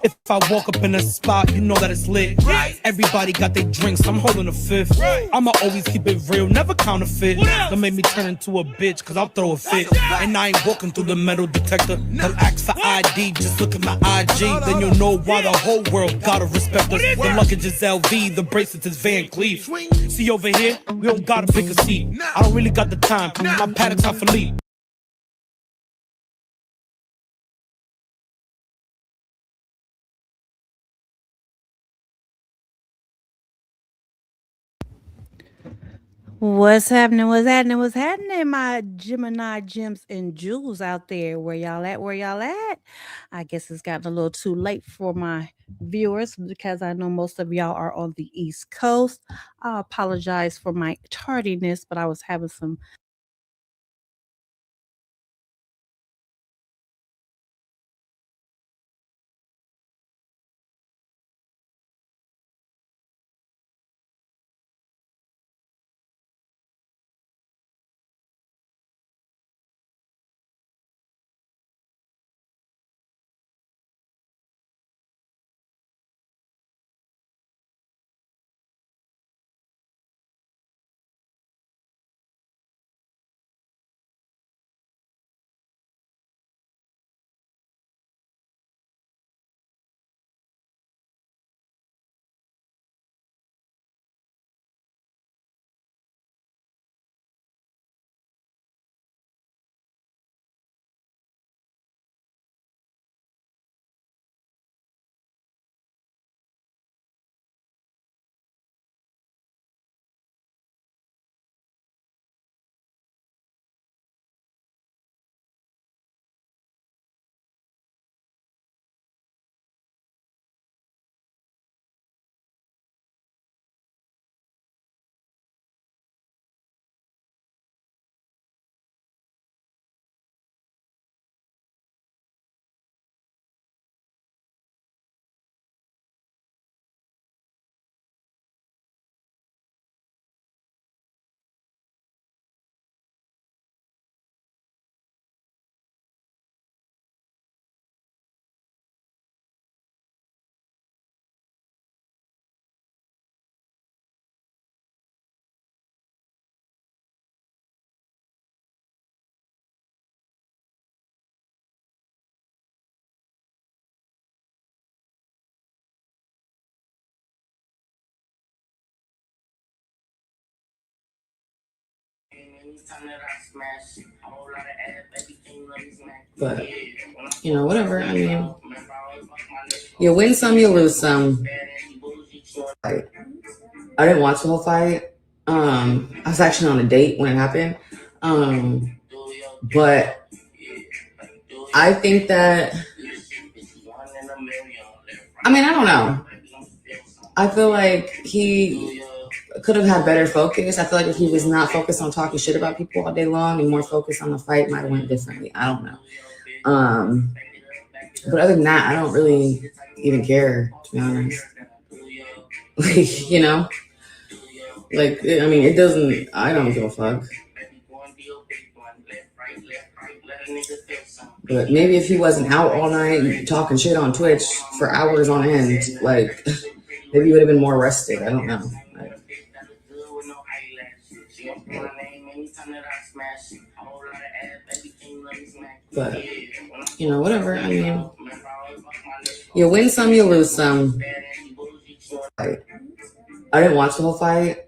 If I walk up in a spot, you know that it's lit. Everybody got their drinks, I'm holding a fifth. I'ma always keep it real, never counterfeit. Don't make me turn into a bitch, cause I'll throw a fit. And I ain't walking through the metal detector. They'll ask for ID, just look at my IG. Then you'll know why the whole world gotta respect us. The luggage is LV, the bracelet is Van Cleef. See over here, we don't gotta pick a seat. I don't really got the time, my paddock's out for lead. What's happening? What's happening? What's happening, my Gemini gems and jewels out there? Where y'all at? Where y'all at? I guess it's gotten a little too late for my viewers because I know most of y'all are on the East Coast. I apologize for my tardiness, but I was having some. But whatever. I mean, you win some, you lose some. Like, I didn't watch the whole fight. I was actually on a date when it happened. But I think that, I mean, I don't know. I feel like he could have had better focus. I feel like if he was not focused on talking shit about people all day long and more focused on the fight, might have went differently. I don't know. But other than that, I don't really even care, to be honest. Like, like, I mean, it doesn't, I don't give a fuck. But maybe if he wasn't out all night talking shit on Twitch for hours on end, like, maybe he would have been more rested. I don't know. But, whatever. I mean, you win some, you lose some. I didn't watch the whole fight.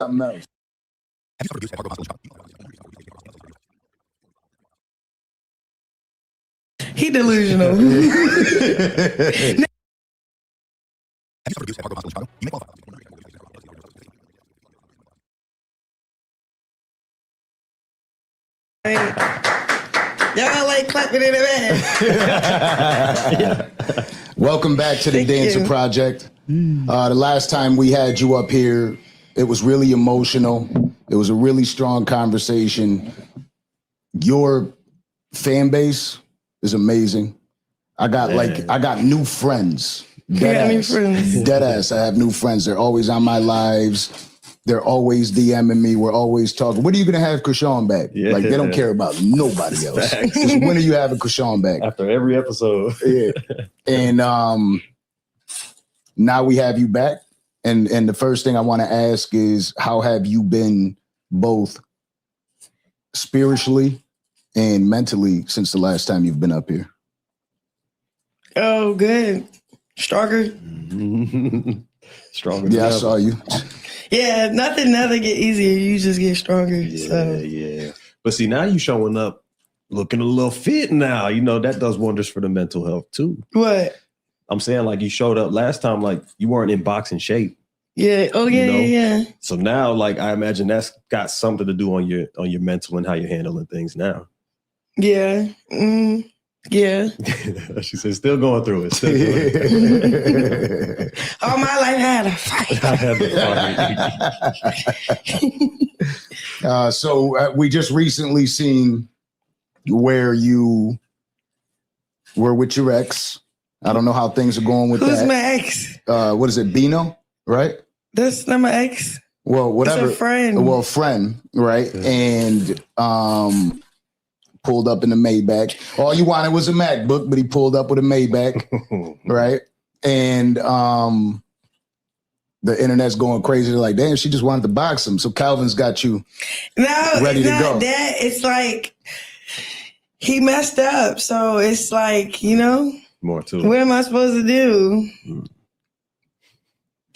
Something else. He delusional. Y'all like clapping in the back. Welcome back to the Dancer Project. The last time we had you up here, it was really emotional. It was a really strong conversation. Your fan base is amazing. I got new friends. New friends. Dead ass. I have new friends. They're always on my lives. They're always DMing me. We're always talking. When are you gonna have Krishan back? Yeah. Like they don't care about nobody else. When are you having Krishan back? After every episode. Yeah. And now we have you back. And the first thing I want to ask is, how have you been both spiritually and mentally since the last time you've been up here? Oh, good. Stronger. Stronger. Yeah, I saw you. Yeah, nothing get easier. You just get stronger. Yeah. But see, now you showing up looking a little fit now. You know, that does wonders for the mental health too. What? I'm saying, like, you showed up last time, like you weren't in boxing shape. Yeah. Oh, yeah, you know? yeah. So now, like, I imagine that's got something to do on your mental and how you're handling things now. Yeah. Yeah. She said, still going through it. All my life I had a fight. I had the fight. So we just recently seen where you were with your ex. I don't know how things are going with Who's that. my ex? What is it? Bino, right? That's not my ex. Well, whatever. It's a friend. Well, friend, right? Yeah. And pulled up in the Maybach. All you wanted was a MacBook, but he pulled up with a Maybach, right? And the internet's going crazy. They're like, damn, she just wanted to box him. So Calvin's got you ready to go. That. It's like he messed up. So it's like, more to it. what am I supposed to do?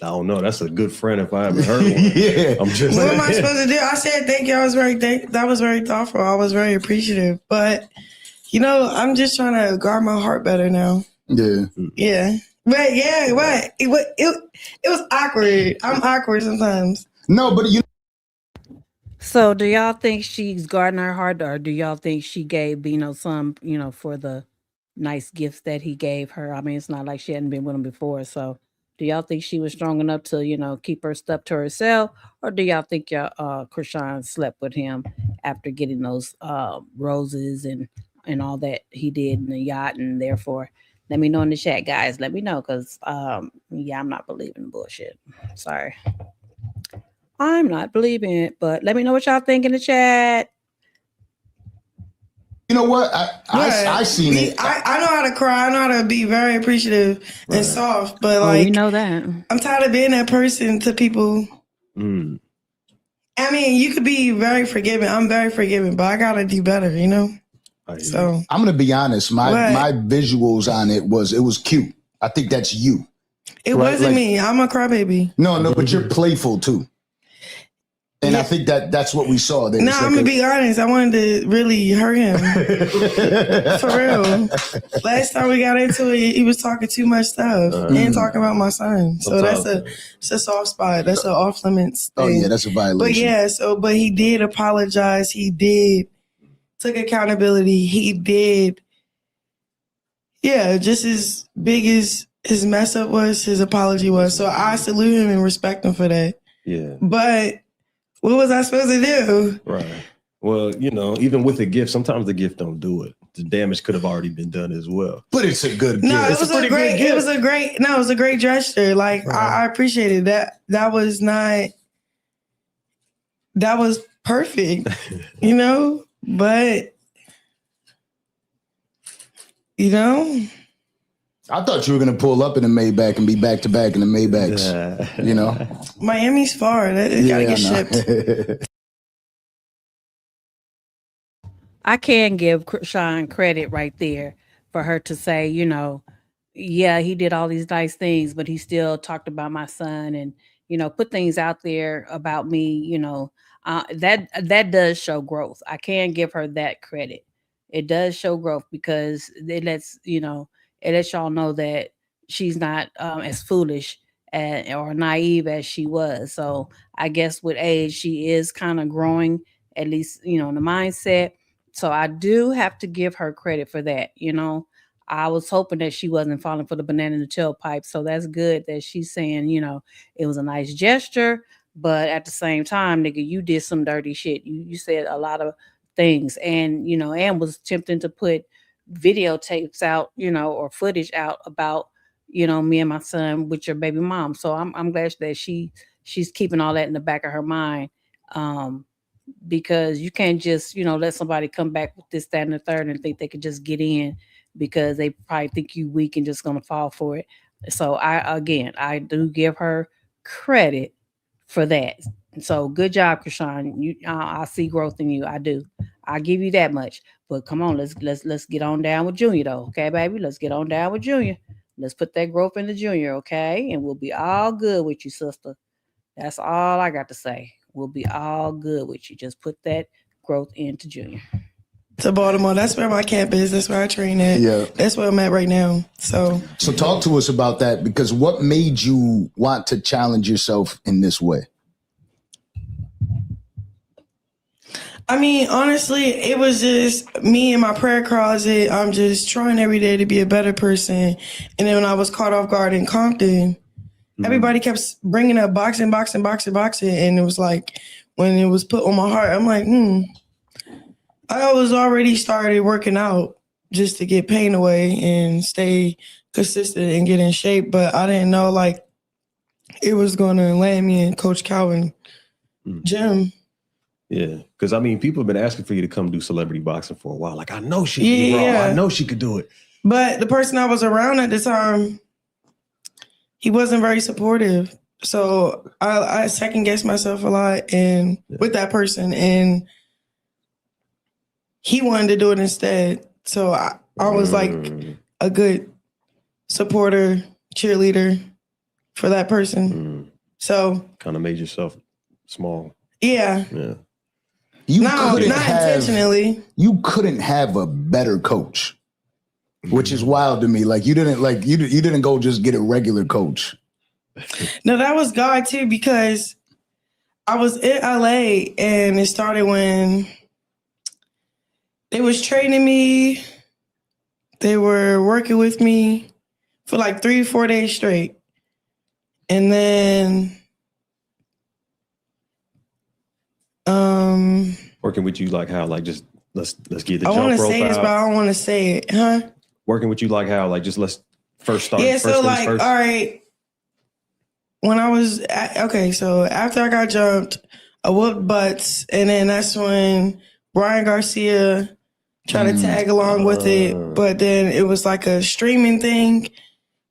I don't know. That's a good friend if I ever heard one. Yeah. I'm just What am I supposed to do? I said thank you. That was very thoughtful. I was very appreciative. But I'm just trying to guard my heart better now. Yeah. Yeah. But yeah, what it was awkward. I'm awkward sometimes. No, but So do y'all think she's guarding her heart, or do y'all think she gave Bino some, for the nice gifts that he gave her? I mean, it's not like she hadn't been with him before. So do y'all think she was strong enough to, keep her stuff to herself? Or do y'all think CHRISEAN slept with him after getting those roses and all that he did in the yacht? And therefore, let me know in the chat, guys. Let me know, because I'm not believing bullshit. Sorry. I'm not believing it, but let me know what y'all think in the chat. you know what? I seen it. I know how to cry. I know how to be very appreciative and soft, but We know that. I'm tired of being that person to people. Mm. I mean, you could be very forgiving. I'm very forgiving, but I gotta do better, So I'm gonna be honest. My visuals on it was cute. I think that's you. it wasn't me. I'm a crybaby. No, but you're playful too. And I think that's what we saw there. No, I'm gonna be honest. I wanted to really hurt him. For real. Last time we got into it, he was talking too much stuff and talking about my son. So it's a soft spot. That's an off limits thing. Oh yeah, that's a violation. But he did apologize. He did took accountability. He did. Yeah, just as big as his mess up was, his apology was. So I salute him and respect him for that. Yeah. But what was I supposed to do? Right. Well, even with a gift, sometimes the gift don't do it. The damage could have already been done as well. But it's a good No, gift. it was a great gesture. Like I appreciated that. That was perfect, but I thought you were gonna pull up in the Maybach and be back to back in the Maybachs. Miami's far. That gotta get shipped. I can give CHRISEAN credit right there for her to say, yeah, he did all these nice things, but he still talked about my son and, put things out there about me, that does show growth. I can give her that credit. It does show growth because it lets y'all know that she's not as foolish or naive as she was. So I guess with age, she is kind of growing, at least, in the mindset. So I do have to give her credit for that. I was hoping that she wasn't falling for the banana in the tailpipe. So that's good that she's saying, it was a nice gesture, but at the same time, nigga, you did some dirty shit. You said a lot of things, and and was attempting to put videotapes out, or footage out about, me and my son with your baby mom. So I'm glad that she's keeping all that in the back of her mind. Because you can't just, let somebody come back with this, that, and the third and think they could just get in because they probably think you weak and just going to fall for it. So I do give her credit for that. So good job, CHRISEAN. I see growth in you. I do. I give you that much. But come on, let's get on down with Junior though. Okay, baby, let's get on down with Junior. Let's put that growth into Junior, okay? And we'll be all good with you, sister. That's all I got to say. We'll be all good with you. Just put that growth into Junior. To Baltimore. That's where my camp is. That's where I train at. Yeah. That's where I'm at right now. So talk to us about that, because what made you want to challenge yourself in this way? I mean, honestly, it was just me in my prayer closet. I'm just trying every day to be a better person. And then when I was caught off guard in Compton, everybody kept bringing up boxing. And it was like, when it was put on my heart, I'm like, I was already started working out just to get pain away and stay consistent and get in shape. But I didn't know it was going to land me in Coach Calvin gym. Yeah, because I mean, people have been asking for you to come do celebrity boxing for a while. Like, I know she can raw. I know she could do it. But the person I was around at the time, he wasn't very supportive. So I second guessed myself a lot and with that person, and he wanted to do it instead. So I was like a good supporter, cheerleader for that person. So kind of made yourself small. Yeah. Not intentionally. You couldn't have a better coach, which is wild to me. Like you didn't go just get a regular coach. No, that was God too, because I was in LA and it started when they was training me. They were working with me for like 3-4 days straight. And then working with you like how? Like just let's get the I jump rope out. want to say this, but I don't want to say it, huh? Working with you like how? Like just let's first start. Yeah, first so like, first. all right. When I was so after I got jumped, I whooped butts, and then that's when Brian Garcia tried to tag along with it, but then it was like a streaming thing.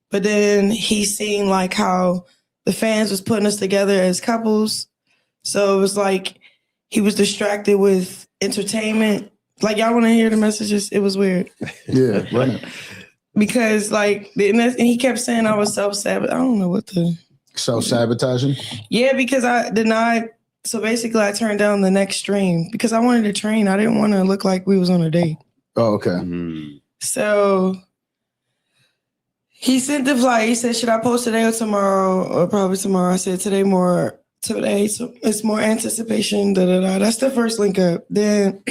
But then he seen like how the fans was putting us together as couples, so it was like he was distracted with entertainment. Like, y'all want to hear the messages? It was weird. Yeah, right. Because like, and he kept saying I was self-sabotaging. I don't know what the self-sabotaging. Yeah, because I denied. So basically, I turned down the next stream because I wanted to train. I didn't want to look like we was on a date. Oh, okay. So he sent the flight. He said, "Should I post today or tomorrow, or probably tomorrow?" I said, "Today more. Today, so it's more anticipation." Da da da. That's the first link up. Then.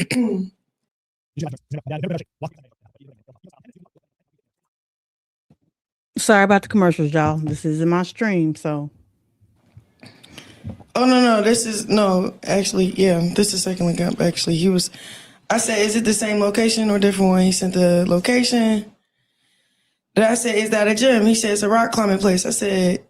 Sorry about the commercials, y'all. This isn't my stream, so. Oh no! This is actually, this is second link up. Actually, I said, "Is it the same location or different one?" He sent the location. Then I said, "Is that a gym?" He said, "It's a rock climbing place." I said,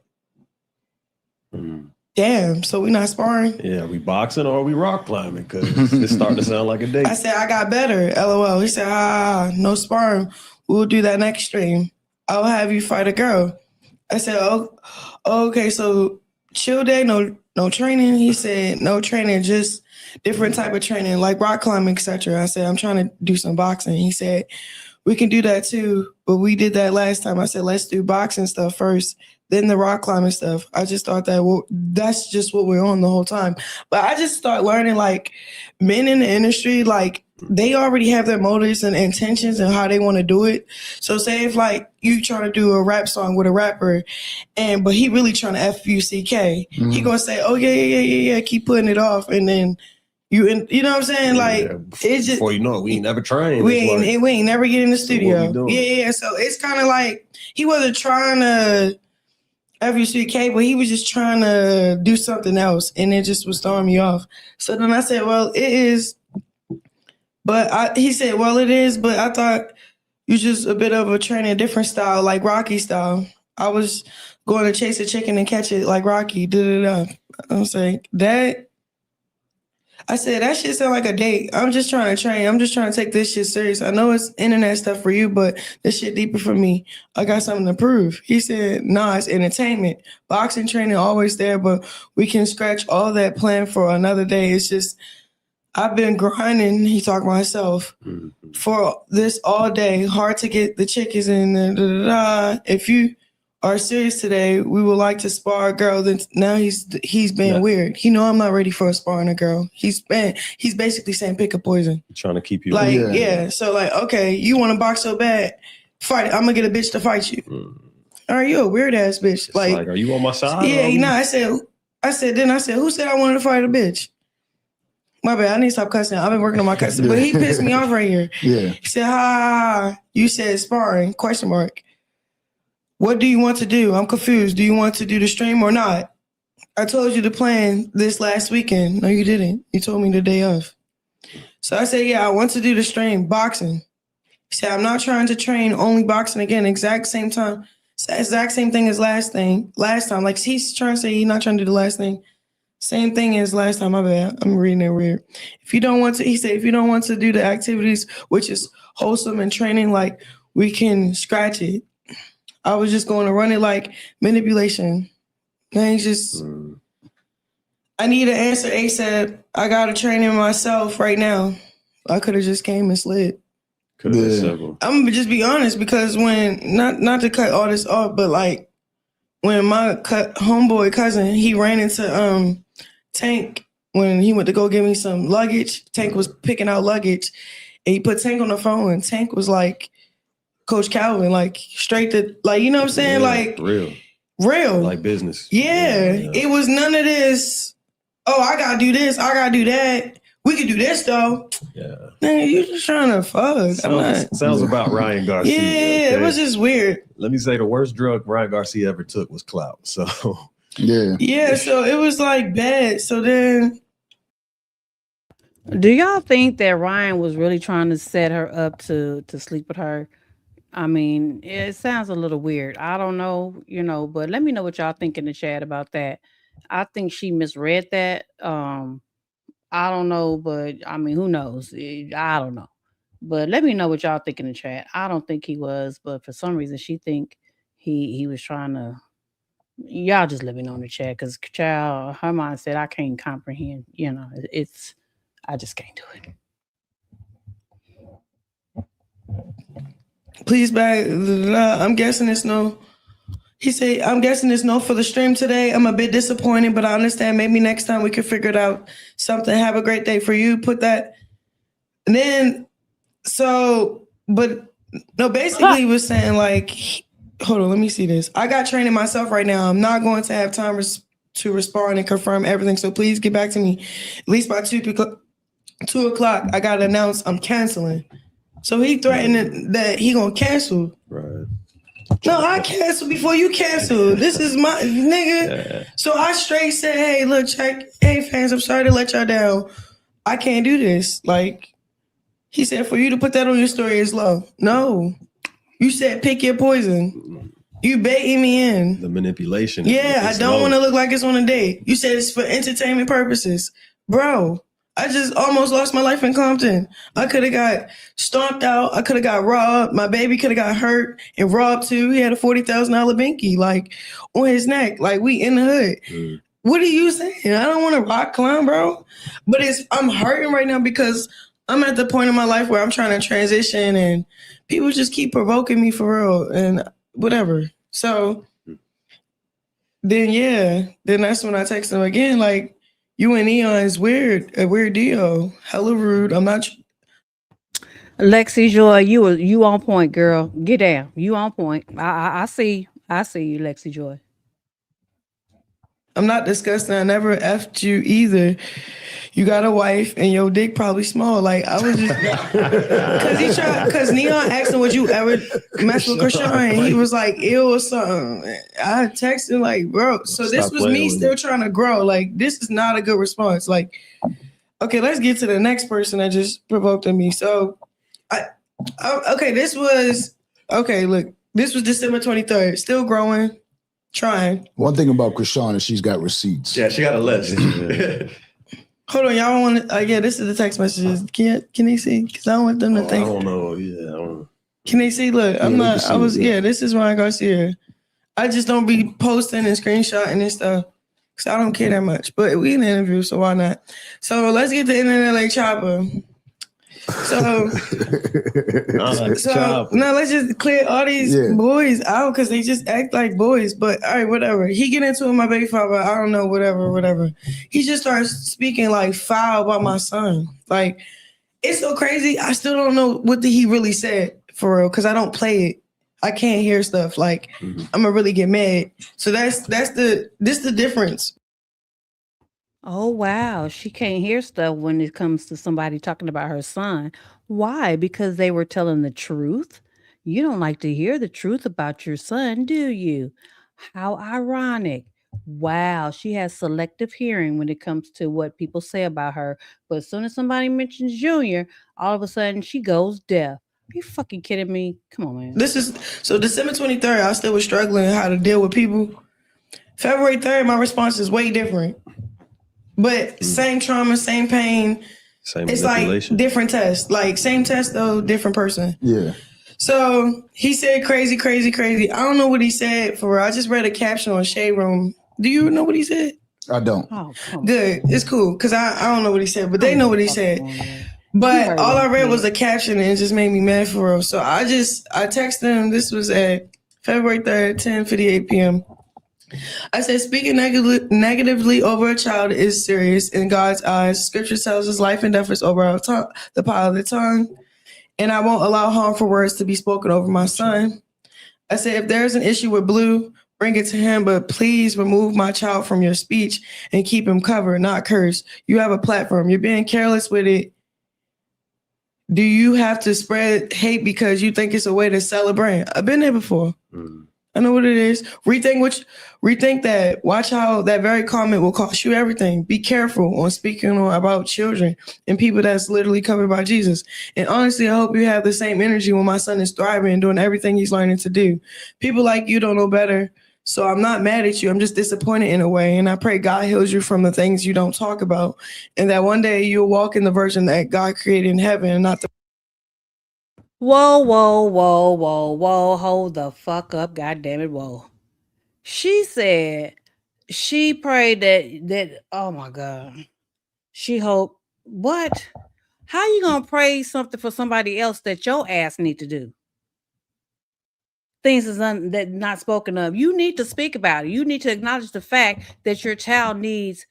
"Damn, so we not sparring?" Yeah, we boxing or we rock climbing? Because it's starting to sound like a date. I said, "I got better." LOL. He said, no sparring. We'll do that next stream. I'll have you fight a girl. I said, "Oh, okay, so chill day, no training." He said, "No training, just different type of training, like rock climbing, etc." I said, "I'm trying to do some boxing." He said, "We can do that too, but we did that last time." I said, "Let's do boxing stuff first, then the rock climbing stuff." I just thought that that's just what we're on the whole time. But I just start learning, like, men in the industry, like, they already have their motives and intentions and how they want to do it. So say if like you trying to do a rap song with a rapper, but he really trying to F-U-C-K, he gonna say, "Oh yeah, keep putting it off," and then you know what I'm saying? Like, it's just, before you know it, we ain't never trained. We ain't never get in the studio. So yeah. So it's kind of like he wasn't trying to F-U-C-K, but he was just trying to do something else, and it just was throwing me off. So then I said, "Well, it is." But he said, "Well, it is, but I thought you just a bit of a training, a different style, like Rocky style." I was going to chase a chicken and catch it like Rocky. I was like, that. I said, that shit sound like a date. I'm just trying to train. I'm just trying to take this shit serious. I know it's internet stuff for you, but this shit deeper for me. I got something to prove. He said, "Nah, it's entertainment. Boxing training always there, but we can scratch all that plan for another day. It's just, I've been grinding," he talked about himself, "for this all day. Hard to get the chickens in there. If you are serious today, we would like to spar a girl." Then now he's being weird. He know I'm not ready for a sparring a girl. He's basically saying pick a poison. Trying to keep you like, So like, okay, you want to box so bad, fight it. I'm gonna get a bitch to fight you. Are you a weird ass bitch? Like, are you on my side? Yeah, I said, who said I wanted to fight a bitch? My bad, I need to stop cussing. I've been working on my cussing, but he pissed me off right here. Yeah. He said, you said sparring, ? What do you want to do? I'm confused. Do you want to do the stream or not? I told you to plan this last weekend. No, you didn't. You told me the day of. So I said, yeah, I want to do the stream, boxing. He said, I'm not trying to train, only boxing again, exact same time. Exact same thing as last time. Like, he's trying to say he's not trying to do the last thing. Same thing as last time. My bad. I'm reading it weird. If you don't want to, he said, if you don't want to do the activities which is wholesome and training, like we can scratch it. I was just going to run it like manipulation. Man, just I need an answer ASAP. I got to train in myself right now. I could have just came and slid. Could have been several. I'm gonna just be honest because when not to cut all this off, but like when my homeboy cousin, he ran into Tank when he went to go give me some luggage. Tank was picking out luggage, and he put Tank on the phone, and Tank was like, Coach Calvin, like straight to like, you know what I'm saying, like real, like business. Yeah, it was none of this. Oh, I gotta do this. I gotta do that. We could do this though. Yeah. Man, you just trying to fuck. Sounds about Ryan Garcia. Yeah, okay? It was just weird. Let me say the worst drug Ryan Garcia ever took was clout. So yeah, so it was like bad. So then do y'all think that Ryan was really trying to set her up to sleep with her? I mean, it sounds a little weird. I don't know, but let me know what y'all think in the chat about that. I think she misread that. I don't know, but I mean, who knows? I don't know. But let me know what y'all think in the chat. I don't think he was, but for some reason she think he was trying to. Y'all just let me know in the chat because child, her mind said I can't comprehend. I just can't do it. Please back. I'm guessing it's no. He said, I'm guessing it's no for the stream today. I'm a bit disappointed, but I understand. Maybe next time we can figure it out. Something. Have a great day for you. Put that. And then, basically he was saying like, hold on, let me see this. I got training myself right now. I'm not going to have time to respond and confirm everything. So please get back to me at least by 2 o'clock. I got to announce I'm canceling. So he threatened that he going to cancel. Right. No, I cancel before you cancel. This is my nigga. Yeah. So I straight said, hey, look, check. Hey, fans, I'm sorry to let y'all down. I can't do this. Like, he said, for you to put that on your story is low. No. You said pick your poison. You baiting me in. The manipulation. Yeah, I don't want to look like it's on a date. You said it's for entertainment purposes. Bro, I just almost lost my life in Compton. I could have got stomped out. I could have got robbed. My baby could have got hurt and robbed too. He had a $40,000 binky like on his neck. Like we in the hood. What are you saying? I don't want to rock clown, bro. But I'm hurting right now because I'm at the point in my life where I'm trying to transition and people just keep provoking me for real and whatever. So then that's when I text him again like, you and Neon is weird, a weird deal. Hella rude. I'm not. Lexi Joy, you on point, girl. Get down. You on point. I see you, Lexi Joy. I'm not disgusting. I never effed you either. You got a wife and your dick probably small. Like I was just because Neon asked him, would you ever mess with CHRISEAN? And he was like, ew or something. I texted him like, bro. So this was me still trying to grow. Like this is not a good response. Like, okay, let's get to the next person that just provoked me. So this was December 23rd. Still growing, trying. One thing about CHRISEAN is she's got receipts. Yeah, she got a list. Hold on, y'all want to? This is the text messages. Can they see? Because I don't want them to think. I don't know. Yeah, I don't know. Can they see? Look, I'm not. I was. Yeah, this is Ryan Garcia. I just don't be posting and screenshotting and stuff because I don't care that much. But we in the interview, so why not? So let's get the Internet like Chopper. So now let's just clear all these boys out because they just act like boys. But all right, whatever. He get into it with my baby father. I don't know, whatever. He just starts speaking like foul about my son. Like it's so crazy. I still don't know what he really said for real because I don't play it. I can't hear stuff. Like I'm gonna really get mad. So this the difference. Oh, wow. She can't hear stuff when it comes to somebody talking about her son. Why? Because they were telling the truth? You don't like to hear the truth about your son, do you? How ironic. Wow. She has selective hearing when it comes to what people say about her. But as soon as somebody mentions Junior, all of a sudden she goes deaf. Are you fucking kidding me? Come on, man. So December 23rd, I still was struggling how to deal with people. February 3rd, my response is way different. but same trauma, same pain. Same It's like manipulation. different test. Like same test though, different person. Yeah. So he said crazy, crazy, crazy. I don't know what he said for real. I just read a caption on Shade Room. Do you know what he said? I don't. Oh, come Good. It's cool. Because I don't know what he said, but they know what he said. But all I read was a caption and it just made me mad for real. So I texted him. This was at February 3rd, 10:58 p.m. I said, speaking negatively over a child is serious in God's eyes. Scripture tells us life and death is over our tongue, the power of the tongue. And I won't allow harmful words to be spoken over my son. I said, if there's an issue with Blue, bring it to him, but please remove my child from your speech and keep him covered, not cursed. You have a platform. You're being careless with it. Do you have to spread hate because you think it's a way to sell a brand? I've been there before. I know what it is. Rethink that. Watch how that very comment will cost you everything. Be careful on speaking about children and people that's literally covered by Jesus. And honestly, I hope you have the same energy when my son is thriving and doing everything he's learning to do. People like you don't know better. So I'm not mad at you. I'm just disappointed in a way. And I pray God heals you from the things you don't talk about. And that one day you'll walk in the version that God created in heaven and not the Whoa, whoa, whoa, whoa, whoa. Hold the fuck up. God damn it. Whoa. She said she prayed that oh my God. She hoped what? How you gonna pray something for somebody else that your ass need to do? Things is that not spoken of. You need to speak about it. You need to acknowledge the fact that your child needs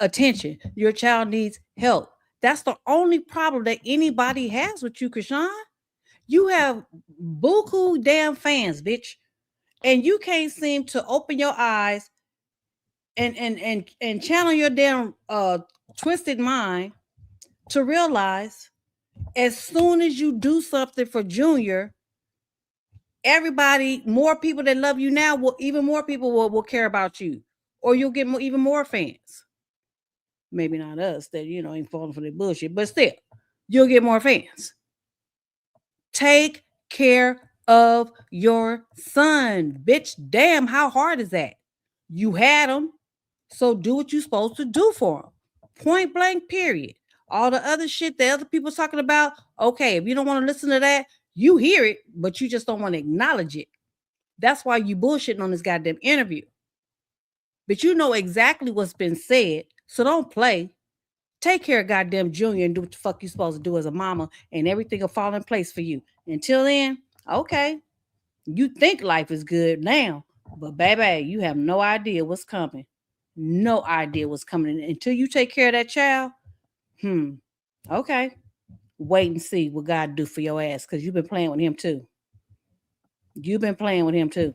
attention. Your child needs help. That's the only problem that anybody has with you, Krishan. You have buku damn fans, bitch, and you can't seem to open your eyes and channel your damn twisted mind to realize as soon as you do something for Junior, everybody, more people that love you now, even more people will care about you, or you'll get even more fans. Maybe not us that ain't falling for the bullshit, but still, you'll get more fans. Take care of your son, bitch. Damn, how hard is that? You had him, so do what you're supposed to do for him. Point blank, period. All the other shit that other people talking about, okay, if you don't want to listen to that, you hear it, but you just don't want to acknowledge it. That's why you bullshitting on this goddamn interview. But you know exactly what's been said, so don't play. Take care of goddamn Junior and do what the fuck you supposed to do as a mama, and everything will fall in place for you. Until then, okay, you think life is good now, but baby, you have no idea what's coming. No idea what's coming. Until you take care of that child, okay, wait and see what God do for your ass, because you've been playing with him too. You've been playing with him too.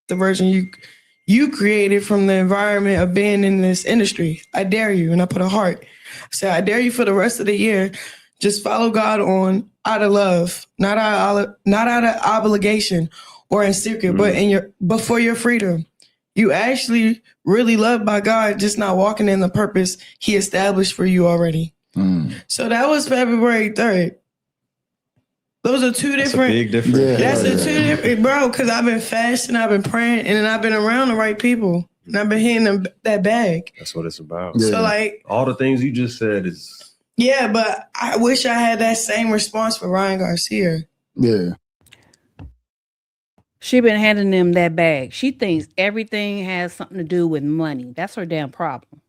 The version you created from the environment of being in this industry. I dare you, and I put a heart. I said, I dare you for the rest of the year. Just follow God on out of love, not out of obligation or in secret, but for your freedom. You actually really loved by God, just not walking in the purpose He established for you already. So that was February 3rd. Those are two different. That's a big difference. Yeah. That's the two different, bro. Because I've been fasting, I've been praying, and then I've been around the right people, and I've been hitting them that bag. That's what it's about. Yeah. So like All the things you just said is. Yeah, but I wish I had that same response for Ryan Garcia. Yeah. She been handing them that bag. She thinks everything has something to do with money. That's her damn problem.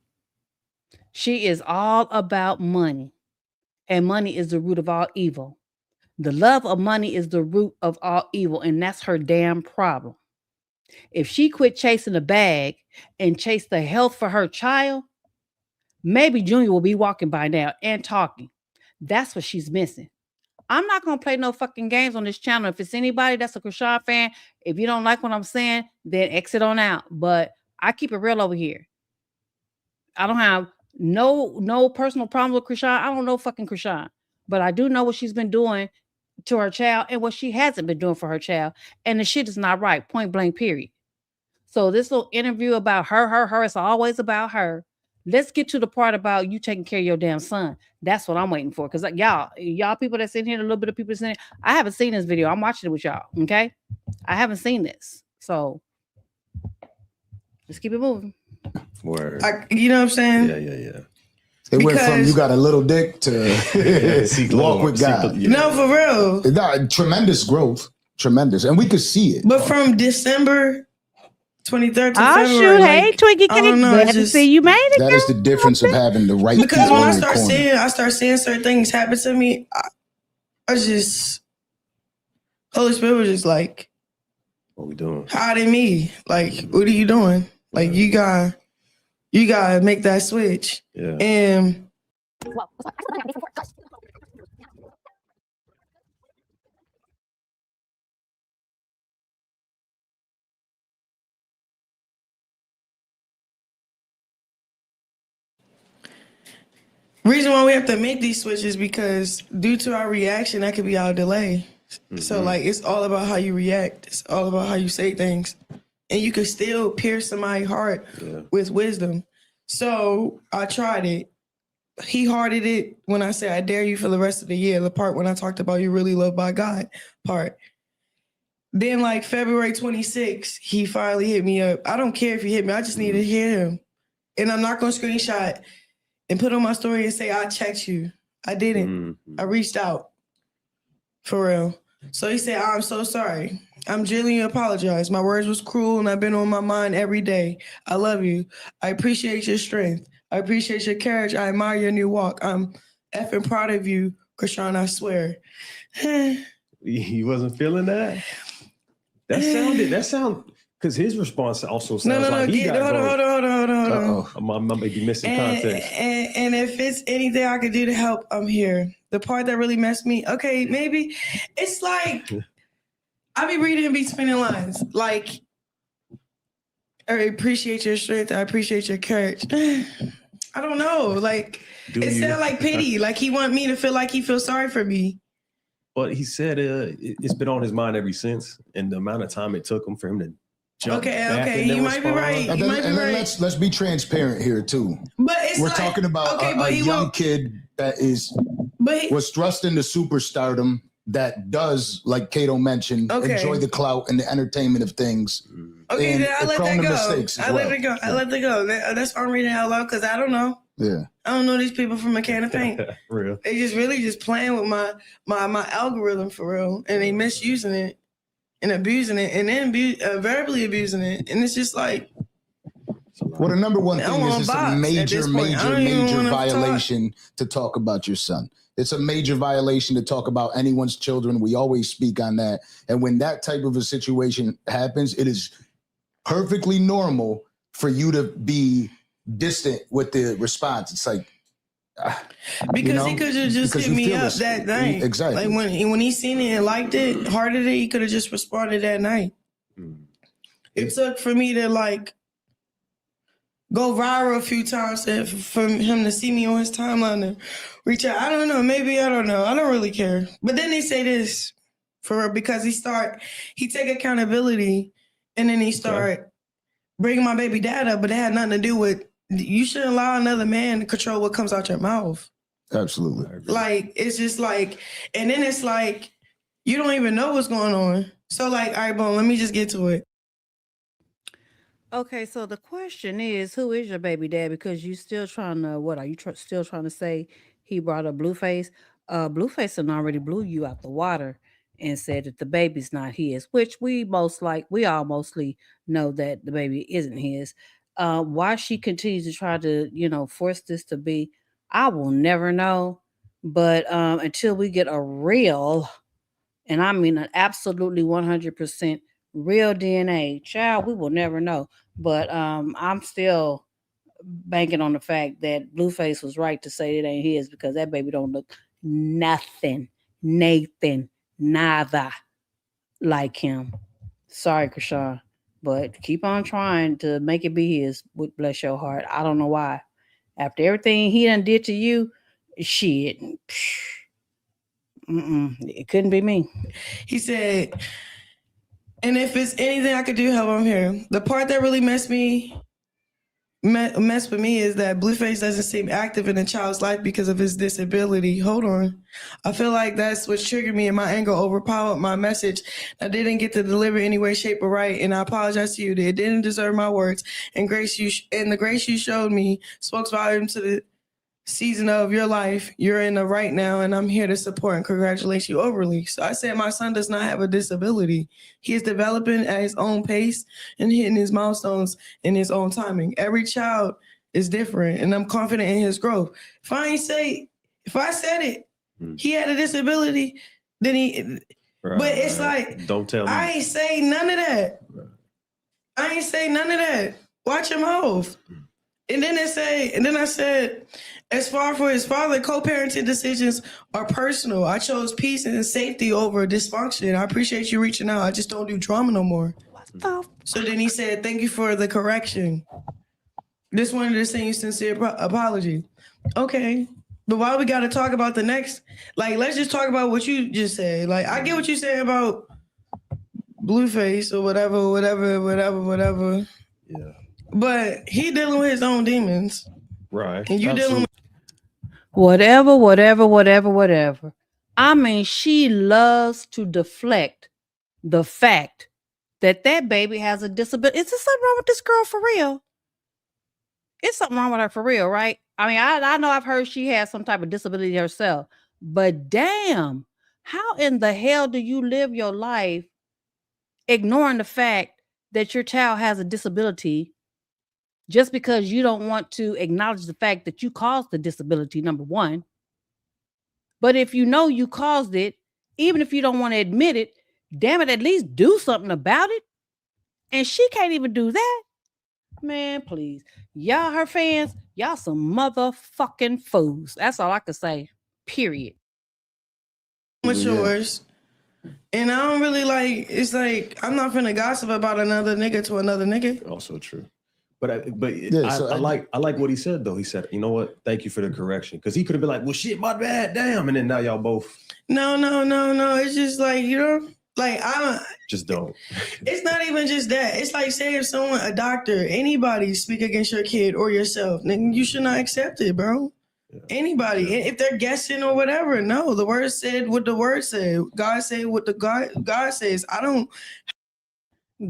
She is all about money, and money is the root of all evil. The love of money is the root of all evil, and that's her damn problem. If she quit chasing the bag and chase the health for her child, maybe Junior will be walking by now and talking. That's what she's missing. I'm not going to play no fucking games on this channel. If it's anybody that's a Krishan fan, if you don't like what I'm saying, then exit on out. But I keep it real over here. I don't have no personal problems with Krishan. I don't know fucking Krishan. But I do know what she's been doing to her child and what she hasn't been doing for her child. And the shit is not right. Point blank, period. So this little interview about her, it's always about her. Let's get to the part about you taking care of your damn son. That's what I'm waiting for. Because y'all people that's in here, a little bit of people that's in here, I haven't seen this video. I'm watching it with y'all. Okay? I haven't seen this. So let's keep it moving. Word. You know what I'm saying? Yeah. It went from Because- you got a little dick to walk with God. No, for real. Nah, tremendous growth. Tremendous. And we could see it. But from December 23rd to Oh February, shoot! Hey, like, Twinkie I don't Cake. know, Glad it's to just- see you made it. That is the difference of having the right because people when I in your corner. start seeing certain things happen to me, I just Holy Spirit was just like, What we doing? hiding me. Like, what are you doing? Like, you gotta make that switch. Yeah. And reason why we have to make these switches because due to our reaction, that could be our delay. So like, it's all about how you react. It's all about how you say things, and you can still pierce somebody's heart with wisdom. So I tried it. He hearted it when I said, I dare you for the rest of the year. The part when I talked about you really loved by God part. Then like February 26th, he finally hit me up. I don't care if he hit me. I just need to hear him. And I'm not going to screenshot and put on my story and say, I checked you. I didn't. I reached out. For real. So he said, I'm so sorry. I'm genuinely apologize. My words was cruel and I've been on my mind every day. I love you. I appreciate your strength. I appreciate your courage. I admire your new walk. I'm effing proud of you, CHRISEAN, I swear. You wasn't feeling that? That sound, because his response also sounds like he got hold on. I may be missing context. And if it's anything I could do to help, I'm here. The part that really messed me, okay, maybe it's like I be reading and be spinning lines. Like, I appreciate your strength. I appreciate your courage. I don't know. Like, it sounds like pity. Like he want me to feel like he feels sorry for me. But he said it's been on his mind ever since, and the amount of time it took him for him to jump back in you and might be respond. right. And then let's be transparent here too. But it's We're like, talking about a young kid that was thrust into superstardom that does, like Kato mentioned, enjoy the clout and the entertainment of things. Okay, and then I let that go. Let it go. I let it go. That's why I'm reading out loud because I don't know. Yeah. I don't know these people from a can of paint. Real. They just really just playing with my algorithm for real, and they misusing it and abusing it, and then verbally abusing it, and it's just like. Well, the number one thing is it's a major violation to talk about your son. It's a major violation to talk about anyone's children. We always speak on that. And when that type of a situation happens, it is perfectly normal for you to be distant with the response. It's like, because he could have just hit me up that night. Exactly. Like when he seen it and liked it, hearted it, he could have just responded that night. It took for me to like go viral a few times for him to see me on his timeline and reach out. I don't know. Maybe I don't know. I don't really care. But then they say this for real because he take accountability and then he start bringing my baby dad up, but it had nothing to do with, you shouldn't allow another man to control what comes out your mouth. Absolutely. Like, it's just like, and then it's like, you don't even know what's going on. So like, all right, boom, let me just get to it. Okay, so the question is, who is your baby dad? Because you still trying to, what are you still trying to say he brought up Blueface? Blueface and already blew you out the water and said that the baby's not his, which we all mostly know that the baby isn't his. Why she continues to try to, force this to be, I will never know. But until we get a real, and I mean an absolutely 100% real DNA, child, we will never know. But I'm still banking on the fact that Blueface was right to say it ain't his because that baby don't look nothing, Nathan, nada like him. Sorry, CHRISEAN, but keep on trying to make it be his. Bless your heart. I don't know why. After everything he done did to you, shit. It couldn't be me. He said, and if it's anything I could do to help, I'm here. The part that really messed me mess with me is that Blueface doesn't seem active in a child's life because of his disability. Hold on. I feel like that's what triggered me, and my anger overpowered my message. I didn't get to deliver any way, shape, or right, and I apologize to you. It didn't deserve my words, and the grace you showed me spoke volumes to the season of your life. You're in the right now, and I'm here to support and congratulate you overly. So I said my son does not have a disability. He is developing at his own pace and hitting his milestones in his own timing. Every child is different, and I'm confident in his growth. If I said it, he had a disability, then he. Right, but it's like, don't tell me. I ain't say none of that. I ain't say none of that. Watch your mouth. And then I said, as far for his father, co-parenting decisions are personal. I chose peace and safety over dysfunction. I appreciate you reaching out. I just don't do drama no more. So then he said, thank you for the correction. Just wanted to send you sincere apology. Okay. But why we got to talk about the next? Like, let's just talk about what you just said. Like, I get what you said about Blueface or whatever. Yeah. But he dealing with his own demons. Right. And you dealing with whatever. I mean, she loves to deflect the fact that baby has a disability. Is there something wrong with this girl for real? It's something wrong with her for real, right? I mean, I know I've heard she has some type of disability herself, but damn, how in the hell do you live your life ignoring the fact that your child has a disability just because you don't want to acknowledge the fact that you caused the disability, number one. But if you know you caused it, even if you don't want to admit it, damn it, at least do something about it. And she can't even do that. Man, please. Y'all, her fans, y'all some motherfucking fools. That's all I can say. Period. with yours. And I don't really it's like, I'm not finna gossip about another nigga to another nigga. Also true. But I like what he said though. He said, you know what? Thank you for the correction. Because he could have been like, well, shit, my bad, damn. And then now y'all both. No. It's just like, I don't. It's not even just that. It's like, say if someone, a doctor, anybody speak against your kid or yourself, then you should not accept it, bro. Yeah. Anybody. Yeah. If they're guessing or whatever, no. The word said what the word said. God said what the God says. I don't.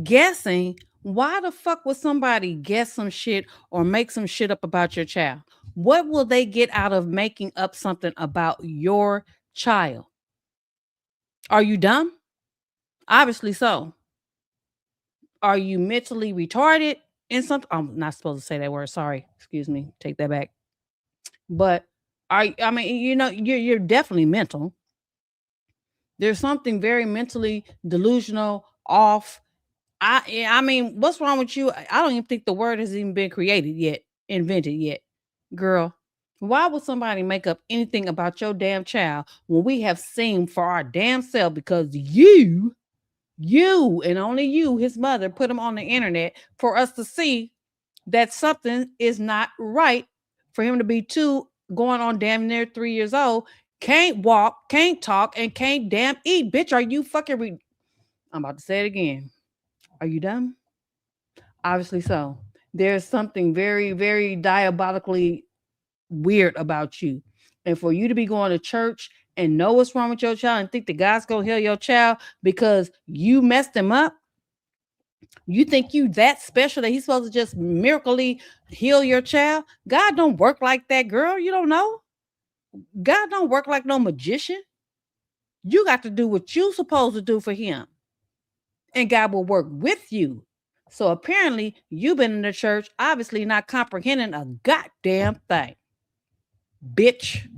Guessing. Why the fuck would somebody guess some shit or make some shit up about your child? What will they get out of making up something about your child? Are you dumb? Obviously so. Are you mentally retarded in something? I'm not supposed to say that word. Sorry. Excuse me. Take that back. But you're definitely mental. There's something very mentally delusional, off. I mean, what's wrong with you? I don't even think the word has even been invented yet. Girl, why would somebody make up anything about your damn child when we have seen for our damn self, because you and only you, his mother, put him on the internet for us to see that something is not right for him to be going on damn near 3 years old, can't walk, can't talk, and can't damn eat. Bitch, are you fucking I'm about to say it again. Are you dumb? Obviously so. There's something very, very diabolically weird about you. And for you to be going to church and know what's wrong with your child and think that God's going to heal your child because you messed him up, you think you that special that he's supposed to just miraculously heal your child? God don't work like that, girl. You don't know? God don't work like no magician. You got to do what you're supposed to do for him. And God will work with you. So apparently you've been in the church, obviously not comprehending a goddamn thing. Bitch.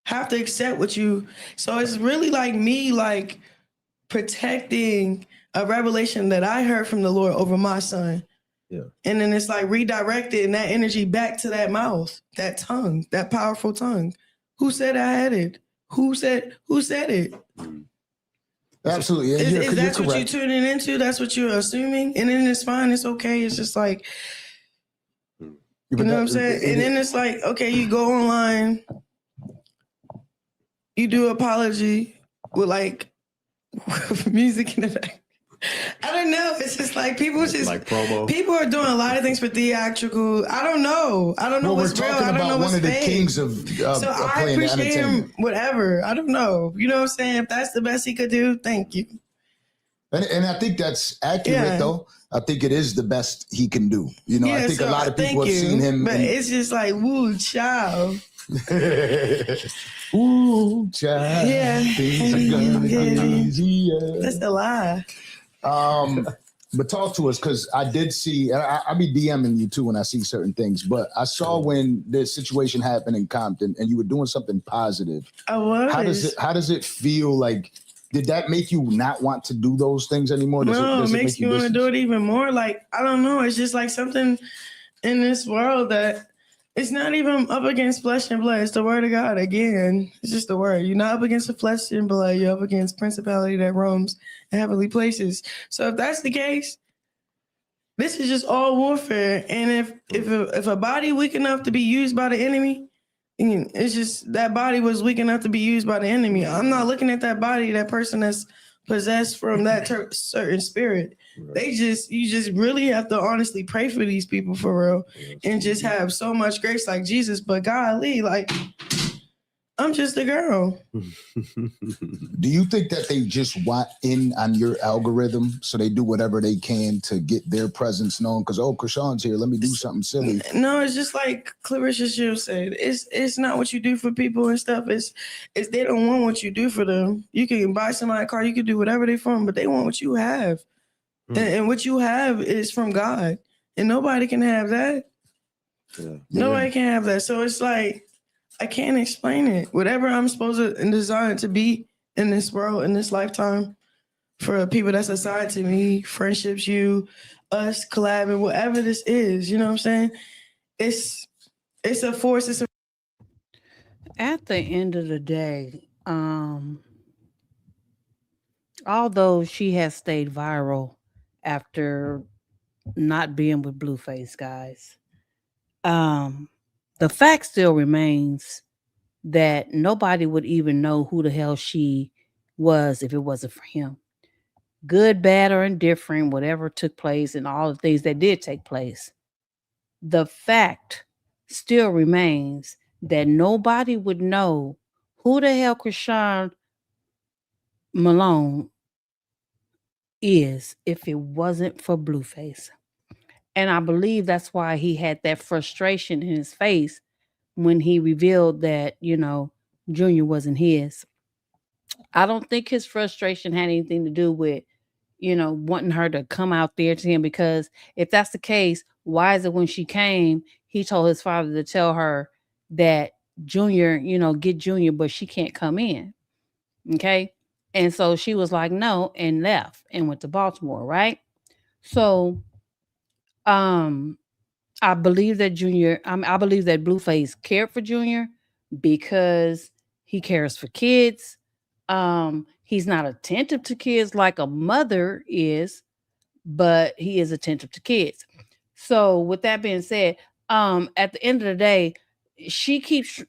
Have to accept what you. So it's really like me, protecting a revelation that I heard from the Lord over my son. Yeah. And then it's like redirecting that energy back to that mouth, that tongue, that powerful tongue. Who said I had it? Who said it? Absolutely. Yeah, is that what you're tuning into? That's what you're assuming? And then it's fine. It's okay. It's just like, you know what I'm saying? And then it's like, okay, you go online, you do apology with music in the back. I don't know. It's just like people like promo. People are doing a lot of things for theatrical. I don't know. I don't know what's real. I don't know what's fake. One of the kings of so I appreciate him. Whatever. I don't know. You know what I'm saying? If that's the best he could do, thank you. And I think that's accurate though. I think it is the best he can do. You know, I think a lot of people have seen him. But it's just like, woo, child. Ooh, child. Yeah. Things are gonna get easier. That's a lie. But talk to us, because I did see, I be DMing you too when I see certain things, but I saw when this situation happened in Compton and you were doing something positive. I was. How does it feel like? Did that make you not want to do those things anymore? It makes you want to do it even more. Like, I don't know. It's just like something in this world that it's not even up against flesh and blood. It's the word of God. Again, it's just the word. You're not up against the flesh and blood. You're up against principality that roams in heavenly places. So if that's the case, this is just all warfare. And if a body weak enough to be used by the enemy, it's just that body was weak enough to be used by the enemy. I'm not looking at that body, that person that's possessed from that certain spirit. Right. You just really have to honestly pray for these people for real, and just have so much grace like Jesus. But golly, like, I'm just a girl. Do you think that they just want in on your algorithm, so they do whatever they can to get their presence known? Because, Krishan's here, let me do something silly. No, it's just like Clarissa Shields said. It's not what you do for people and stuff. It's they don't want what you do for them. You can buy somebody a car, you can do whatever they want, but they want what you have. And what you have is from God. And nobody can have that. Yeah. Nobody can have that. So it's like, I can't explain it. Whatever I'm supposed to and designed to be in this world, in this lifetime, for people that's assigned to me, friendships, you, us, collabing, whatever this is, you know what I'm saying? It's a force. At the end of the day, although she has stayed viral after not being with Blueface, guys, the fact still remains that nobody would even know who the hell she was if it wasn't for him. Good, bad, or indifferent, whatever took place and all the things that did take place, the fact still remains that nobody would know who the hell Chrisean Malone is if it wasn't for Blueface. And I believe that's why he had that frustration in his face when he revealed that, Junior wasn't his. I don't think his frustration had anything to do with, wanting her to come out there to him, because if that's the case, why is it when she came, he told his father to tell her that Junior, get Junior, but she can't come in. Okay. And so she was like, no, and left and went to Baltimore. Right. So, I believe that I believe that Blueface cared for Junior because he cares for kids. He's not attentive to kids like a mother is, but he is attentive to kids. So with that being said, at the end of the day, she keeps,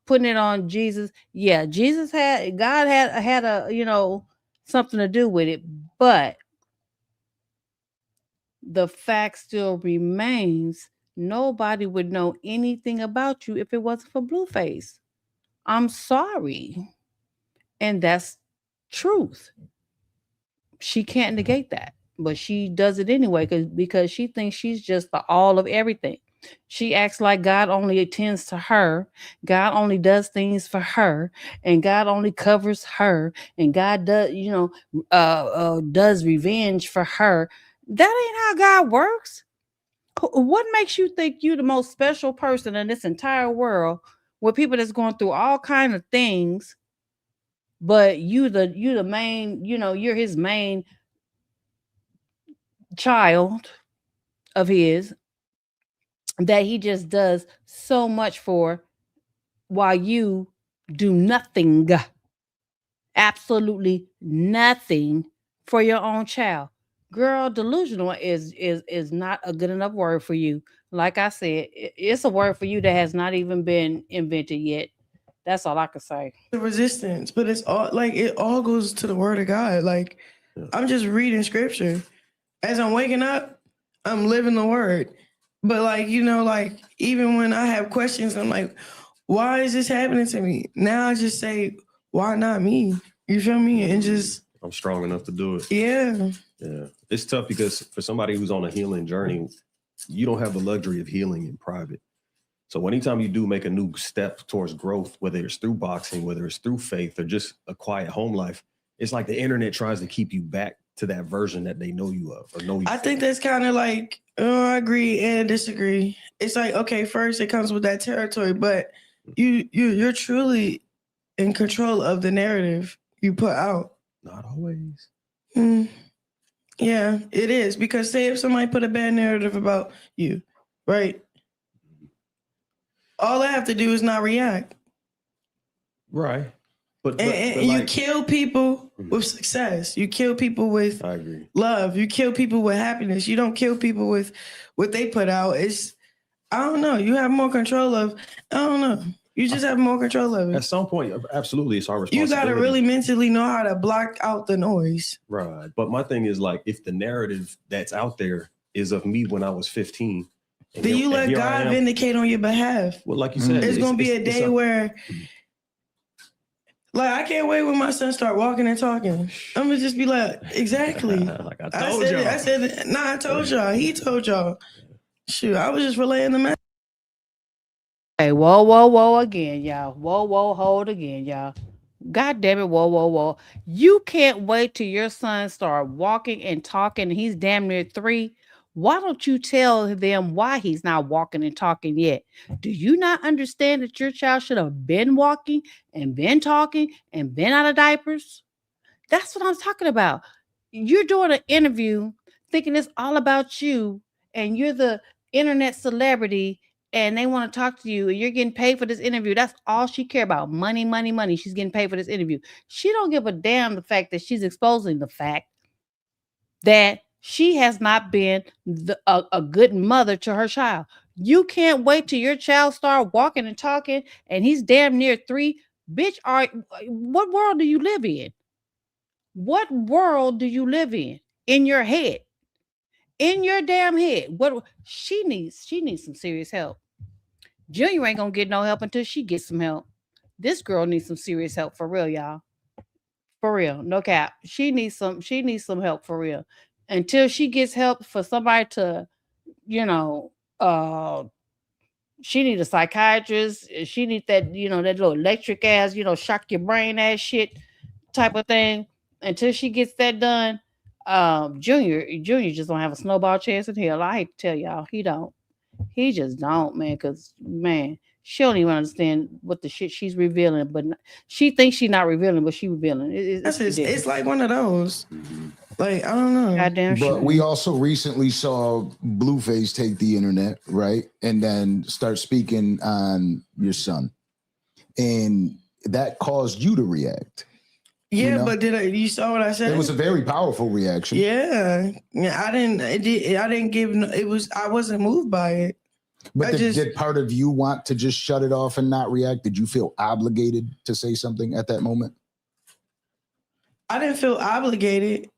putting it on Jesus. Yeah, God had a, something to do with it, but the fact still remains, nobody would know anything about you if it wasn't for Blueface. I'm sorry. And that's truth. She can't negate that, but she does it anyway because she thinks she's just the all of everything. She acts like God only attends to her. God only does things for her, and God only covers her, and God does, does revenge for her. That ain't how God works. What makes you think you the most special person in this entire world with people that's going through all kinds of things, but you the main, you're his main child of his that he just does so much for, while you do nothing, absolutely nothing for your own child. Girl, delusional is not a good enough word for you. Like I said, it's a word for you that has not even been invented yet. That's all I can say. The resistance, but it's all like it all goes to the word of God. Like I'm just reading scripture. As I'm waking up, I'm living the word. But like, like even when I have questions, I'm like, why is this happening to me? Now I just say, why not me? You feel me? And just I'm strong enough to do it. Yeah. It's tough because for somebody who's on a healing journey, you don't have the luxury of healing in private. So anytime you do make a new step towards growth, whether it's through boxing, whether it's through faith or just a quiet home life, it's like the internet tries to keep you back to that version that they know you of or know you. I think that's kind of like, I agree and disagree. It's like, okay, first it comes with that territory, but you're truly in control of the narrative you put out. Not always. Yeah, it is. Because say if somebody put a bad narrative about you, right? All I have to do is not react. Right. But you like, kill people with success. You kill people with love. You kill people with happiness. You don't kill people with what they put out. I don't know. You have more control of, I don't know. You just have more control of it. At some point, absolutely, it's our responsibility. You got to really mentally know how to block out the noise. Right. But my thing is like, if the narrative that's out there is of me when I was 15, then you let God vindicate on your behalf. Well, like you said, it's going to be a day where, like, I can't wait when my son start walking and talking. I'm going to just be like, exactly. Like I told y'all. I said, I told y'all. He told y'all. Shoot, I was just relaying the message. Hey, whoa again, y'all. Whoa, hold again, y'all. God damn it, whoa. You can't wait till your son start walking and talking and he's damn near 3. Why don't you tell them why he's not walking and talking yet? Do you not understand that your child should have been walking and been talking and been out of diapers? That's what I'm talking about. You're doing an interview thinking it's all about you and you're the internet celebrity and they want to talk to you and you're getting paid for this interview. That's all she care about. Money. She's getting paid for this interview. She don't give a damn the fact that she's exposing the fact that she has not been a good mother to her child. You can't wait till your child start walking and talking and he's damn near 3. Bitch, what world do you live in? What world do you live in your head? In your damn head. What she needs some serious help. Junior ain't gonna get no help until she gets some help. This girl needs some serious help for real, y'all. For real, no cap. She needs some help for real. Until she gets help for somebody to, she needs a psychiatrist. She needs that, that little electric ass, shock your brain ass shit type of thing. Until she gets that done, Junior just don't have a snowball chance in hell. I hate to tell y'all, he just don't, man. Because man, she don't even understand what the shit she's revealing. But she thinks she's not revealing, but she revealing. It's like one of those. Like, I don't know. Goddamn shit. But we also recently saw Blueface take the internet, right, and then start speaking on your son, and that caused you to react. Yeah, but you saw what I said? It was a very powerful reaction. Yeah, I wasn't moved by it. But did part of you want to just shut it off and not react? Did you feel obligated to say something at that moment? I didn't feel obligated.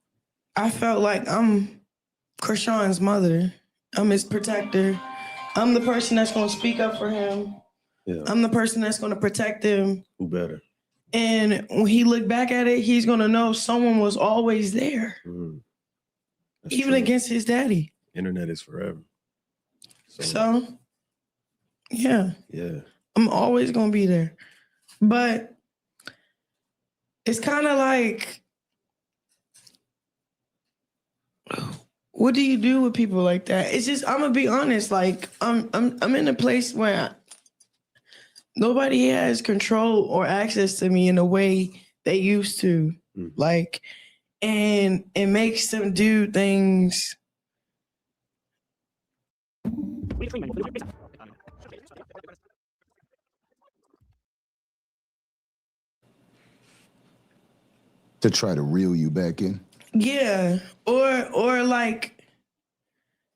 I felt like I'm CHRISEAN's mother. I'm his protector. I'm the person that's going to speak up for him. Yeah. I'm the person that's going to protect him. Who better? And when he looked back at it, he's going to know someone was always there. Even true. Against his daddy. Internet is forever. So, yeah. I'm always going to be there. But it's kind of like, what do you do with people like that? It's just, I'm gonna be honest. Like, I'm in a place where nobody has control or access to me in a way they used to. Like, and it makes them do things. To try to reel you back in. Yeah, or like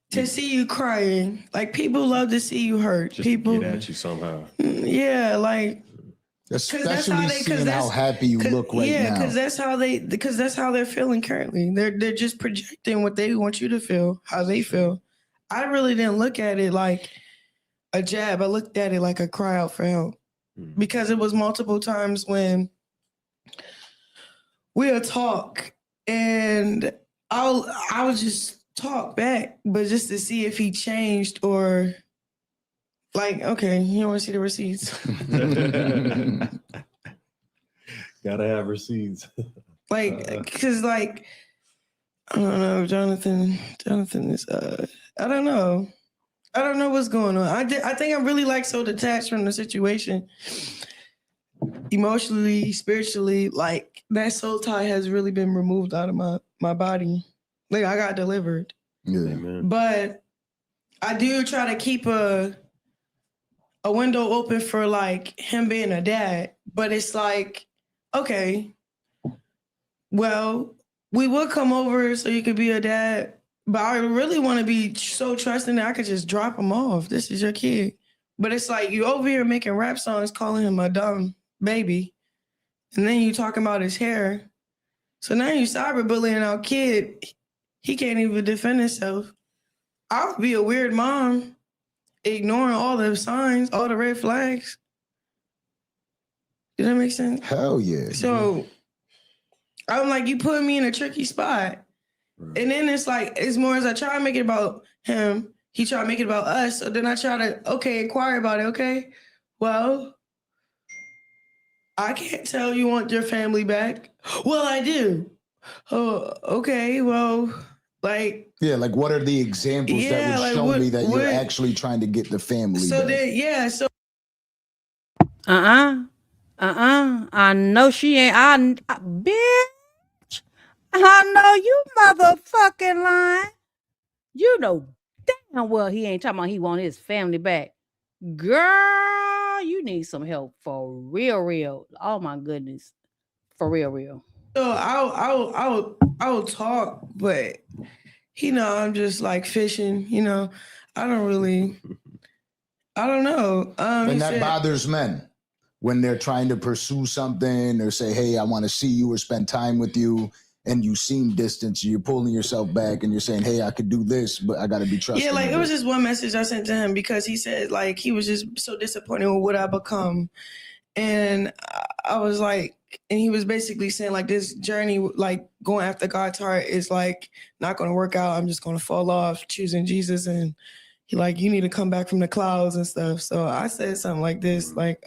to see you crying. Like, people love to see you hurt. Just people get at you somehow. Yeah, like Especially seeing how happy you look right now. Because that's how they're feeling currently. They're just projecting what they want you to feel, how they feel. I really didn't look at it like a jab. I looked at it like a cry out for help. Because it was multiple times when we'll talk and I would just talk back, but just to see if he changed or like, okay, you don't want to see the receipts. Gotta have receipts. Because I don't know, Jonathan is, I don't know what's going on. I think I'm really so detached from the situation. Emotionally, spiritually, that soul tie has really been removed out of my body. I got delivered. Yeah. Amen. But I do try to keep a window open for him being a dad. But it's okay, well, we would come over so you could be a dad, but I really want to be so trusting that I could just drop him off. This is your kid. But it's you over here making rap songs calling him a dumb baby. And then you talking about his hair. So now you cyberbullying our kid. He can't even defend himself. I would be a weird mom, ignoring all the signs, all the red flags. Does that make sense? Hell yeah. So I'm you put me in a tricky spot. Right. And then it's more as I try to make it about him, he try to make it about us. So then I try to, inquire about it. Okay, well, I can't tell you want your family back. Well, I do. Oh, okay, well, yeah, what are the examples that would show me that you're actually trying to get the family so back? Then, yeah, so. I know she ain't. Bitch, I know you motherfucking lying. You know damn well he ain't talking about he want his family back. Girl, you need some help for real. Oh my goodness. For real. So I'll talk, but I'm just fishing, I don't know. And that bothers men when they're trying to pursue something or say, hey, I want to see you or spend time with you, and you seem distant, you're pulling yourself back and you're saying, hey, I could do this, but I got to be trusting. Yeah, it was just one message I sent to him because he said he was just so disappointed with what I become. And I was and he was basically saying this journey, going after God's heart is not going to work out. I'm just going to fall off choosing Jesus. And he you need to come back from the clouds and stuff. So I said something like this, let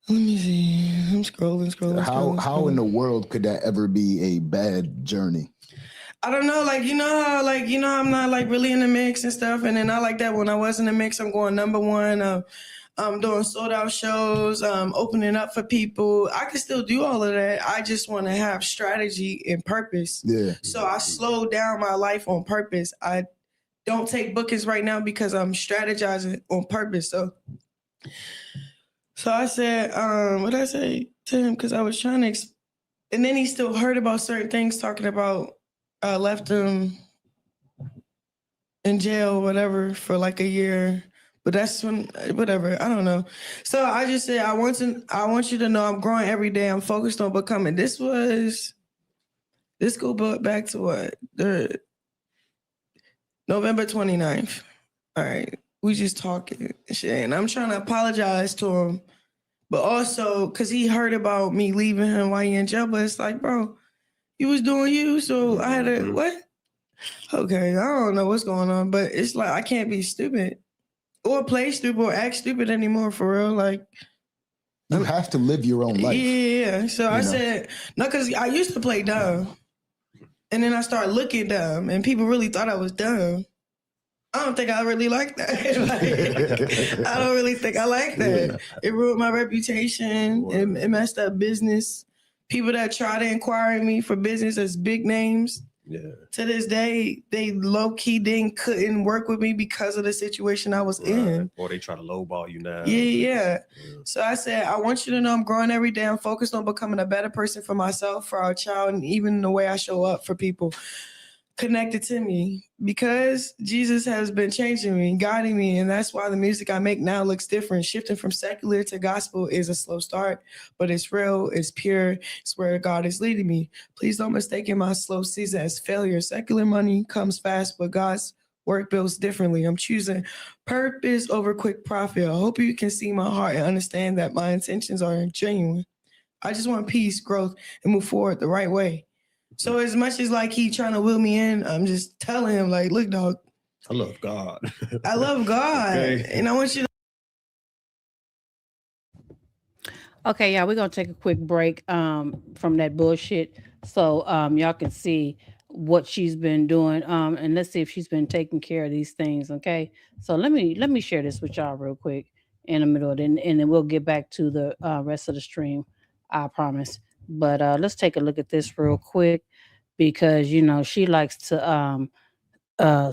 me see. I'm scrolling. How in the world could that ever be a bad journey? I don't know. How I'm not really in the mix and stuff. And then I like that when I was in the mix, I'm going number one. I'm doing sold out shows, opening up for people. I can still do all of that. I just want to have strategy and purpose. Yeah. So I slowed down my life on purpose. I don't take bookings right now because I'm strategizing on purpose. So I said, what did I say to him? Because I was trying to, and then he still heard about certain things, talking about I left him in jail, whatever, for a year. But that's when, whatever, I don't know. So I just said, I want you to know I'm growing every day. I'm focused on becoming. This go back to what? The November 29th. All right. We just talking and shit. And I'm trying to apologize to him. But also, because he heard about me leaving him while he in jail. But it's bro, you was doing you. So I had to, what? Okay, I don't know what's going on. But it's I can't be stupid. Or play stupid or act stupid anymore, for real. You have to live your own life. Yeah. So I said, no, because I used to play dumb. And then I started looking dumb. And people really thought I was dumb. I don't think I really like that. I don't really think I like that. Yeah. It ruined my reputation. Wow. It messed up business. People that try to inquire me for business as big names. Yeah. To this day, they low-key couldn't work with me because of the situation I was in. Or they try to lowball you now. Yeah. So I said, I want you to know I'm growing every day. I'm focused on becoming a better person for myself, for our child, and even the way I show up for people. connected to me because Jesus has been changing me, guiding me. And that's why the music I make now looks different. Shifting from secular to gospel is a slow start, but it's real, it's pure, it's where God is leading me. Please don't mistake my slow season as failure. Secular money comes fast, but God's work builds differently. I'm choosing purpose over quick profit. I hope you can see my heart and understand that my intentions are genuine. I just want peace, growth, and move forward the right way. So as much as like he trying to will me in, I'm just telling him like, look, dog, I love God. I love God, Okay. and I want you to. Okay, y'all, we're gonna take a quick break from that bullshit so y'all can see what she's been doing. And let's see if she's been taking care of these things. Okay. So let me share this with y'all real quick in the middle of it, and then we'll get back to the rest of the stream, I promise. But let's take a look at this real quick because you know she likes to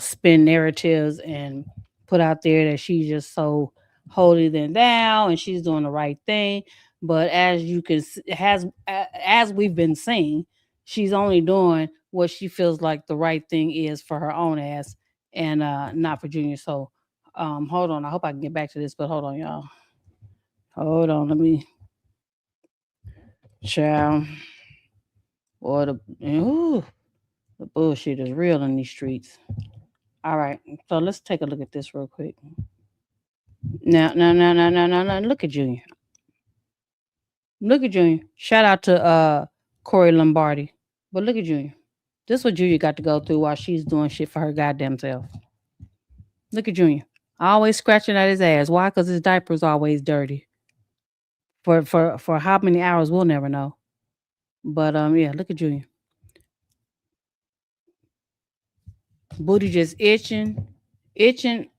spin narratives and put out there that she's just so holier than thou and she's doing the right thing. But as you can as we've been seeing, she's only doing what she feels like the right thing is for her own ass and not for Junior. So hold on. I hope I can get back to this, but hold on, y'all. Hold on. Let me child. Boy, the bullshit is real in these streets. All right, so let's take a look at this real quick. Now, look at Junior. Look at Junior. Shout out to Corey Lombardi. But look at Junior. This is what Junior got to go through while she's doing shit for her goddamn self. Look at Junior. Always scratching at his ass. Why? Because his diaper's always dirty. For how many hours, we'll never know. But yeah, look at Junior. Booty just itching. And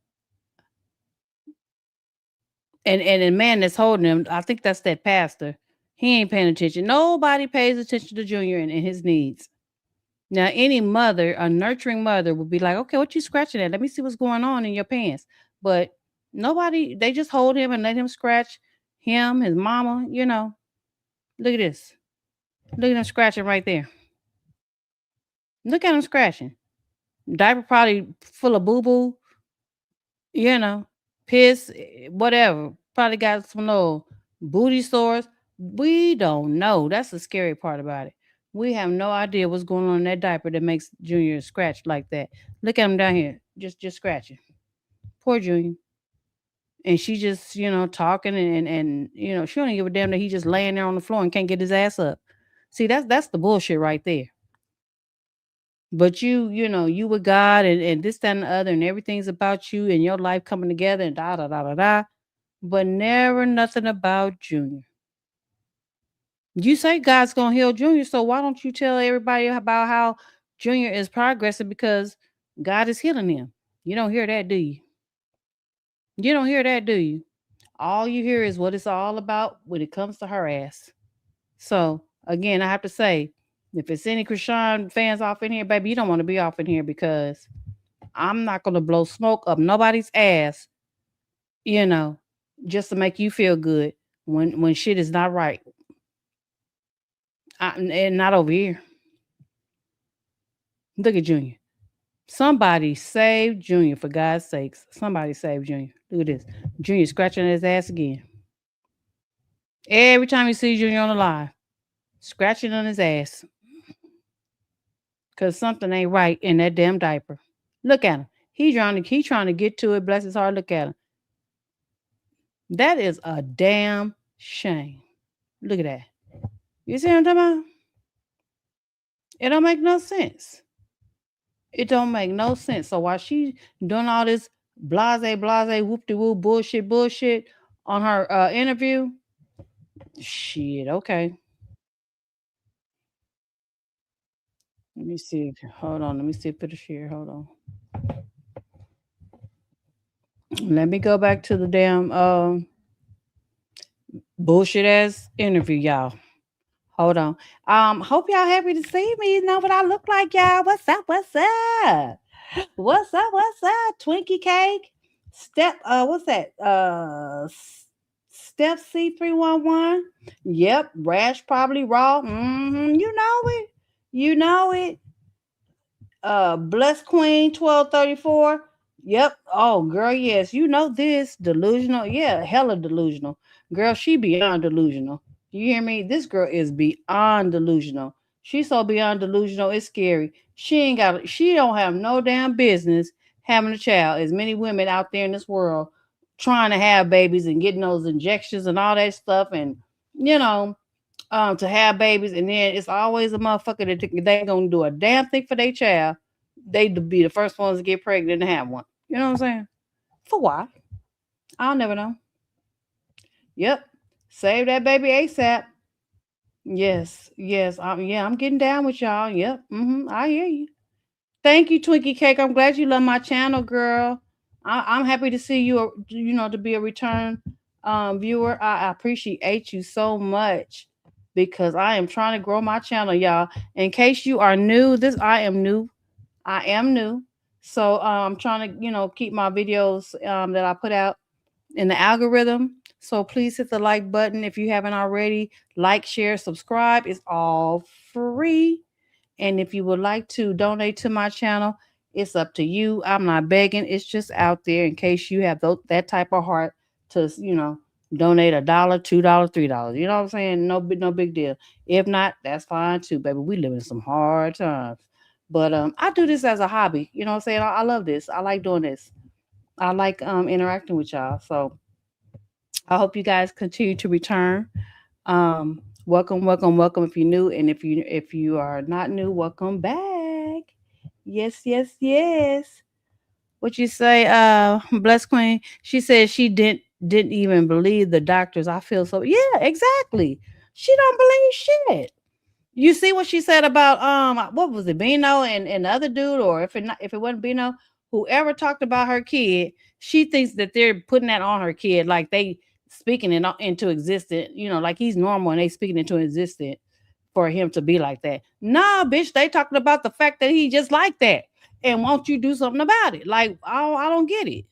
the man that's holding him, I think that's that pastor. He ain't paying attention. Nobody pays attention to Junior and his needs. Now, any mother, a nurturing mother, would be like, okay, what you scratching at? Let me see what's going on in your pants. But nobody, they just hold him and let him scratch him, his mama, you know. Look at this. Look at him scratching right there. Look at him scratching. Diaper probably full of boo-boo, you know, piss, whatever. Probably got some little booty sores. We don't know. That's the scary part about it. We have no idea what's going on in that diaper that makes Junior scratch like that. Look at him down here, just scratching. Poor Junior. And she just, you know, talking and you know, she don't give a damn that he just laying there on the floor and can't get his ass up. See, that's the bullshit right there. But you know, you with God and this, that, and the other, and everything's about you and your life coming together and da da da da da. But never nothing about Junior. You say God's gonna heal Junior, so why don't you tell everybody about how Junior is progressing because God is healing him? You don't hear that, do you? You don't hear that, do you? All you hear is what it's all about when it comes to her ass. So again, I have to say, if it's any CHRISEAN fans off in here, baby, you don't want to be off in here because I'm not gonna blow smoke up nobody's ass, you know, just to make you feel good when shit is not right. And not over here. Look at Junior. Somebody save Junior, for God's sakes. Somebody save Junior. Look at this. Junior scratching his ass again. Every time you see Junior on the live, scratching on his ass. Because something ain't right in that damn diaper. Look at him. He trying to get to it. Bless his heart. Look at him. That is a damn shame. Look at that. You see what I'm talking about? It don't make no sense. It don't make no sense. So while she doing all this blase, whoop-de-woo, bullshit on her interview, shit, okay. Let me see. Hold on. Let me see if it'll share. Hold on. Let me go back to the damn bullshit ass interview, y'all. Hold on. Hope y'all happy to see me. You know what I look like, y'all. What's up? What's up? What's up? What's up? Twinkie cake. What's that? Step C311. Yep. Rash probably raw. You know it. You know it. Blessed Queen 1234. Yep. Oh, girl, yes. You know this. Delusional. Yeah, hella delusional. Girl, she beyond delusional. You hear me? This girl is beyond delusional. She's so beyond delusional, it's scary. She don't have no damn business having a child. As many women out there in this world trying to have babies and getting those injections and all that stuff, and you know, to have babies, and then it's always a motherfucker that they ain't gonna do a damn thing for their child. They be the first ones to get pregnant and have one. You know what I'm saying? For why? I'll never know. Yep. Save that baby ASAP. Yes, yes. I'm getting down with y'all. Yep. I hear you. Thank you, Twinkie Cake. I'm glad you love my channel, girl. I'm happy to see you. To be a return viewer. I appreciate you so much because I am trying to grow my channel, y'all. In case you are new, I am new. I am new, so I'm trying to keep my videos that I put out in the algorithm. So please hit the like button if you haven't already. Like, share, subscribe. It's all free. And if you would like to donate to my channel, it's up to you. I'm not begging. It's just out there in case you have that type of heart to, donate $1, $2, $3. You know what I'm saying? No big deal. If not, that's fine too, baby. We live in some hard times. But I do this as a hobby. You know what I'm saying? I love this. I like doing this. I like interacting with y'all. So I hope you guys continue to return. Welcome, welcome, welcome if you're new, and if you are not new, welcome back. Yes, yes, yes. What you say, Blessed Queen? She said she didn't even believe the doctors. I feel so. Yeah, exactly. She don't believe shit. You see what she said about what was it, Bino and the other dude, or if it wasn't Bino, whoever talked about her kid, she thinks that they're putting that on her kid, like they speaking it into existence, like he's normal and they speaking into existence for him to be like that. Nah, bitch, they talking about the fact that he just like that and won't you do something about it? Like I don't get it.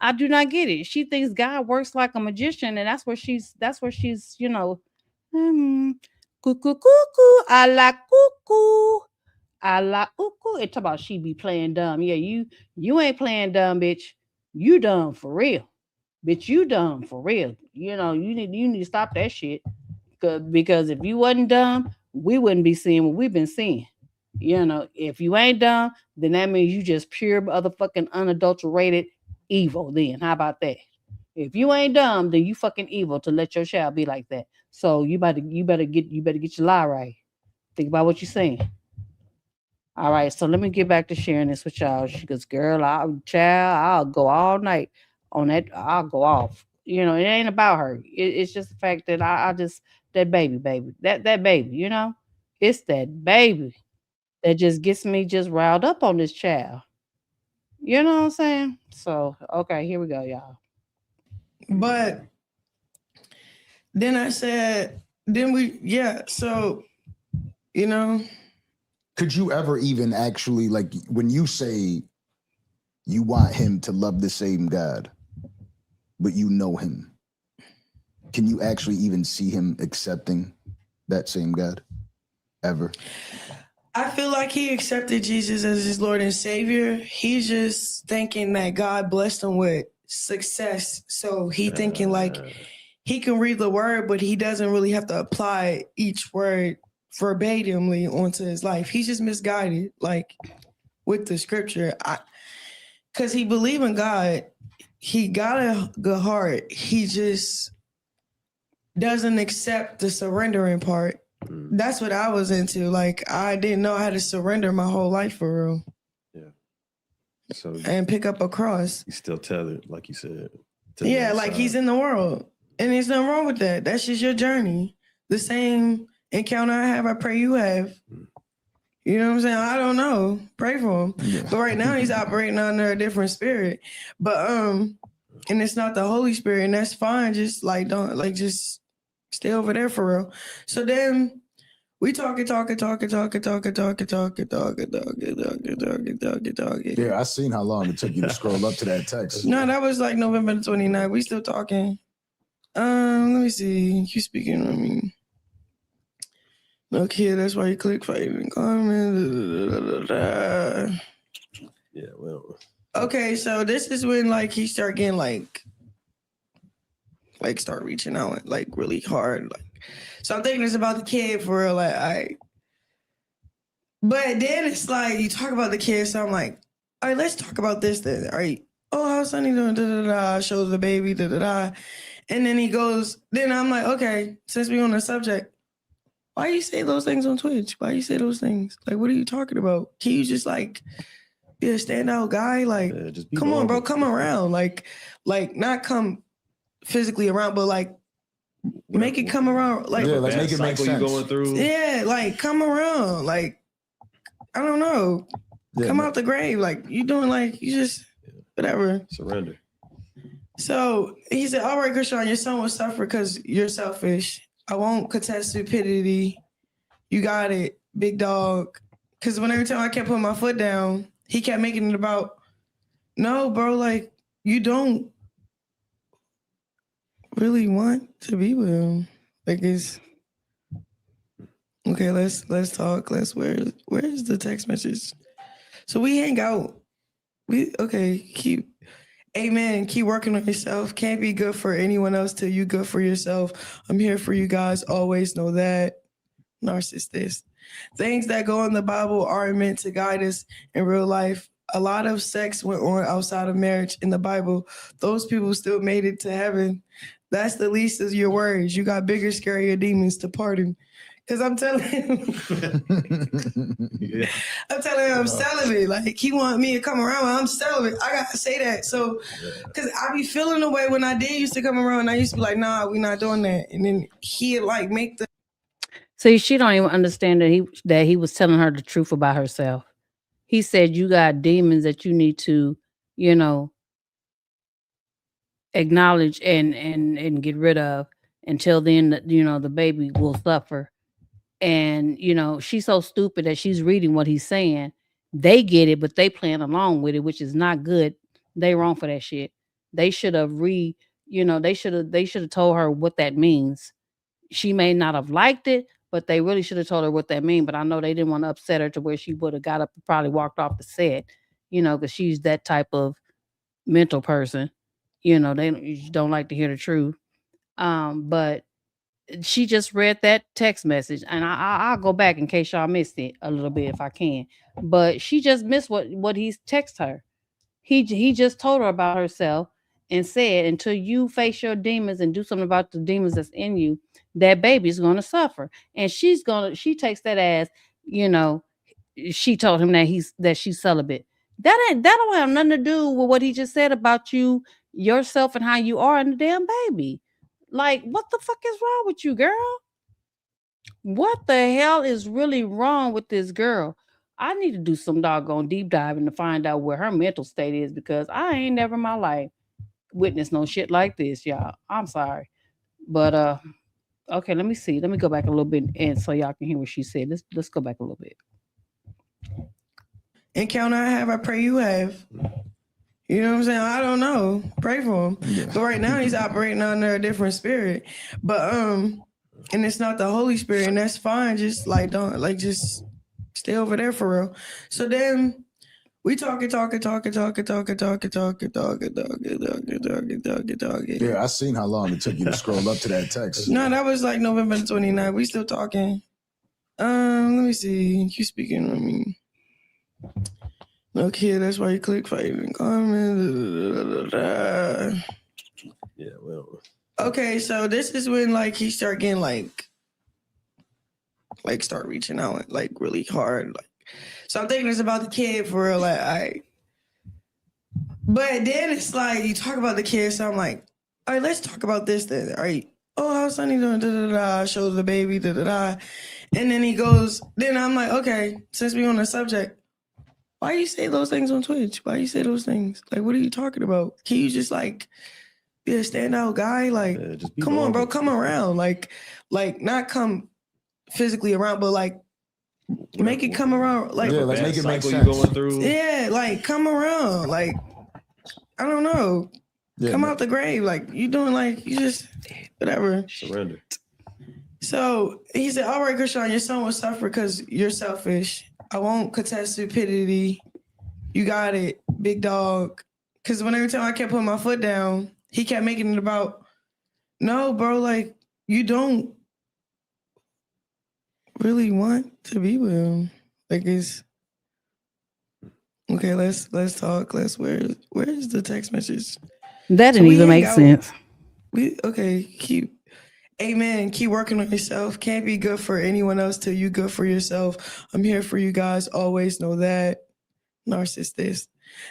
I do not get it. She thinks God works like a magician, and that's where she's cuckoo cuckoo a la cuckoo a la cuckoo. It talk about she be playing dumb. Yeah, you ain't playing dumb, bitch. You dumb for real. Bitch, you dumb for real. You need to stop that shit. Because if you wasn't dumb, we wouldn't be seeing what we've been seeing. If you ain't dumb, then that means you just pure motherfucking unadulterated evil. Then how about that? If you ain't dumb, then you fucking evil to let your child be like that. So you better get your lie right. Think about what you're saying. All right, so let me get back to sharing this with y'all. She goes, girl, I'll go all night on that. I'll go off. It ain't about her. It's just the fact that I just that baby, that baby. It's that baby that just gets me just riled up on this child. You know what I'm saying? So okay, here we go, y'all. But then I said, so Could you ever even actually, like, when you say you want him to love the same God, but you know him, can you actually even see him accepting that same God ever? I feel like he accepted Jesus as his Lord and Savior. He's just thinking that God blessed him with success. So he thinking like he can read the word, but he doesn't really have to apply each word verbatimly onto his life. He's just misguided, like with the scripture. Because he believe in God. He got a good heart. He just doesn't accept the surrendering part. That's what I was into. Like, I didn't know how to surrender my whole life for real. Yeah. So and pick up a cross. He's still tethered, like you said. Yeah, like he's in the world. And there's nothing wrong with that. That's just your journey. The same encounter I have, I pray you have. You know what I'm saying? I don't know. Pray for him. Yeah. But right now he's operating under a different spirit. But and it's not the Holy Spirit, and that's fine. Just just stay over there for real. So then we talking. Yeah, I seen how long it took you to scroll up to that text. No, that was like November 29th. We still talking. Let me see. You speaking on me. No kid, that's why you click fighting and comment. Yeah, well. Okay, so this is when like he start getting like start reaching out like really hard. Like, so I'm thinking it's about the kid for real. Like, but then it's like you talk about the kid, so I'm like, all right, let's talk about this then. All right. Oh, how's Sonny doing? Da, da, da, shows the baby, da, da, da. And then he goes, then I'm like, okay, since we're on the subject, why you say those things on Twitch? Why you say those things? Like, what are you talking about? Can you just like be a standout guy? Like, come on, bro, come around. Like not come physically around, but like make it come around. Like, yeah, like make it make sense. You going through. Yeah, like come around. Like, I don't know. Yeah, come out the grave. Like you doing like you just whatever. Surrender. So he said, all right, Krishan, your son will suffer because you're selfish. I won't contest stupidity. You got it, big dog. Because every time I kept putting my foot down, he kept making it about, no, bro, like, you don't really want to be with him. Like, it's, okay, let's talk. Where's the text message? So we hang out. Amen. Keep working on yourself. Can't be good for anyone else till you good for yourself. I'm here for you guys. Always know that. Narcissist. Things that go in the Bible aren't meant to guide us in real life. A lot of sex went on outside of marriage in the Bible. Those people still made it to heaven. That's the least of your worries. You got bigger, scarier demons to pardon. Because I'm telling him, I'm celibate. Like, he want me to come around when I'm celibate. I got to say that. So, because I be feeling the way when I did used to come around. I used to be like, nah, we not doing that. And then he'd like make the. See, she don't even understand that he was telling her the truth about herself. He said, you got demons that you need to, acknowledge and get rid of. Until then, the baby will suffer. And, she's so stupid that she's reading what he's saying. They get it, but they playing along with it, which is not good. They wrong for that shit. They should have they should have told her what that means. She may not have liked it, but they really should have told her what that means. But I know they didn't want to upset her to where she would have got up and probably walked off the set, because she's that type of mental person. They don't like to hear the truth. But she just read that text message, and I'll go back in case y'all missed it a little bit if I can. But she just missed what he texted her. He just told her about herself and said, until you face your demons and do something about the demons that's in you, that baby's gonna suffer. And she takes that as, she told him that she's celibate. That don't have nothing to do with what he just said about you, yourself, and how you are and the damn baby. Like, what the fuck is wrong with you, girl? What the hell is really wrong with this girl? I need to do some doggone deep diving to find out where her mental state is, because I ain't never in my life witnessed no shit like this, y'all. I'm sorry. But okay, let me see. Let me go back a little bit and so y'all can hear what she said. Let's go back a little bit. Encounter I have, I pray you have. You know what I'm saying? I don't know. Pray for him. Yeah. But right now he's operating under a different spirit. But and it's not the Holy Spirit, and that's fine. Just just stay over there for real. So then we talking. Yeah, I seen how long it took you to scroll up to that text. No, that was like November 29th. We still talking. Let me see. You speaking with me. No kid, that's why you click fighting and comment. Yeah, well. Okay, so this is when like he start getting like start reaching out like really hard. Like, so I'm thinking it's about the kid for real. Like, but then it's like you talk about the kid, so I'm like, all right, let's talk about this then. All right. Oh, how's Sonny doing? Da, da, da, shows the baby, da, da, da. And then he goes, then I'm like, okay, since we're on the subject, why you say those things on Twitch? Why you say those things? Like, what are you talking about? Can you just like be a standout guy? Like, come on, bro, come around. Like not come physically around, but like make it come around. Like, yeah, like make it make sense. You going through. Yeah, like come around. Like, I don't know. Yeah, come out the grave. Like you doing like you just whatever. Surrender. So he said, all right, CHRISEAN, your son will suffer because you're selfish. I won't contest stupidity. You got it, big dog. Because every time I kept putting my foot down, he kept making it about, no, bro, like, you don't really want to be with him. Like, it's, okay, let's talk. Where's the text message? That didn't even make sense. Amen. Keep working on yourself. Can't be good for anyone else till you good for yourself. I'm here for you guys. Always know that. Narcissist.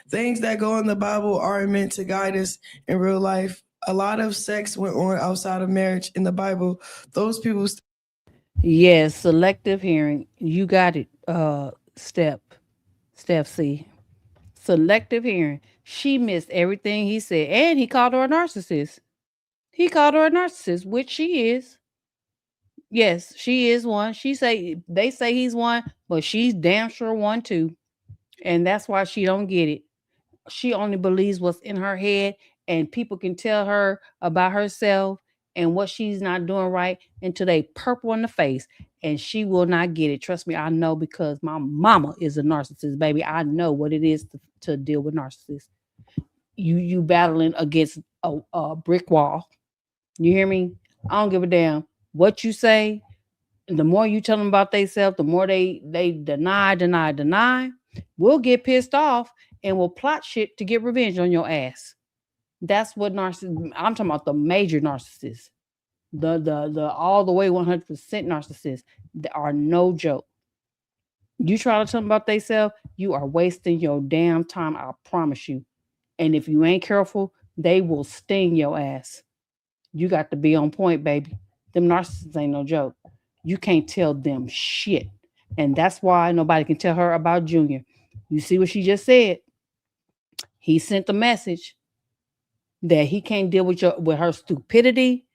Things that go in the Bible aren't meant to guide us in real life. A lot of sex went on outside of marriage in the Bible. Those people. Yes, selective hearing. You got it. Steph C. Selective hearing. She missed everything he said, and he called her a narcissist. He called her a narcissist, which she is. Yes, she is one. They say he's one, but she's damn sure one too. And that's why she don't get it. She only believes what's in her head, and people can tell her about herself and what she's not doing right until they purple in the face, and she will not get it. Trust me, I know, because my mama is a narcissist, baby. I know what it is to deal with narcissists. You battling against a brick wall. You hear me? I don't give a damn what you say. The more you tell them about themselves, the more they deny. We'll get pissed off and will plot shit to get revenge on your ass. That's what narcissists. I'm talking about the major narcissists, the all the way 100% narcissists. They are no joke. You try to tell them about themselves, you are wasting your damn time. I promise you. And if you ain't careful, they will sting your ass. You got to be on point, baby. Them narcissists ain't no joke. You can't tell them shit. And that's why nobody can tell her about Junior. You see what she just said? He sent a message that he can't deal with her stupidity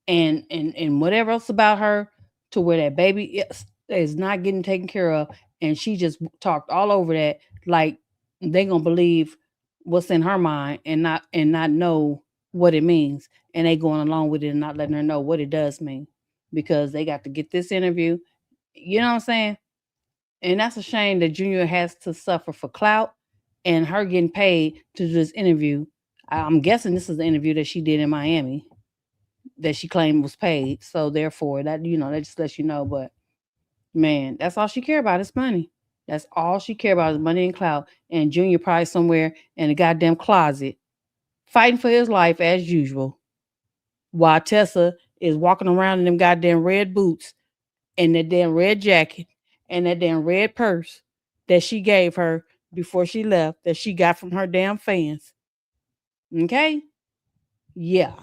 and whatever else about her, to where that baby is not getting taken care of. And she just talked all over that, like they gonna believe what's in her mind and not know what it means. And they going along with it and not letting her know what it does mean, because they got to get this interview. You know what I'm saying? And that's a shame that Junior has to suffer for clout and her getting paid to do this interview. I'm guessing this is the interview that she did in Miami that she claimed was paid. So therefore, that, that just lets you know. But man, that's all she care about is money. That's all she care about is money and clout. And Junior probably somewhere in a goddamn closet fighting for his life as usual, while Tessa is walking around in them goddamn red boots and that damn red jacket and that damn red purse that she gave her before she left, that she got from her damn fans. Okay? Yeah.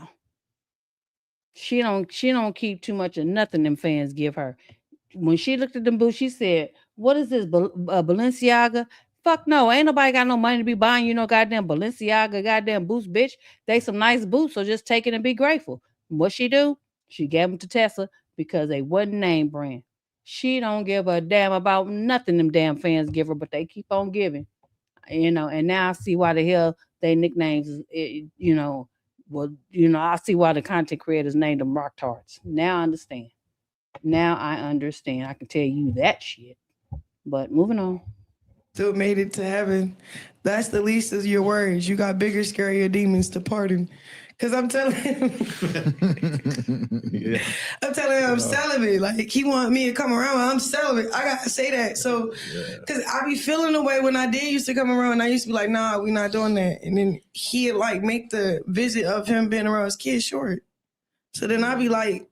She don't keep too much of nothing them fans give her. When she looked at them boots, she said, what is this, Balenciaga? Fuck no, ain't nobody got no money to be buying you no goddamn Balenciaga goddamn boots, bitch. They some nice boots, so just take it and be grateful. What she do? She gave them to Tessa because they wasn't name brand. She don't give a damn about nothing them damn fans give her, but they keep on giving. And now I see why the hell they nicknames, I see why the content creators named them Rock Tarts. Now I understand. I can tell you that shit. But moving on. Still made it to heaven. That's the least of your worries. You got bigger, scarier demons to pardon. Because I'm telling him, I'm celibate. Like, he want me to come around. I'm celibate. I got to say that. So, because I be feeling the way when I did used to come around, and I used to be like, nah, we not doing that. And then he'd like make the visit of him being around his kids short. So then I'd be like,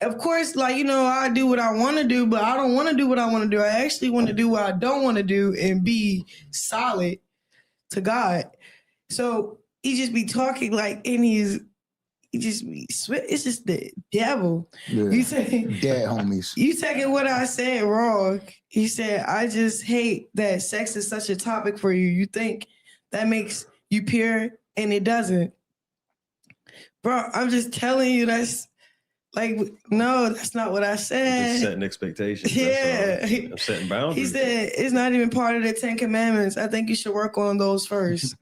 of course, like, I do what I want to do, but I don't want to do what I want to do. I actually want to do what I don't want to do and be solid to God. So he just be talking like, and he just be it's just the devil. Yeah. You say, dead homies. You taking what I said wrong. He said, I just hate that sex is such a topic for you. You think that makes you pure, and it doesn't. Bro, I'm just telling you, that's like, no, that's not what I said. Just setting expectations. Yeah. I'm setting boundaries. He said, it's not even part of the 10 Commandments. I think you should work on those first.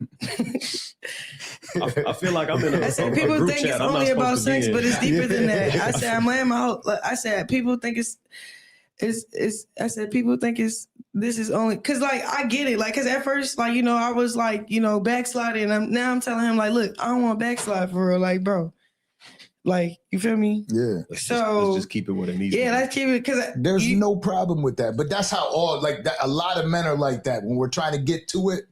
I feel like I'm in a I said, a people group think chat it's I'm not only about supposed to be sex, in. but it's deeper than that. I said, I'm laying my whole. I said, people think it's. I said, people think this is only because like I get it, like because at first like I was like backsliding, and now I'm telling him like, look, I don't want to backslide for real, like bro, like you feel me? Yeah. Let's So just keep it what it needs. yeah, to be. let's keep it because There's no problem with that. But that's how all like that. A lot of men are like that. When we're trying to get to it,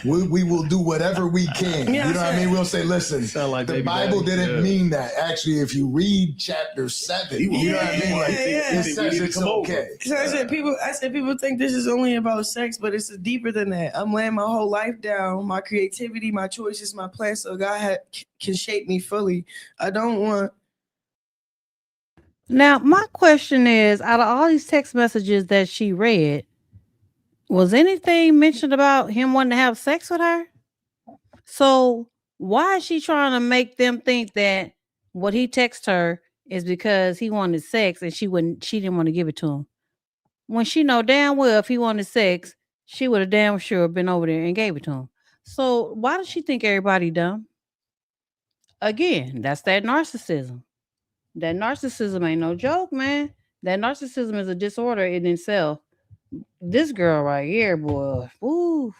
we will do whatever we can. Yeah, you know what I mean? We'll say, listen, Sound like the Baby Bible Daddy. didn't Yeah. mean that. Actually, if you read chapter 7, you know what I mean? Like Yeah. it says it's okay. So I said people think this is only about sex, but it's deeper than that. I'm laying my whole life down, my creativity, my choices, my plans, so God can shape me fully. I don't want. Now, my question is, out of all these text messages that she read, was anything mentioned about him wanting to have sex with her? So why is she trying to make them think that what he texted her is because he wanted sex and she didn't want to give it to him? When she know damn well if he wanted sex, she would have damn sure been over there and gave it to him. So why does she think everybody dumb? Again, that's that narcissism. That narcissism ain't no joke, man. That narcissism is a disorder in itself. This girl right here, boy. Ooh.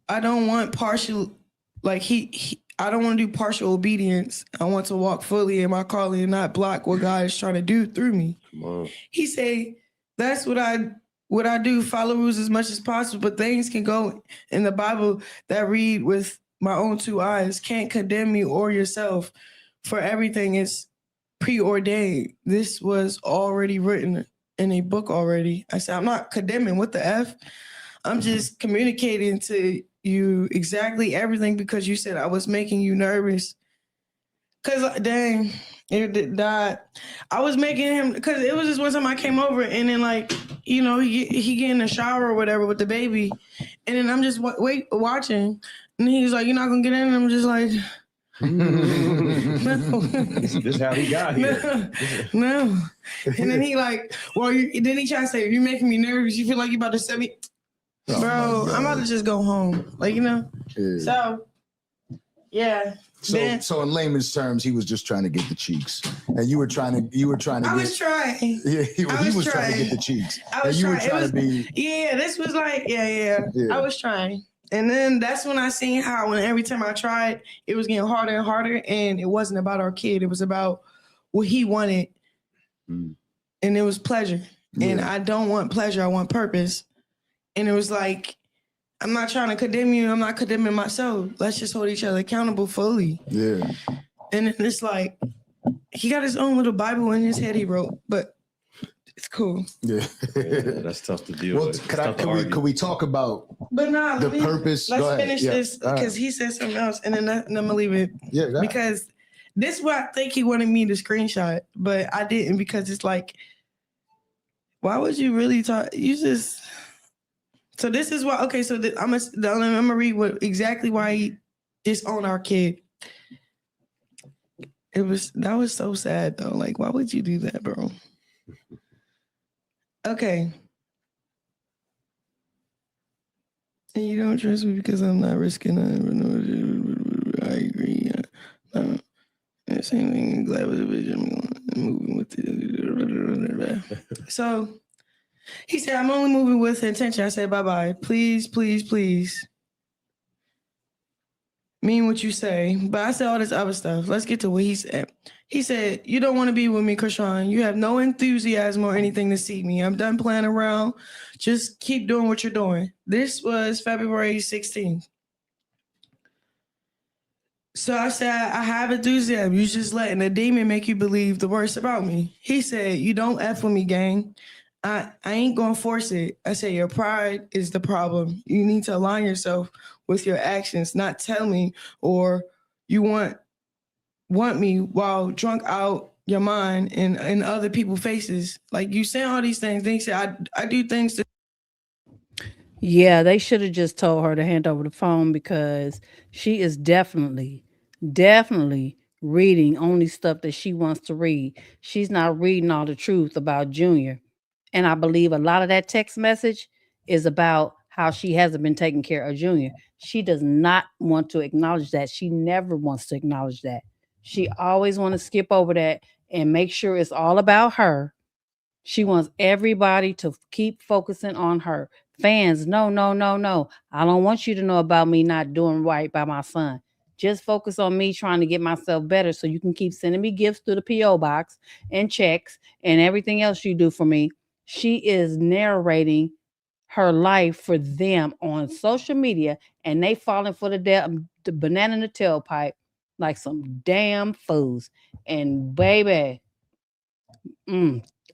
I don't want partial, like I don't want to do partial obedience. I want to walk fully in my calling and not block what God is trying to do through me. Come on. He say, that's what I do, follow rules as much as possible, but things can go in the Bible that read with my own 2 eyes can't condemn me or yourself, for everything is preordained. This was already written in a book already. I said, I'm not condemning. What the F? I'm just communicating to you exactly everything because you said I was making you nervous. Cause dang, it did that. I was making him because it was just one time I came over and then like he get in the shower or whatever with the baby, and then I'm just watching, and he's like, "You're not gonna get in," and I'm just like. No. This how he got here. No. And then he like, then he try to say, "You're making me nervous. You feel like you about to set me." Oh, bro, I'm about to just go home. Like, Yeah. So, yeah. So in layman's terms, he was just trying to get the cheeks, and you were trying to. I was trying. Yeah, he was trying to get the cheeks, and you were trying to be. Yeah, this was like, yeah. I was trying. And then that's when I seen how when every time I tried, it was getting harder and harder, and it wasn't about our kid. It was about what he wanted, and it was pleasure. Yeah. And I don't want pleasure. I want purpose. And it was like, I'm not trying to condemn you. I'm not condemning myself. Let's just hold each other accountable fully. Yeah. And then it's like, he got his own little Bible in his head he wrote, but it's cool. Yeah. That's tough to deal with. Could we talk about the purpose? Let's finish this because he said something else, and then I'm gonna leave it. Yeah. Because this is what I think he wanted me to screenshot, but I didn't because it's like, why would you really talk? You just. So this is why. Okay, so I'm gonna read exactly why he disowned our kid. That was so sad though. Like, why would you do that, bro? Okay. And you don't trust me because I'm not risking it. I agree. The same thing. Glad with the vision. I'm moving with it. So he said, I'm only moving with intention. I said, bye-bye. Please, please, please. Mean what you say. But I said all this other stuff. Let's get to what he said. He said, you don't want to be with me, CHRISEAN. You have no enthusiasm or anything to see me. I'm done playing around. Just keep doing what you're doing. This was February 16th. So I said, I have enthusiasm. You just letting a demon make you believe the worst about me. He said, you don't F with me, gang. I ain't gonna force it. I said, your pride is the problem. You need to align yourself with your actions, not tell me or you want me while drunk out your mind and in other people's faces. Like you saying all these things. They say I do things to. Yeah, they should have just told her to hand over the phone because she is definitely reading only stuff that she wants to read. She's not reading all the truth about Junior. And I believe a lot of that text message is about how she hasn't been taking care of Junior. She does not want to acknowledge that. She never wants to acknowledge that. She always want to skip over that and make sure it's all about her. She wants everybody to keep focusing on her. Fans, no, no, no, no. I don't want you to know about me not doing right by my son. Just focus on me trying to get myself better so you can keep sending me gifts through the P.O. box and checks and everything else you do for me. She is narrating her life for them on social media, and they falling for the banana in the tailpipe like some damn fools. And baby,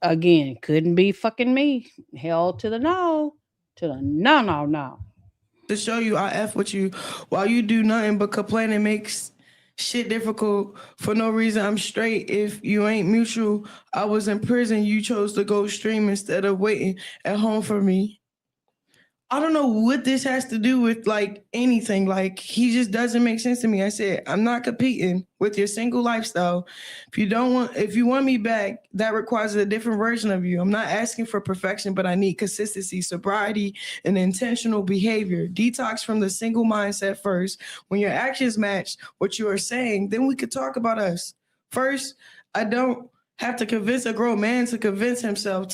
again, couldn't be fucking me. Hell to the no. To the no, no, no. To show you I F with you while you do nothing but complain and makes shit difficult for no reason. I'm straight. If you ain't mutual, I was in prison. You chose to go stream instead of waiting at home for me. I don't know what this has to do with like anything. Like he just doesn't make sense to me. I said, I'm not competing with your single lifestyle. If you want me back, that requires a different version of you. I'm not asking for perfection, but I need consistency, sobriety, and intentional behavior. Detox from the single mindset first. When your actions match what you are saying, then we could talk about us. First, I don't have to convince a grown man to convince himself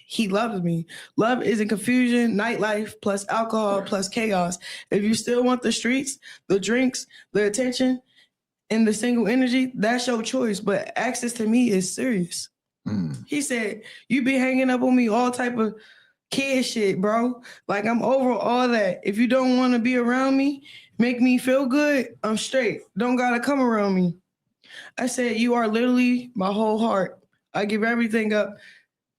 he loves me. Love isn't confusion, nightlife plus alcohol plus chaos. If you still want the streets, the drinks, the attention, and the single energy, that's your choice. But access to me is serious. He said, you be hanging up on me all type of kid shit, bro. Like I'm over all that. If you don't want to be around me, make me feel good, I'm straight. Don't gotta come around me. I said, you are literally my whole heart. I give everything up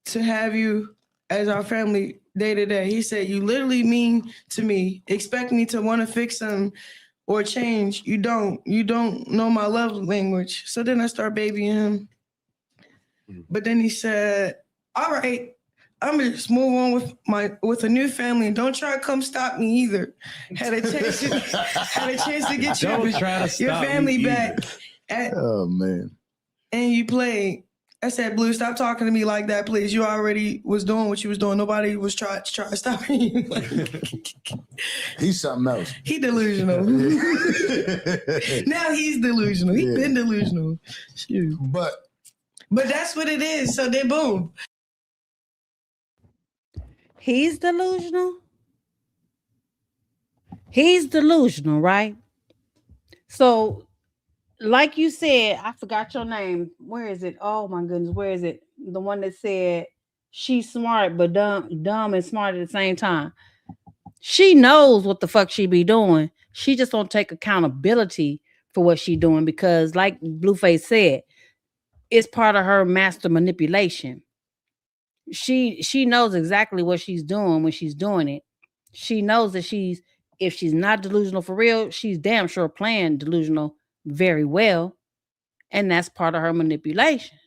to have you as our family day to day. He said, you literally mean to me. Expect me to want to fix them or change. You don't know my love language. So then I start babying him. But then he said, all right, I'm gonna just move on with a new family, and don't try to come stop me either. Had a chance to get your family back. Oh man. And you played. I said, Blue, stop talking to me like that, please. You already was doing what you was doing. Nobody was trying to stop you. He's something else. He delusional. Now he's delusional. He's been delusional. Shoot. But that's what it is. So then boom. He's delusional. He's delusional, right? So, like you said, I forgot your name. Where is it? Oh my goodness, where is it? The one that said she's smart but dumb and smart at the same time. She knows what the fuck she be doing. She just don't take accountability for what she doing because, like Blueface said, it's part of her master manipulation. She knows exactly what she's doing when she's doing it. She knows that if she's not delusional for real, she's damn sure playing delusional very well. And that's part of her manipulation.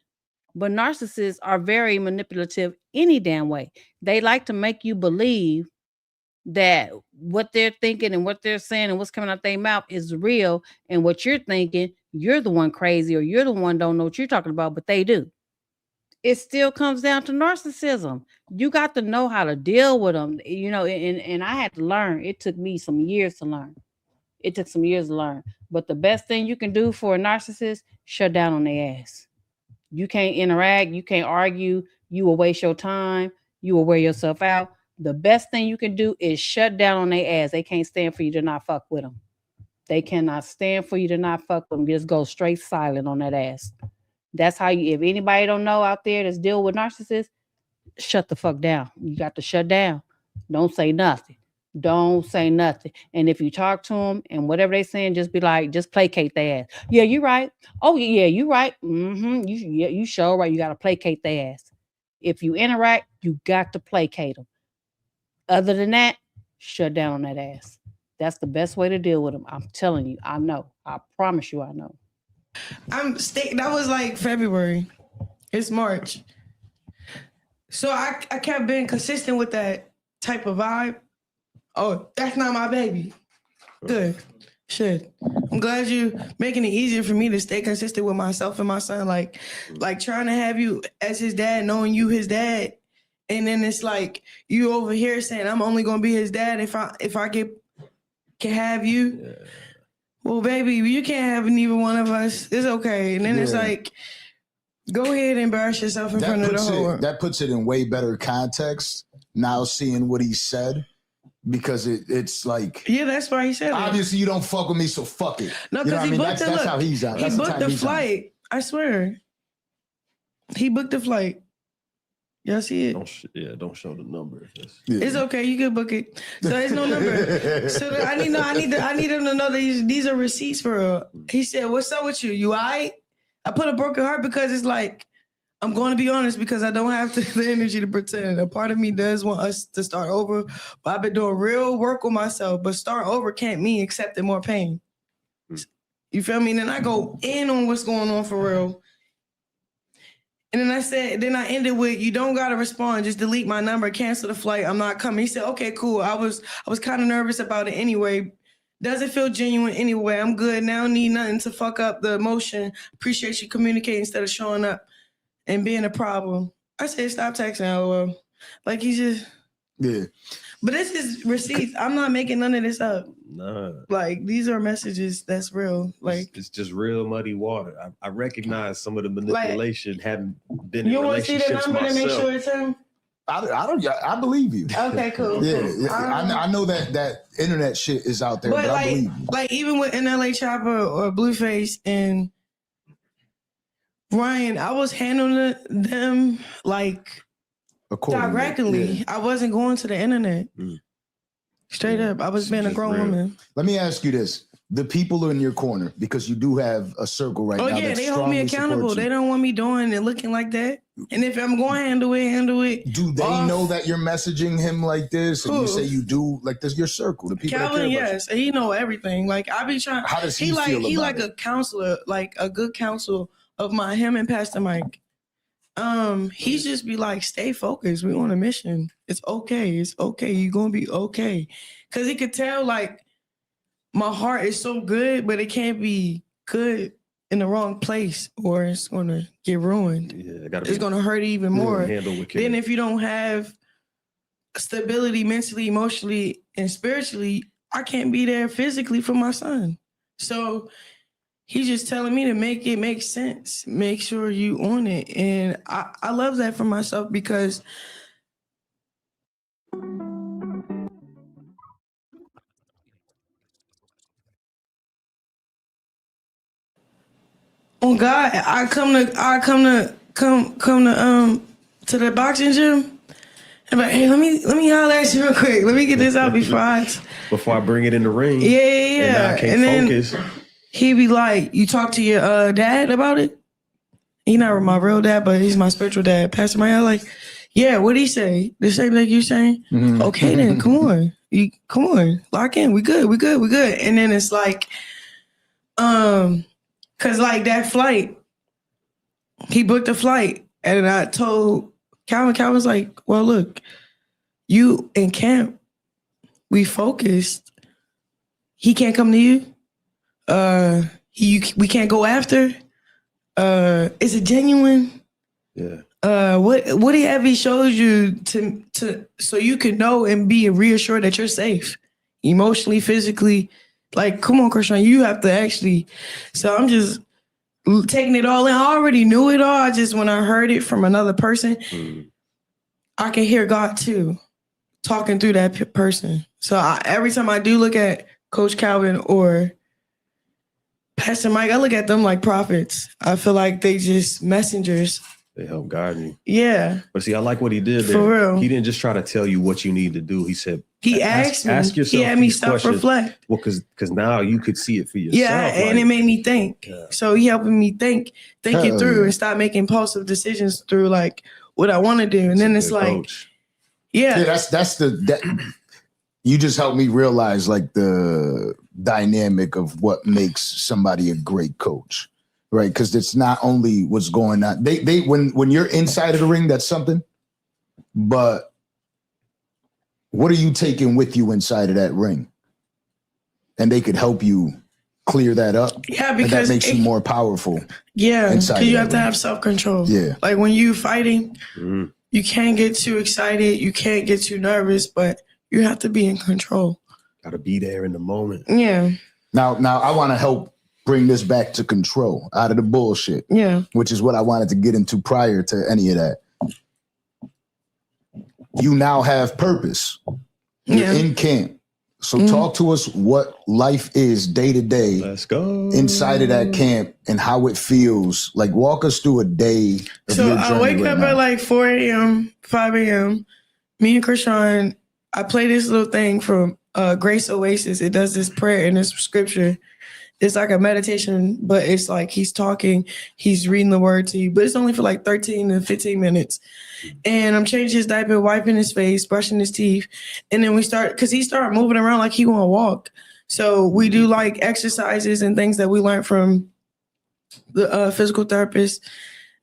But narcissists are very manipulative any damn way. They like to make you believe that what they're thinking and what they're saying and what's coming out their mouth is real. And what you're thinking, you're the one crazy or you're the one don't know what you're talking about, but they do. It still comes down to narcissism. You got to know how to deal with them, and I had to learn. It took me some years to learn. But the best thing you can do for a narcissist, shut down on their ass. You can't interact. You can't argue. You will waste your time. You will wear yourself out. The best thing you can do is shut down on their ass. They can't stand for you to not fuck with them. They cannot stand for you to not fuck with them. Just go straight silent on that ass. That's how if anybody don't know out there that's dealing with narcissists, shut the fuck down. You got to shut down. Don't say nothing. And if you talk to them and whatever they saying, just be like, just placate their ass. Yeah, you right. Oh, yeah, you right. You sure right. You got to placate their ass. If you interact, you got to placate them. Other than that, shut down on that ass. That's the best way to deal with them. I'm telling you, I know. I promise you I know. That was like February. It's March. So I kept being consistent with that type of vibe. Oh, that's not my baby. Good. Shit. I'm glad you making it easier for me to stay consistent with myself and my son. Like trying to have you as his dad, knowing you his dad, And then it's like you over here saying I'm only gonna be his dad if I can have you. Yeah. Well, baby, you can't have neither one of us. It's okay. And then it's like, go ahead and embarrass yourself in front of the whole world. That puts it in way better context. Now seeing what he said, because it's like, yeah, that's why he said obviously you don't fuck with me, so fuck it. No, because he booked that's how he's out. He booked the flight. I swear, he booked the flight. Y'all see it? Don't show the number. It's okay. You can book it. So there's no number. So I need him to know that these are receipts for her. He said, "What's up with you? You all right?" I put a broken heart because it's like, I'm going to be honest because I don't have the energy to pretend. A part of me does want us to start over, but I've been doing real work with myself. But start over can't mean accepting more pain. You feel me? And then I go in on what's going on for real. And then I ended with, you don't got to respond. Just delete my number, cancel the flight. I'm not coming. He said, okay, cool. I was kind of nervous about it anyway. Doesn't feel genuine anyway. I'm good now. Need nothing to fuck up the emotion. Appreciate you communicating instead of showing up and being a problem. I said, stop texting, LOL. Like he just. Yeah. But this is receipts. I'm not making none of this up. Nah. Like these are messages that's real. Like it's just real muddy water. I recognize some of the manipulation hadn't been you in want to see the relationships number myself. to make sure it's him? I believe you. Okay, cool. Yeah. I know that internet shit is out there, but I believe you. Like even with NLA Chopper or Blueface and Ryan, I was handling them like directly. Yeah. I wasn't going to the internet. Straight up. I was being a grown woman. Let me ask you this. The people in your corner, because you do have a circle right now. Oh, yeah, they hold me accountable. They don't want me doing and looking like that. And if I'm going to handle it. Do they know that you're messaging him like this? And you say you do, like this, your circle, the people Calvin, yes. And he know everything. Like, I be trying. How does he feel about He like a counselor, like a good counsel of mine, him and Pastor Mike. He just be like, stay focused. We on a mission. It's okay. It's okay. You're going to be okay. Because he could tell, like, my heart is so good, but it can't be good in the wrong place or it's going to get ruined. Yeah, it's going to hurt even more. Then if you don't have stability mentally, emotionally, and spiritually, I can't be there physically for my son. So he's just telling me to make it make sense. Make sure you on it. And I love that for myself because oh God, I come to the boxing gym. I'm like, hey, let me holler at you real quick. Let me get this out before I bring it in the ring. Yeah. And I can't focus. He be like, you talk to your dad about it? He's not my real dad, but he's my spiritual dad. Pastor Maya, like, yeah, what'd he say? The same like you saying? Mm-hmm. Okay, then come on. Lock in. We good. And then it's like, cause like that flight, he booked a flight. And I told Calvin's like, well, look, you in camp, we focused. He can't come to you. We can't go after. Is it genuine? Yeah. What have he showed you to so you can know and be reassured that you're safe, emotionally, physically? Like, come on, Christian, you have to actually. So I'm just taking it all in. I already knew it all. When I heard it from another person, I can hear God too, talking through that person. So every time I do look at Coach Calvin or Pastor Mike, I look at them like prophets. I feel like they just messengers. They help guide you. Yeah. But see, I like what he did there. For real. He didn't just try to tell you what you need to do. He said, he asked me. Ask yourself. He had me self-reflect. Well, because now you could see it for yourself. Yeah, and it made me think. Yeah. So he helping me think it through and stop making impulsive decisions through like what I want to do. And then it's like, coach. Yeah, that's you just helped me realize like the dynamic of what makes somebody a great coach, right? Because it's not only what's going on. They when you're inside of the ring, that's something. But what are you taking with you inside of that ring? And they could help you clear that up. Yeah, because that makes you more powerful. Yeah, because you have to have self-control. Yeah, like when you fighting, you can't get too excited. You can't get too nervous, but you have to be in control. Got to be there in the moment. Yeah. Now I want to help bring this back to control, out of the bullshit. Yeah. Which is what I wanted to get into prior to any of that. You now have purpose. You're in camp. So talk to us what life is day to day. Let's go. Inside of that camp and how it feels. Like, walk us through a day of So your I journey wake right up now. at like 4 a.m., 5 a.m. Me and CHRISEAN, I play this little thing from Grace Oasis. It does this prayer and this scripture. It's like a meditation, but it's like he's talking, he's reading the word to you, but it's only for like 13 to 15 minutes. And I'm changing his diaper, wiping his face, brushing his teeth. And then we start, because he started moving around like he want to walk. So we do like exercises and things that we learned from the physical therapist.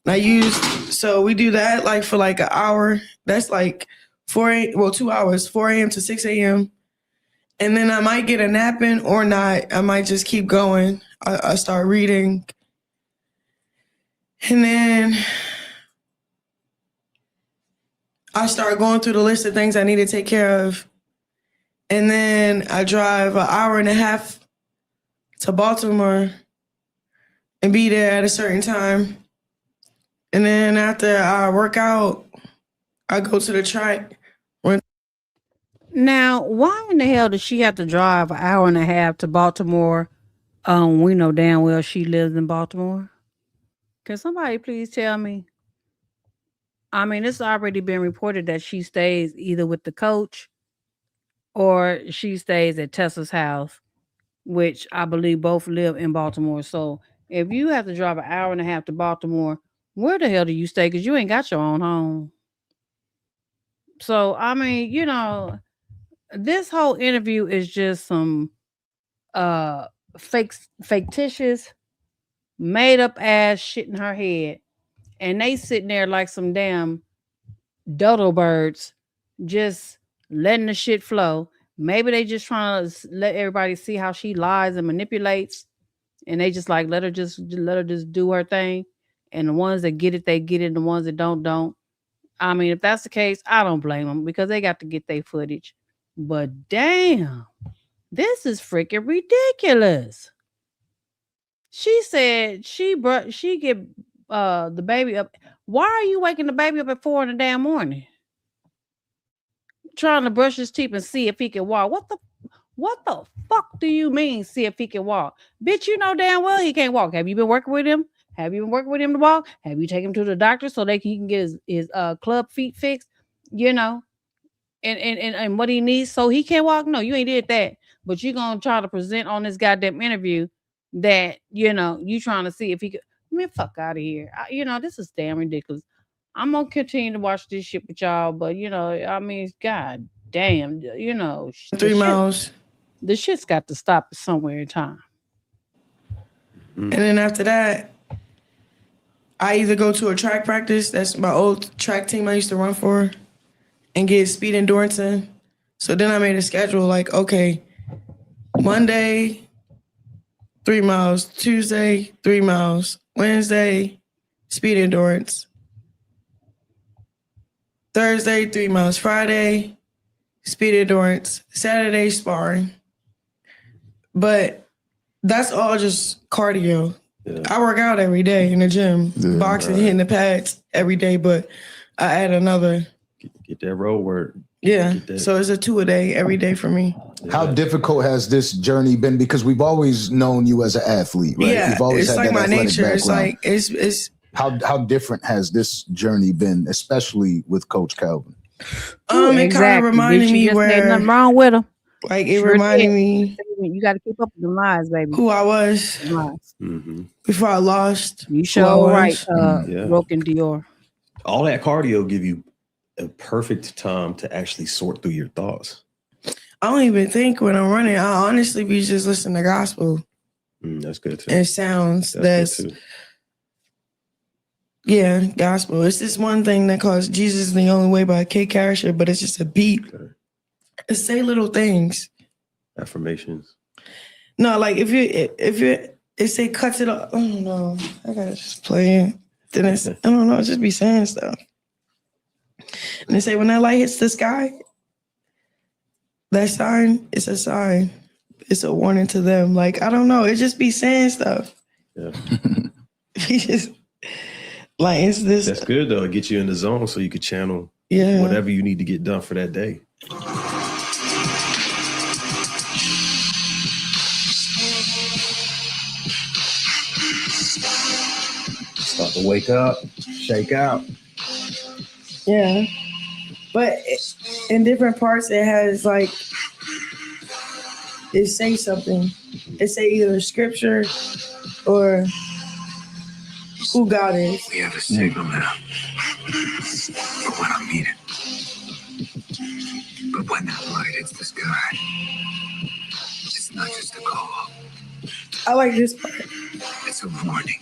And so we do that like for like an hour. That's like 2 hours, 4 a.m. to 6 a.m. And then I might get a nap in or not. I might just keep going. I start reading. And then I start going through the list of things I need to take care of. And then I drive an hour and a half to Baltimore and be there at a certain time. And then after I work out, I go to the track. Now, why in the hell does she have to drive an hour and a half to Baltimore? We know damn well she lives in Baltimore. Can somebody please tell me? I mean, it's already been reported that she stays either with the coach or she stays at Tessa's house, which I believe both live in Baltimore. So if you have to drive an hour and a half to Baltimore, where the hell do you stay? Because you ain't got your own home. So, I mean, you know, this whole interview is just some fictitious, made up ass shit in her head. And they sitting there like some damn dodo birds, just letting the shit flow. Maybe they just trying to let everybody see how she lies and manipulates. And they just like let her just do her thing. And the ones that get it, they get it. And the ones that don't. I mean, if that's the case, I don't blame them because they got to get their footage. But damn, this is freaking ridiculous. She said she get the baby up. Why are you waking the baby up at 4 in the damn morning? Trying to brush his teeth and see if he can walk. What the fuck do you mean see if he can walk? Bitch, you know damn well he can't walk. Have you been working with him? Have you been working with him to walk? Have you taken him to the doctor so he can get his club feet fixed? You know? And what he needs so he can't walk? No, you ain't did that. But you're gonna try to present on this goddamn interview that, you know, you trying to see if he could. I mean, fuck out of here. This is damn ridiculous. I'm gonna continue to watch this shit with y'all, but I mean, god damn, 3 miles. The shit's got to stop somewhere in time. And then after that, I either go to a track practice, that's my old track team I used to run for, and get speed endurance in. So then I made a schedule like, okay, Monday, 3 miles, Tuesday, 3 miles, Wednesday, speed endurance, Thursday, 3 miles, Friday, speed endurance, Saturday, sparring. But that's all just cardio. Yeah. I work out every day in the gym, boxing, hitting the pads every day, but I add another. Get that road work. Yeah, so it's a 2 a day every day for me. How difficult has this journey been? Because we've always known you as an athlete, right? Yeah, You've always it's had like that my athletic nature. background. It's like it's. How different has this journey been, especially with Coach Calvin? It kind of reminded me where ain't nothing wrong with him. Like it reminded me. You got to keep up with the lies, baby. Who I was before I lost. You sure right, Broken Dior. All that cardio give you a perfect time to actually sort through your thoughts. I don't even think when I'm running. I honestly be just listening to gospel. That's good too. And sounds. That's good too. Yeah, gospel. It's this one thing that calls Jesus the Only Way by Kate Carrisher, but it's just a beat. Okay. It say little things. Affirmations. No, like if it say cuts it off. I don't know. I gotta just play it. Then it's I don't know. Just be saying stuff. And they say when that light hits the sky, that sign is a sign. It's a warning to them. Like, I don't know. It just be saying stuff. Yeah. He just like it's this. That's good though. It gets you in the zone so you could channel whatever you need to get done for that day. Start to wake up, shake out. Yeah. But in different parts, it has like, it say something. It say either scripture or who God is. We have a signal now for when I'm needed. But when that light hits the sky, it's not just a call. I like this part. It's a warning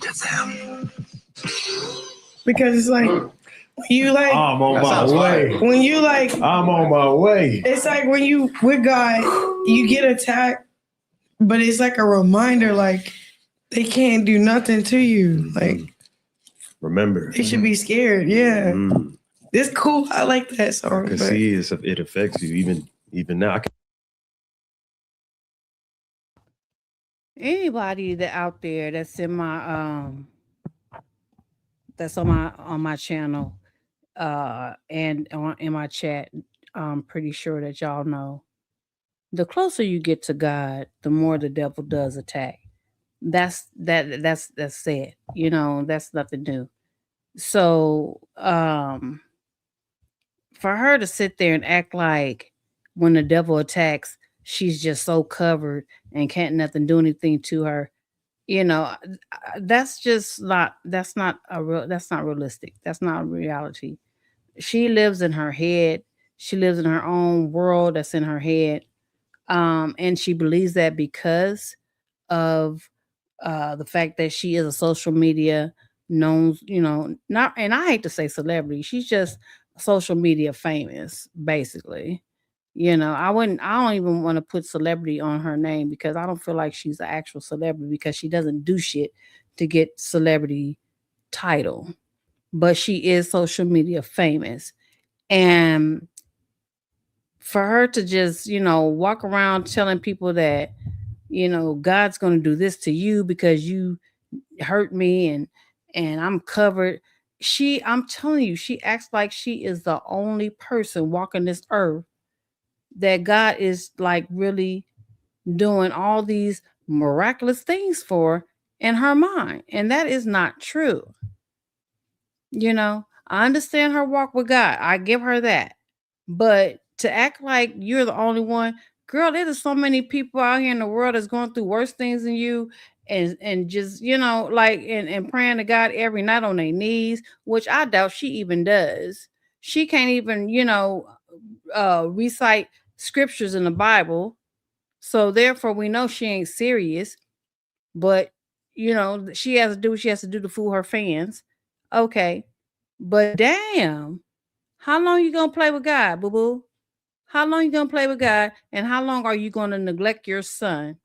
to them. Because it's like, when you like, I'm on my way. when you like, I'm on my way. it's like when you with God, you get attacked, but it's like a reminder, like they can't do nothing to you. Like, remember, they should be scared. Yeah, Mm. it's cool. I like that I song. can but- see it affects you even now. I can Anybody that out there that's in my that's on my channel and in my chat, I'm pretty sure that y'all know the closer you get to God, the more the devil does attack. That's it. You know, that's nothing new. So for her to sit there and act like when the devil attacks, she's just so covered and can't nothing do anything to her, you know, that's not realistic. That's not reality. She lives in her head. She lives in her own world that's in her head. And she believes that because of the fact that she is a social media known, you know, not, and I hate to say celebrity, she's just social media famous, basically. You know, I don't even want to put celebrity on her name because I don't feel like she's an actual celebrity because she doesn't do shit to get celebrity title. But she is social media famous. And for her to just, you know, walk around telling people that, you know, God's going to do this to you because you hurt me and I'm covered. I'm telling you, she acts like she is the only person walking this earth that God is like really doing all these miraculous things for in her mind. And that is not true. You know, I understand her walk with God. I give her that. But to act like you're the only one, girl, there's so many people out here in the world that's going through worse things than you and just, you know, like and praying to God every night on their knees, which I doubt she even does. She can't even, you know, recite scriptures in the Bible. So therefore we know she ain't serious. But you know, she has to do what she has to do to fool her fans. Okay. But damn, how long you gonna play with God, boo-boo? How long you gonna play with God? And how long are you gonna neglect your son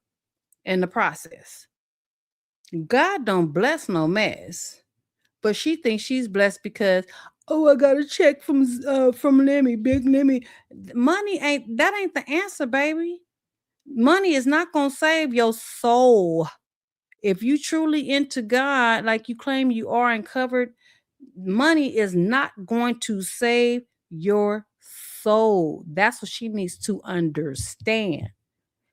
in the process? God don't bless no mess. But she thinks she's blessed because, oh, I got a check from Lemmy, Big Lemmy. Money ain't the answer, baby. Money is not gonna save your soul. If you truly into God, like you claim you are and covered, money is not going to save your soul. That's what she needs to understand.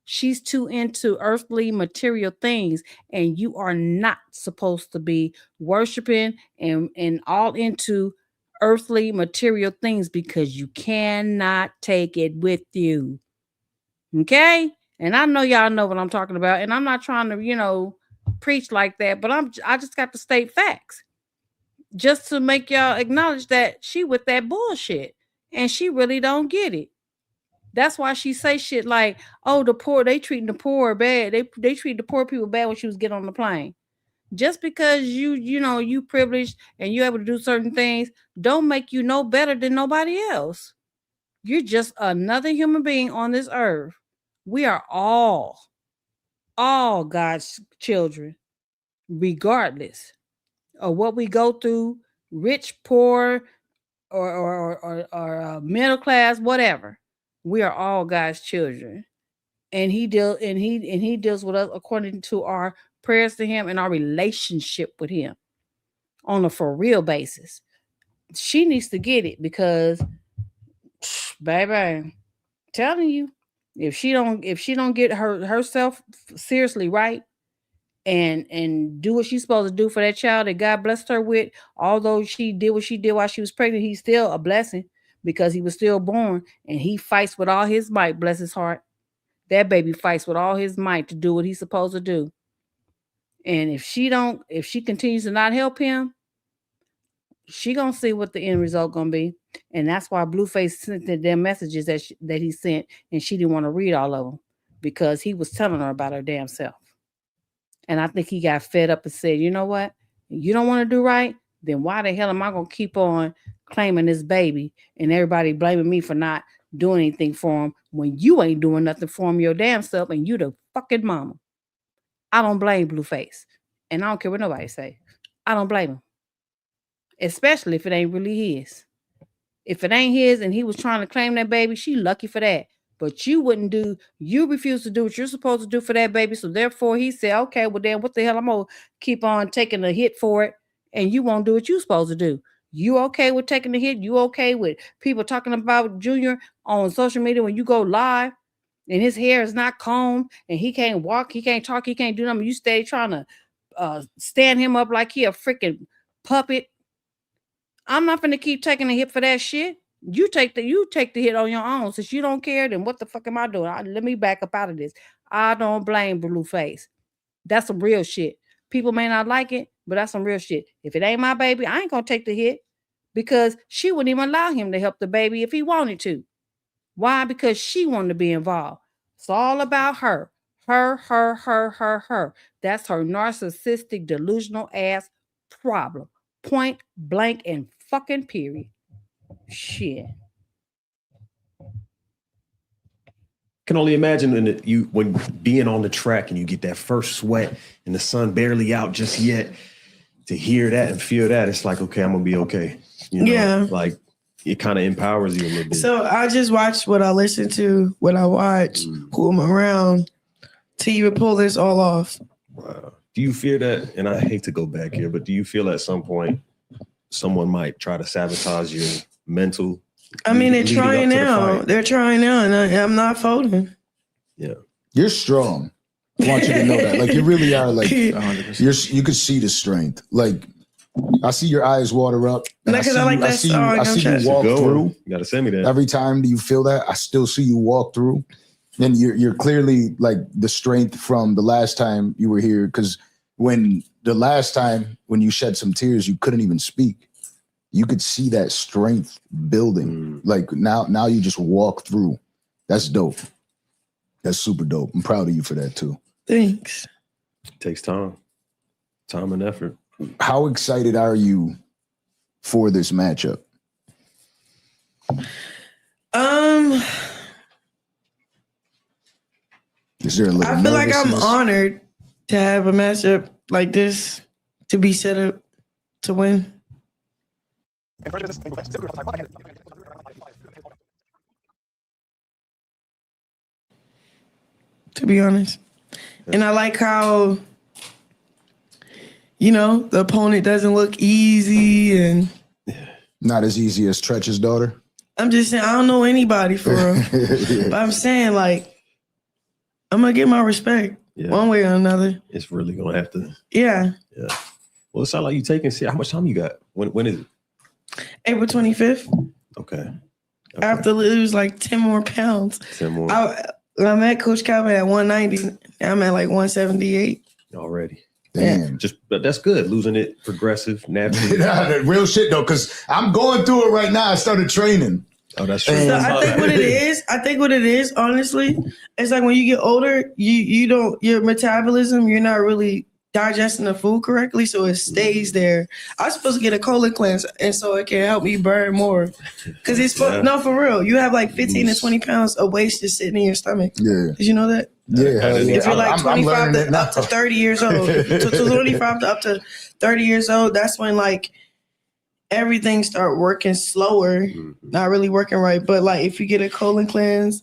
She's too into earthly material things, and you are not supposed to be worshiping and all into earthly material things because you cannot take it with you. Okay? And I know y'all know what I'm talking about, and I'm not trying to, you know, preach like that, but I just got to state facts just to make y'all acknowledge that she with that bullshit and she really don't get it. That's why she say shit like, oh, the poor, they treating the poor bad. They treat the poor people bad when she was getting on the plane. Just because you know, you privileged and you able to do certain things don't make you no better than nobody else. You're just another human being on this earth. We are all God's children, regardless of what we go through, rich, poor, or middle class, whatever. We are all God's children, and he deals with us according to our prayers to him and our relationship with him on a for real basis. She needs to get it because, baby, telling you, if she don't get herself seriously right and do what she's supposed to do for that child that God blessed her with, although she did what she did while she was pregnant, he's still a blessing because he was still born, and he fights with all his might, bless his heart. That baby fights with all his might to do what he's supposed to do. And if she continues to not help him, she gonna see what the end result gonna be. And that's why Blueface sent them messages that he sent, and she didn't want to read all of them because he was telling her about her damn self. And I think he got fed up and said, you know what? You don't want to do right? Then why the hell am I going to keep on claiming this baby and everybody blaming me for not doing anything for him when you ain't doing nothing for him your damn self and you the fucking mama? I don't blame Blueface. And I don't care what nobody say. I don't blame him. Especially if it ain't really his. If it ain't his and he was trying to claim that baby, she lucky for that. But you refuse to do what you're supposed to do for that baby. So therefore he said, okay, well then what the hell? I'm going to keep on taking a hit for it. And you won't do what you're supposed to do. You okay with taking the hit? You okay with people talking about Junior on social media when you go live and his hair is not combed and he can't walk, he can't talk, he can't do nothing. You stay trying to stand him up like he a freaking puppet. I'm not going to keep taking a hit for that shit. You take the hit on your own. Since you don't care, then what the fuck am I doing? Let me back up out of this. I don't blame Blueface. That's some real shit. People may not like it, but that's some real shit. If it ain't my baby, I ain't gonna take the hit because she wouldn't even allow him to help the baby if he wanted to. Why? Because she wanted to be involved. It's all about her. Her. That's her narcissistic, delusional ass problem. Point blank and fucking period. Shit. Can only imagine when being on the track and you get that first sweat and the sun barely out just yet, to hear that and feel that, it's like, okay, I'm gonna be okay. You know, yeah, like it kind of empowers you a little bit. So I just watch what I listen to, what I watch, who I'm around, to even pull this all off. Wow. Do you fear that? And I hate to go back here, but do you feel at some point someone might try to sabotage your mental? I mean, they're trying now. They're trying now, and I'm not folding. Yeah, you're strong. I want you to know that. Like you really are. Like 100%. You could see the strength. Like I see your eyes water up. I see you walk through. You gotta send me that. Every time do you feel that? I still see you walk through. And you're clearly like the strength from the last time you were here. Because when you shed some tears, you couldn't even speak. You could see that strength building. Like now you just walk through. That's dope. That's super dope. I'm proud of you for that too. Thanks. It takes time and effort. How excited are you for this matchup? Is there a little I feel like I'm honored to have a matchup like this, to be set up to win. To be honest. And I like how, the opponent doesn't look easy and not as easy as Tretch's daughter. I'm just saying, I don't know anybody for real. Yeah. But I'm saying, like, I'm gonna get my respect one way or another. It's really gonna have to. Yeah. Well, it sounds like you taking. How much time you got? When is it? April 25th. Okay. I have to lose like 10 more pounds. 10 more. I'm at Coach Calvin at 190. I'm at like 178 already. Damn. But that's good. Losing it progressive, naturally. Real shit though, because I'm going through it right now. I started training. Oh, that's true. So I think what it is, honestly, it's like when you get older, your metabolism, you're not really digesting the food correctly, so it stays there. I'm supposed to get a colon cleanse, and so it can help me burn more. Because it's no, for real. You have like 15 to 20 pounds of waste just sitting in your stomach. Yeah. Did you know that? Yeah. If you're like 25 to up to 30 years old, to 25 to up to 30 years old, that's when like everything start working slower, not really working right. But like if you get a colon cleanse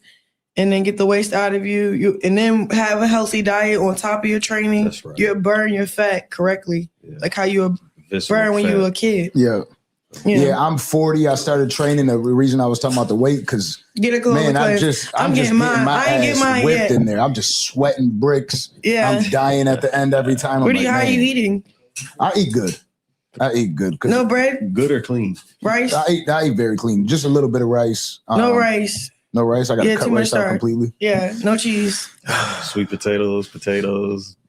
and then get the waste out of you and then have a healthy diet on top of your training, That's right. you'll burn your fat correctly, like how you burn when you were a kid. Yeah. Yeah, I'm 40. I started training. The reason I was talking about the weight, because man, I'm just getting my ass whipped in there. I'm just sweating bricks. Yeah, I'm dying at the end every time. How are you eating? I eat good. No bread? Good or clean? Rice? I eat very clean. Just a little bit of rice. No rice. No rice. I got to cut rice out completely. Yeah, no cheese. Sweet potatoes,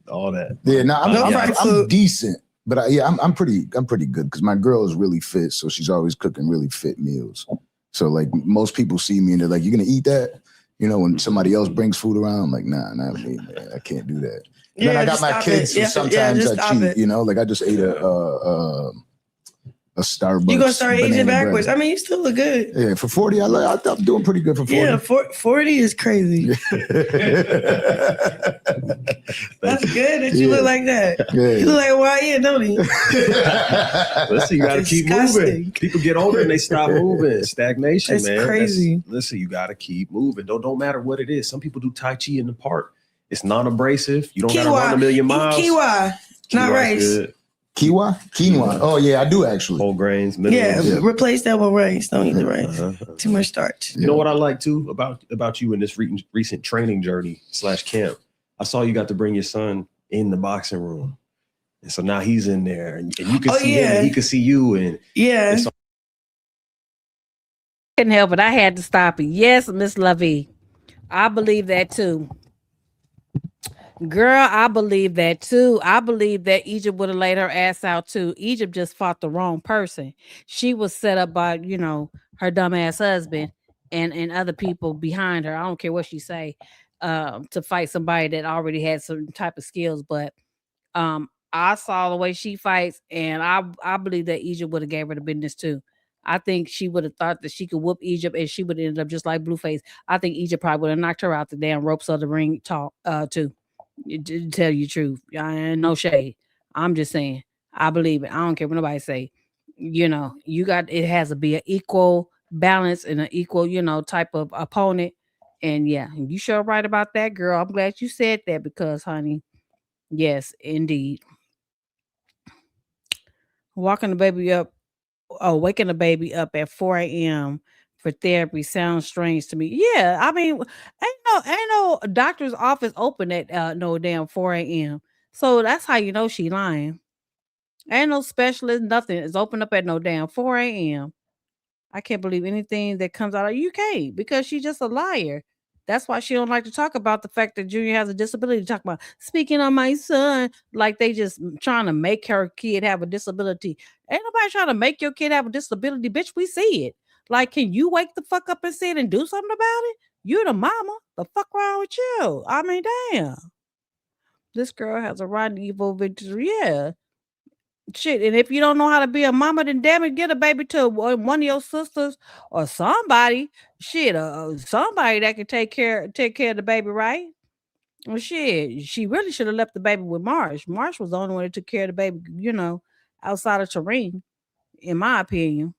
all that. Yeah, I'm decent. But I'm pretty good because my girl is really fit, so she's always cooking really fit meals. So like most people see me and they're like, "You're gonna eat that?" You know, when somebody else brings food around, I'm like, "Nah, not me, man. I can't do that." And then I got my kids, so sometimes I cheat. You know, like I just ate a Starbucks. You gonna start aging backwards? Bread. I mean, you still look good. Yeah, for 40, I'm doing pretty good for 40. Yeah, 40 is crazy. That's good that you look like that. Yeah. You look like YN, don't you? Listen, you gotta keep moving. People get older and they stop moving. Stagnation, that's man. Crazy. Listen, you gotta keep moving. Don't matter what it is. Some people do Tai Chi in the park. It's non-abrasive. You don't gotta run a million miles. Quinoa, not rice. Good. Quinoa. Oh yeah, I do actually. Whole grains. Yeah, replace that with rice. Don't eat the rice. Too much starch. You know what I like too about you in this recent training journey / camp? I saw you got to bring your son in the boxing room, and so now he's in there, and you can see him, and he can see you, and couldn't help it. I had to stop it. Yes, Miss Lovey, I believe that too. Girl, I believe that too. I believe that Egypt would have laid her ass out too. Egypt just fought the wrong person. She was set up by, her dumbass husband and other people behind her. I don't care what she say, to fight somebody that already had some type of skills. But I saw the way she fights, and I believe that Egypt would have gave her the business too. I think she would have thought that she could whoop Egypt, and she would have ended up just like Blueface. I think Egypt probably would have knocked her out the damn ropes of the ring too. To tell you the truth, no shade. I'm just saying, I believe it. I don't care what nobody say. It has to be an equal balance and an equal, type of opponent. And yeah, you sure right about that, girl. I'm glad you said that because, honey, yes, indeed. Waking the baby up at 4 a.m. for therapy sounds strange to me. Yeah, I mean, ain't no doctor's office open at no damn 4 a.m. So that's how you know she lying. Ain't no specialist, nothing is open up at no damn 4 a.m. I can't believe anything that comes out of UK because she's just a liar. That's why she don't like to talk about the fact that Junior has a disability. Talk about speaking on my son, like they just trying to make her kid have a disability. Ain't nobody trying to make your kid have a disability, bitch. We see it. Like, can you wake the fuck up and see it and do something about it? You the mama. The fuck wrong with you? I mean, damn. This girl has a rotten evil victory. Yeah. Shit. And if you don't know how to be a mama, then damn it, get a baby to one of your sisters or somebody. Shit, somebody that can take care of the baby, right? Well, shit, she really should have left the baby with Marsh. Marsh was the only one that took care of the baby, outside of Tareen, in my opinion.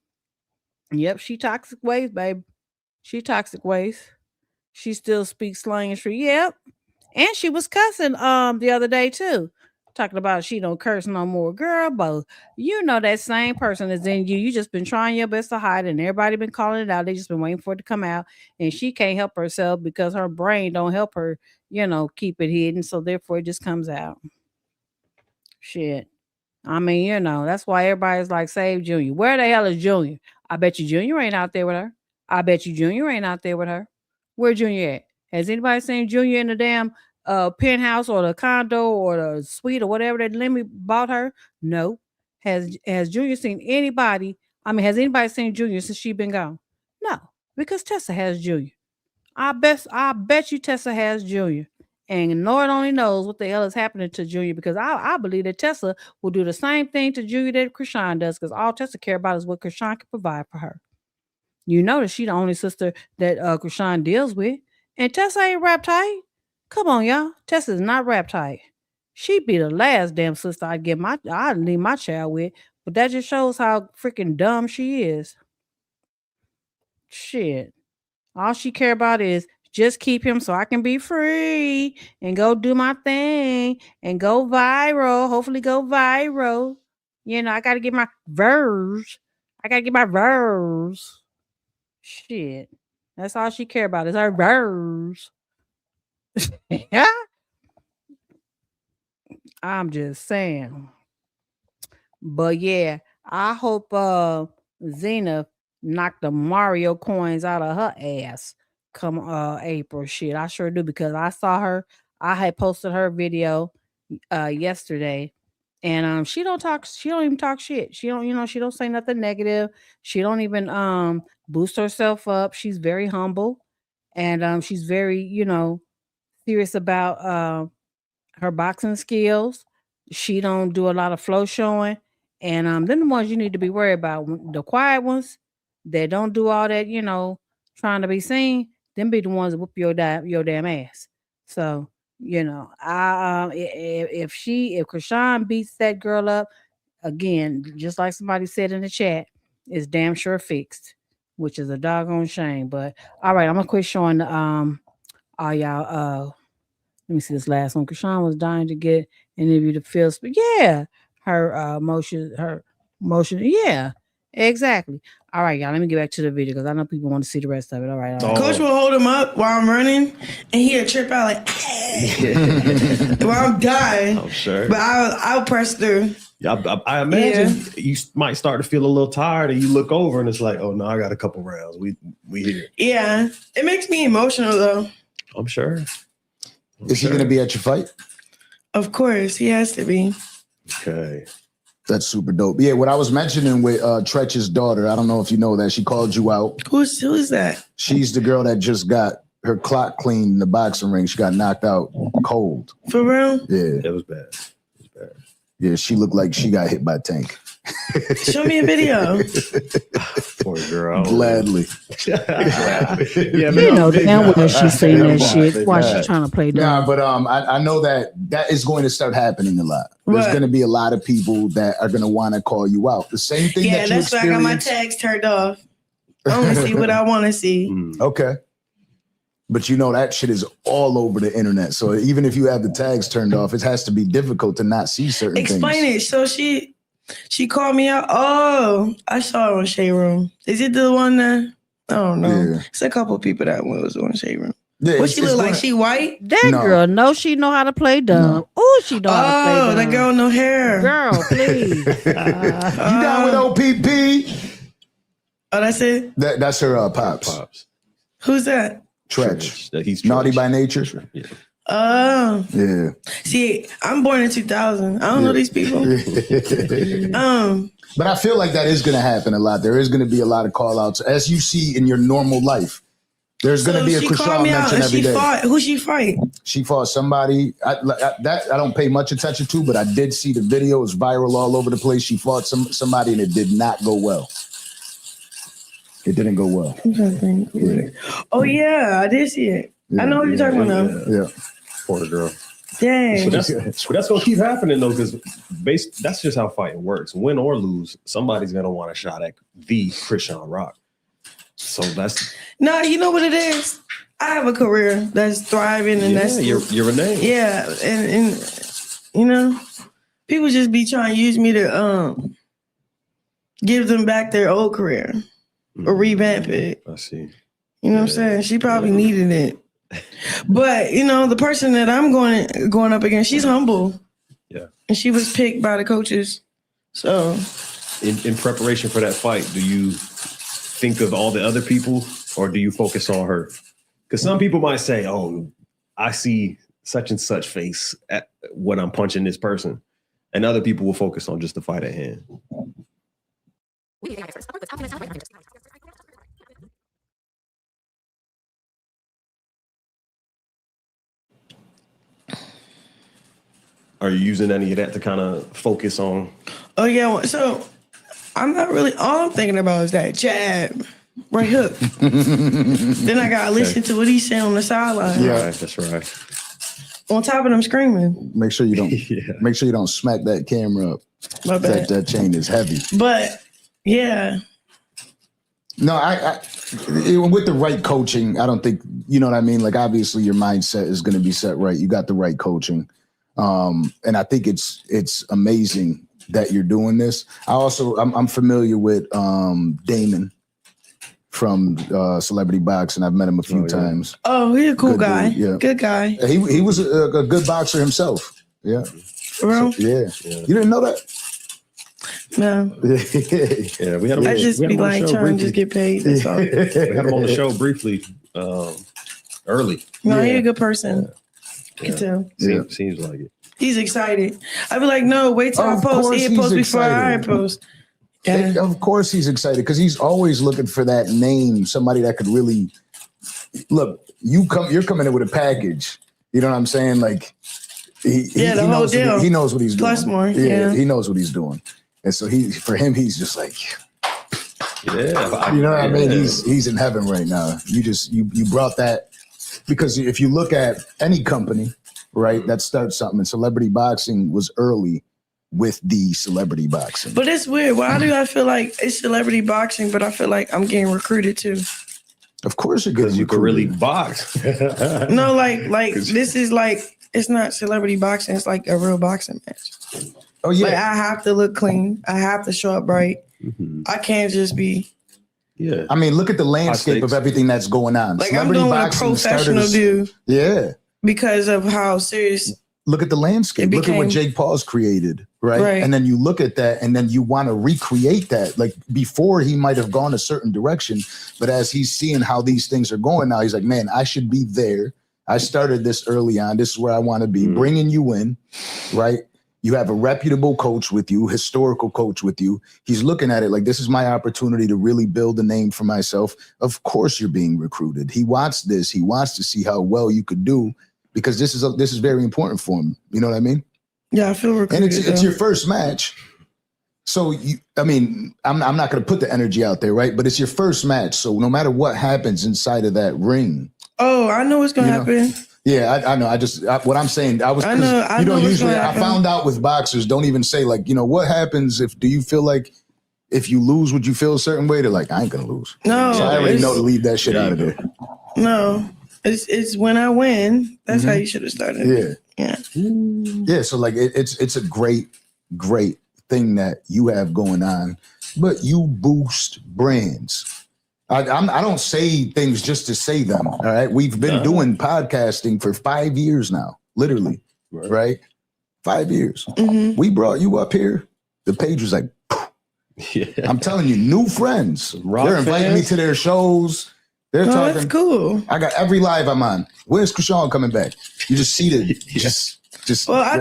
Yep, she toxic ways, babe. She toxic ways. She still speaks slang and street. Yep. And she was cussing the other day too. Talking about she don't curse no more. Girl, but that same person is in you. You just been trying your best to hide it, and everybody been calling it out. They just been waiting for it to come out. And she can't help herself because her brain don't help her, keep it hidden. So therefore it just comes out. Shit. I mean, that's why everybody's like, save Junior. Where the hell is Junior? I bet you Junior ain't out there with her. Where Junior at? Has anybody seen Junior in the damn penthouse or the condo or the suite or whatever that Lemmy bought her? No. Has Junior seen anybody? I mean, has anybody seen Junior since she been gone? No, because Tessa has Junior. I bet you Tessa has Junior. And Lord only knows what the hell is happening to Junior, because I believe that Tessa will do the same thing to Junior that CHRISEAN does, because all Tessa care about is what CHRISEAN can provide for her. You know that she the only sister that CHRISEAN deals with. And Tessa ain't rap tight. Come on, y'all. Tessa is not rap tight. She'd be the last damn sister I'd leave my child with. But that just shows how freaking dumb she is. Shit. All she care about is just keep him so I can be free and go do my thing and go viral. Hopefully go viral. You know, I got to get my verse. Shit. That's all she care about is her verse. Yeah. I'm just saying. But yeah, I hope Zena knocked the Mario coins out of her ass come April. Shit, I sure do, because I saw her. I had posted her video yesterday, and she don't even talk shit. She don't say nothing negative. She don't even boost herself up. She's very humble, and she's very, serious about her boxing skills. She don't do a lot of flow showing. And then the ones you need to be worried about, the quiet ones that don't do all that, trying to be seen, them be the ones that whoop your damn ass. So, if Krishan beats that girl up, again, just like somebody said in the chat, it's damn sure fixed, which is a doggone shame. But all right, I'm gonna quit showing the all y'all let me see this last one. Krishan was dying to get an interview to Phil. Yeah, her motion. Yeah, exactly. All right, y'all. Let me get back to the video because I know people want to see the rest of it. All right. Coach will hold him up while I'm running, and he'll trip out like, while I'm dying. I'm sure. But I'll press through. Yeah, I imagine you might start to feel a little tired, and you look over, and it's like, oh no, I got a couple rounds. We here. Yeah, it makes me emotional though. I'm sure. Is he going to be at your fight? Of course, he has to be. Okay. That's super dope. Yeah, what I was mentioning with Tretch's daughter, I don't know if you know that. She called you out. Who is that? She's the girl that just got her clock cleaned in the boxing ring. She got knocked out cold. For real? Yeah. It was bad. Yeah, she looked like she got hit by a tank. Show me a video. Poor girl. Gladly. Yeah, You know damn well she's saying that shit. Why she trying to play dumb? Nah, but I know that is going to start happening a lot. There's going to be a lot of people that are going to want to call you out. The same thing that you that's why I got my tags turned off. I only see what I want to see. Okay. But that shit is all over the internet. So even if you have the tags turned off, it has to be difficult to not see certain things. Explain it. So she called me out. Oh, I saw it on Shade Room. Is it the one that? I don't know. Yeah. It's a couple of people that was on Shade Room. Yeah, what she look like? She white? That girl, she know how to play dumb. No. Oh, she know how to play dumb. Oh, that girl with no hair. Girl, please. You down with OPP? Oh, that's it? That's her pops. Who's that? Tretch. He's Naughty by nature. Yeah. Oh. Yeah. See, I'm born in 2000. I don't know these people. But I feel like that is going to happen a lot. There is going to be a lot of call outs, as you see in your normal life. There's going to be a Krishan mention every day. Who she fight? She fought somebody that I don't pay much attention to, but I did see the video. It was viral all over the place. She fought somebody and it did not go well. It didn't go well. Yeah. Oh yeah, I did see it. Yeah, I know what you're talking about. Yeah. Poor girl. Dang. So that's gonna keep happening though, because that's just how fighting works. Win or lose, somebody's gonna want a shot at the Krishan Rock. So that's you know what it is. I have a career that's thriving, and that's you're a name. Yeah, and people just be trying to use me to give them back their old career. Or revamp it. I see. You know what I'm saying? She probably needed it. But, the person that I'm going up against, she's humble. Yeah. And she was picked by the coaches. So in preparation for that fight, do you think of all the other people or do you focus on her? Because some people might say, oh, I see such and such face when I'm punching this person. And other people will focus on just the fight at hand. Are you using any of that to kind of focus on? Oh, yeah. So I'm not really, all I'm thinking about is that jab, right hook. Then I got to listen to what he's saying on the sideline. Yeah, right, that's right. On top of them screaming. Make sure you don't make sure you don't smack that camera up. My bad. That chain is heavy. But yeah. No, I with the right coaching, I don't think, you know what I mean? Like, obviously your mindset is going to be set right. You got the right coaching. And I think it's amazing that you're doing this. I'm familiar with Damon from Celebrity Boxing. I've met him a few times. Oh, he's a cool guy. Dude, yeah. Good guy. He was a good boxer himself. Yeah. For real? Yeah. You didn't know that? No. Yeah, we had him. I just be like trying to just get paid. That's all. We had him on the show briefly, early. No, he's a good person. You can tell. Seems like it. He's excited. I'd be like, no, wait till I Of post. course He'd he's post before I excited. post. Yeah. Of course he's excited because he's always looking for that name, somebody that could really look. You're coming in with a package. You know what I'm saying? Like he the whole knows deal. he knows what he's doing. Plus more. Yeah. He knows what he's doing. And so he's just like, Yeah, you know what I mean? He's in heaven right now. You brought that because if you look at any company, right, that starts something, and Celebrity Boxing was early with the celebrity boxing. But it's weird. Why do I feel like it's celebrity boxing, but I feel like I'm getting recruited too? Of course you're good. you can really box. No, like this is like, it's not celebrity boxing. It's like a real boxing match. Oh yeah. Like I have to look clean. I have to show up bright. Mm-hmm. I can't just be. Yeah. I mean, look at the landscape of everything that's going on. Like Celebrity I'm doing what a boxing professional do Yeah. because of how serious. Look at the landscape. Look at what Jake Paul's created, right? And then you look at that and then you want to recreate that. Like before he might have gone a certain direction, but as he's seeing how these things are going now, he's like, man, I should be there. I started this early on. This is where I want to be. Bringing you in, right? You have a reputable coach with you, historical coach with you. He's looking at it like, this is my opportunity to really build a name for myself. Of course you're being recruited. He wants this. He wants to see how well you could do because this is very important for him. You know what I mean? Yeah, I feel recruited. And it's your first match. So, I'm not going to put the energy out there, right? But it's your first match. So no matter what happens inside of that ring. Oh, I know what's going to happen. Yeah, I know. What I'm saying, I found out with boxers, don't even say like, what happens do you feel like if you lose, would you feel a certain way? They're like, I ain't going to lose. No. So I already know to leave that shit out of there. No, it's when I win. That's how you should have started. Yeah. Yeah. So like, it's a great thing that you have going on, but you boost brands. I don't say things just to say them. All right. We've been doing podcasting for 5 years now, literally. Right. 5 years. Mm-hmm. We brought you up here. The page was like, I'm telling you, new friends. They're inviting me to their shows. They're talking. That's cool. I got every live I'm on. When's CHRISEAN coming back? You just see the just. Well, I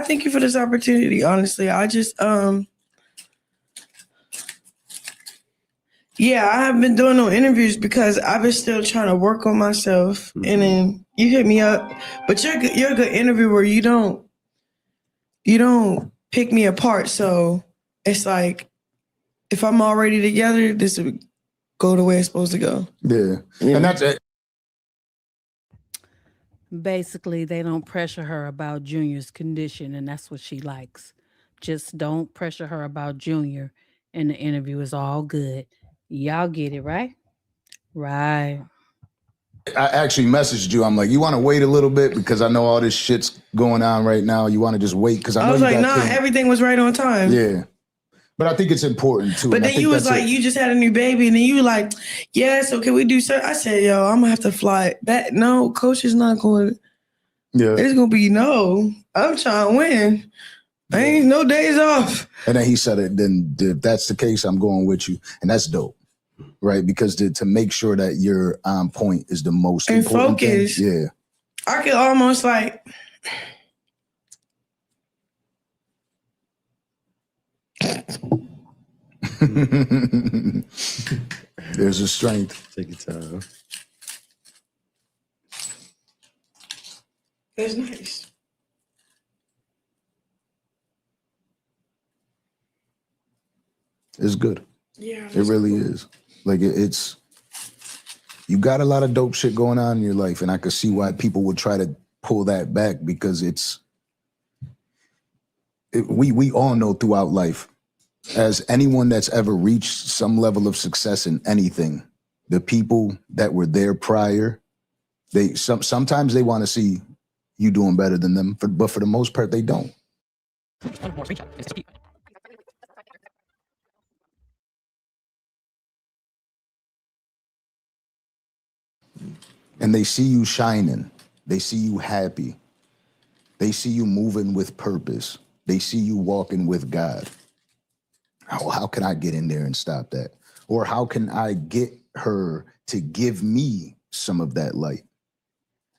thank you for this opportunity. Honestly, I just yeah, I haven't been doing no interviews because I've been still trying to work on myself. Mm-hmm. And then you hit me up, but you're a good interviewer. You don't pick me apart. So it's like if I'm already together, this would go the way it's supposed to go. Yeah. And that's it. Basically, they don't pressure her about Junior's condition, and that's what she likes. Just don't pressure her about Junior, and the interview is all good. Y'all get it, right? Right. I actually messaged you. I'm like, you want to wait a little bit because I know all this shit's going on right now. You want to just wait because I know was like, nah, everything was right on time. Yeah. But I think it's important too. But then you was like, you just had a new baby, and then you were like, yeah, so can we do something? I said, yo, I'm gonna have to fly. No, coach is not going. Yeah. It's gonna be no. I'm trying to win. Ain't no days off. And then he said it. Then if that's the case, I'm going with you, and that's dope, right? Because to make sure that you're on point is the most important focus. Thing. Yeah. I could almost like. There's a strength. Take your time. That's nice. It's good. Yeah. It really is. Like it's you got a lot of dope shit going on in your life, and I could see why people would try to pull that back because it's we all know throughout life, as anyone that's ever reached some level of success in anything, the people that were there prior, sometimes they want to see you doing better than them, but for the most part, they don't. And they see you shining. They see you happy. They see you moving with purpose. They see you walking with God. How can I get in there and stop that? Or how can I get her to give me some of that light?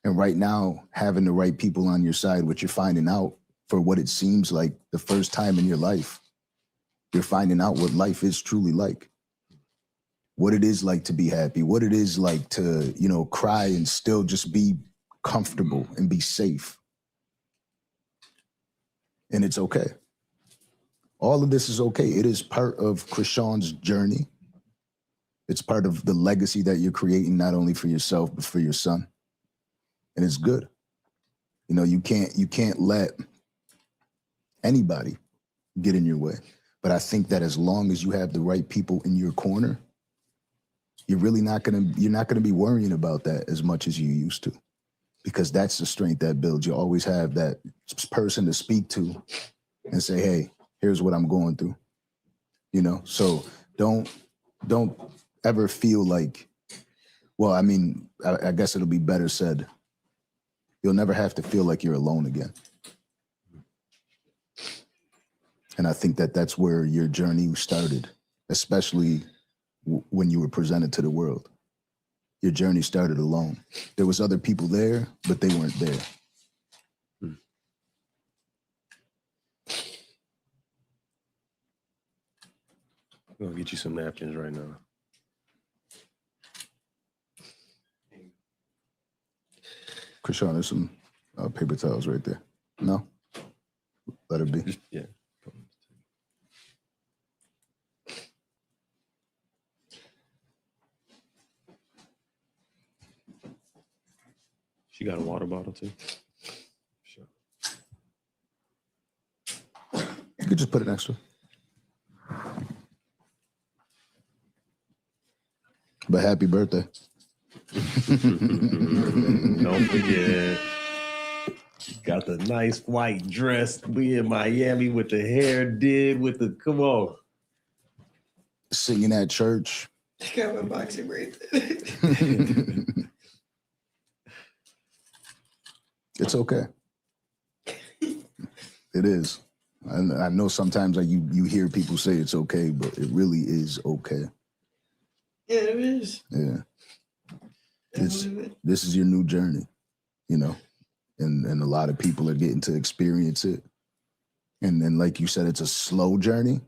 And right now, having the right people on your side, what you're finding out for what it seems like the first time in your life, you're finding out what life is truly like. What it is like to be happy, what it is like to, cry and still just be comfortable and be safe. And it's okay. All of this is okay. It is part of CHRISEAN's journey. It's part of the legacy that you're creating, not only for yourself, but for your son. And it's good. You can't let anybody get in your way. But I think that as long as you have the right people in your corner, you're not gonna be worrying about that as much as you used to, because that's the strength that builds. You always have that person to speak to and say, hey, here's what I'm going through. So don't ever feel like, well, I guess it'll be better said, you'll never have to feel like you're alone again. And I think that that's where your journey started, especially when you were presented to the world. Your journey started alone. There was other people there, but they weren't there. I'm gonna get you some napkins right now. CHRISEAN, there's some paper towels right there. No? Let it be. Yeah. She got a water bottle too? Sure. You could just put it next to her. But happy birthday. Don't forget. Got the nice white dress. We in Miami with the hair did with the, come on. Singing at church. Got my boxing braids. It's okay. It is. I know sometimes you hear people say it's okay, but it really is okay. Yeah, it is. Yeah. This is your new journey, and a lot of people are getting to experience it. And then, like you said, it's a slow journey.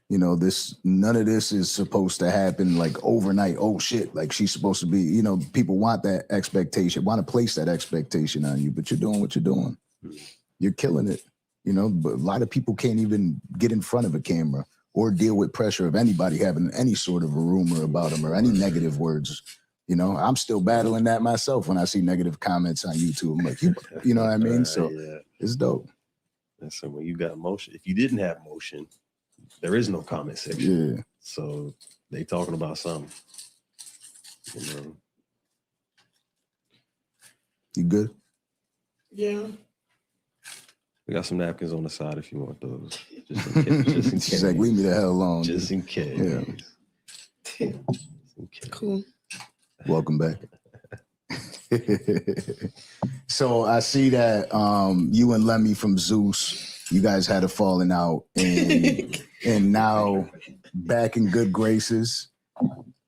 None of this is supposed to happen like overnight. Oh shit, like she's supposed to be, people want that expectation, want to place that expectation on you, but you're doing what you're doing. You're killing it, but a lot of people can't even get in front of a camera or deal with pressure of anybody having any sort of a rumor about them or any negative words. I'm still battling that myself when I see negative comments on YouTube. I'm like, you know what I mean? So yeah. It's dope. And so when you got motion, if you didn't have motion, there is no comment section. Yeah. So they talking about something. You good? Yeah. We got some napkins on the side if you want those. Just in case. Just in case. She's like, leave me the hell alone. Just in case. Yeah. Just in case. Cool. Welcome back. So I see that you and Lemmy from Zeus, you guys had a falling out, and now back in good graces.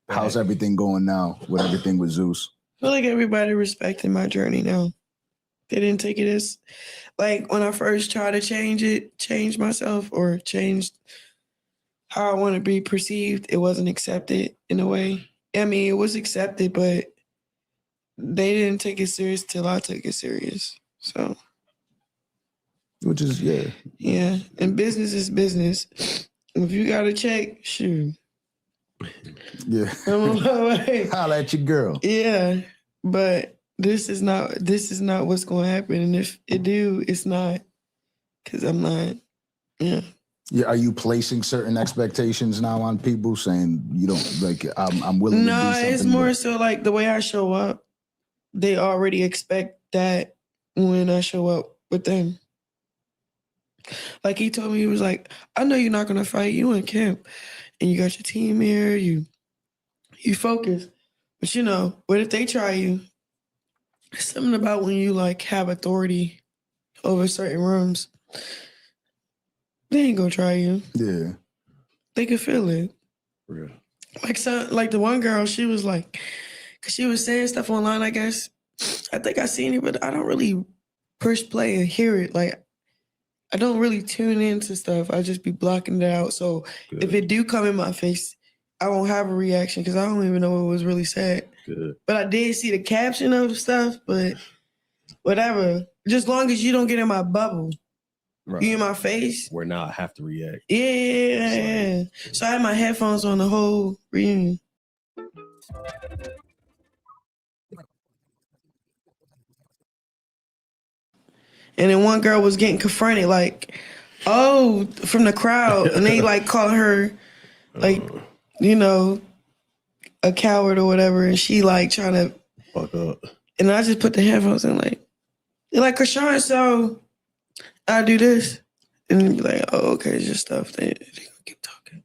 How's everything going now with everything with Zeus? I feel like everybody respecting my journey now. They didn't take it as, like, when I first tried to change myself or changed how I want to be perceived, it wasn't accepted in a way. I mean, it was accepted, but they didn't take it serious till I took it serious. So, which is yeah. And business is business. If you got a check, shoot. Yeah. I'm on my way. Holla at your girl. Yeah, but this is not what's going to happen. And if it do, it's not because I'm not. Yeah. Yeah, are you placing certain expectations now on people, saying you don't like? I'm willing to do No, something. it's more so like the way I show up. They already expect that when I show up with them. Like he told me, he was like, "I know you're not gonna fight. You in camp, and you got your team here. You focus, but you know, what if they try you? There's something about when you like have authority over certain rooms. They ain't gonna try you. Yeah. They can feel it. Real. Like the one girl, she was like, cause she was saying stuff online. I guess I think I seen it, but I don't really push play and hear it. Like I don't really tune into stuff. I just be blocking it out. So Good. if it do come in my face, I won't have a reaction because I don't even know what was really said. Good. But I did see the caption of stuff. But whatever, just long as you don't get in my bubble. Right. You in my face? Where now I have to react. Yeah. So I had my headphones on the whole reunion. And then one girl was getting confronted, like, oh, from the crowd. And they like calling her, like, you know, a coward or whatever. And she like trying to fuck up. And I just put the headphones in, like, they're like, CHRISEAN, so I do this. And then be like, oh, okay, it's just stuff. They gonna keep talking.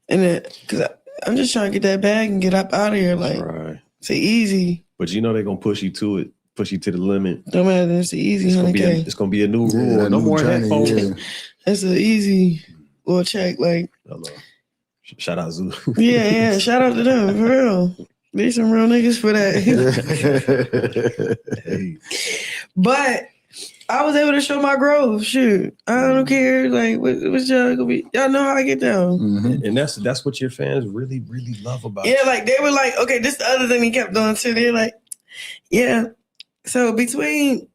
And then, because I'm just trying to get that bag and get up out of here. Like, right. It's easy. But you know they're going to push you to it. Push you to the limit. Don't matter. It's easy, it's gonna be a new rule. No more headphones. Yeah. That's an easy little check. Like, hello. Shout out Zoo. yeah. Shout out to them for real. They some real niggas for that. Hey. But I was able to show my growth. Shoot, I don't care. Like, what's y'all gonna be? Y'all know how I get down. Mm-hmm. And that's what your fans really, really love about you. Yeah, like they were like, okay, this is the other thing he kept doing too. They're like, yeah. So between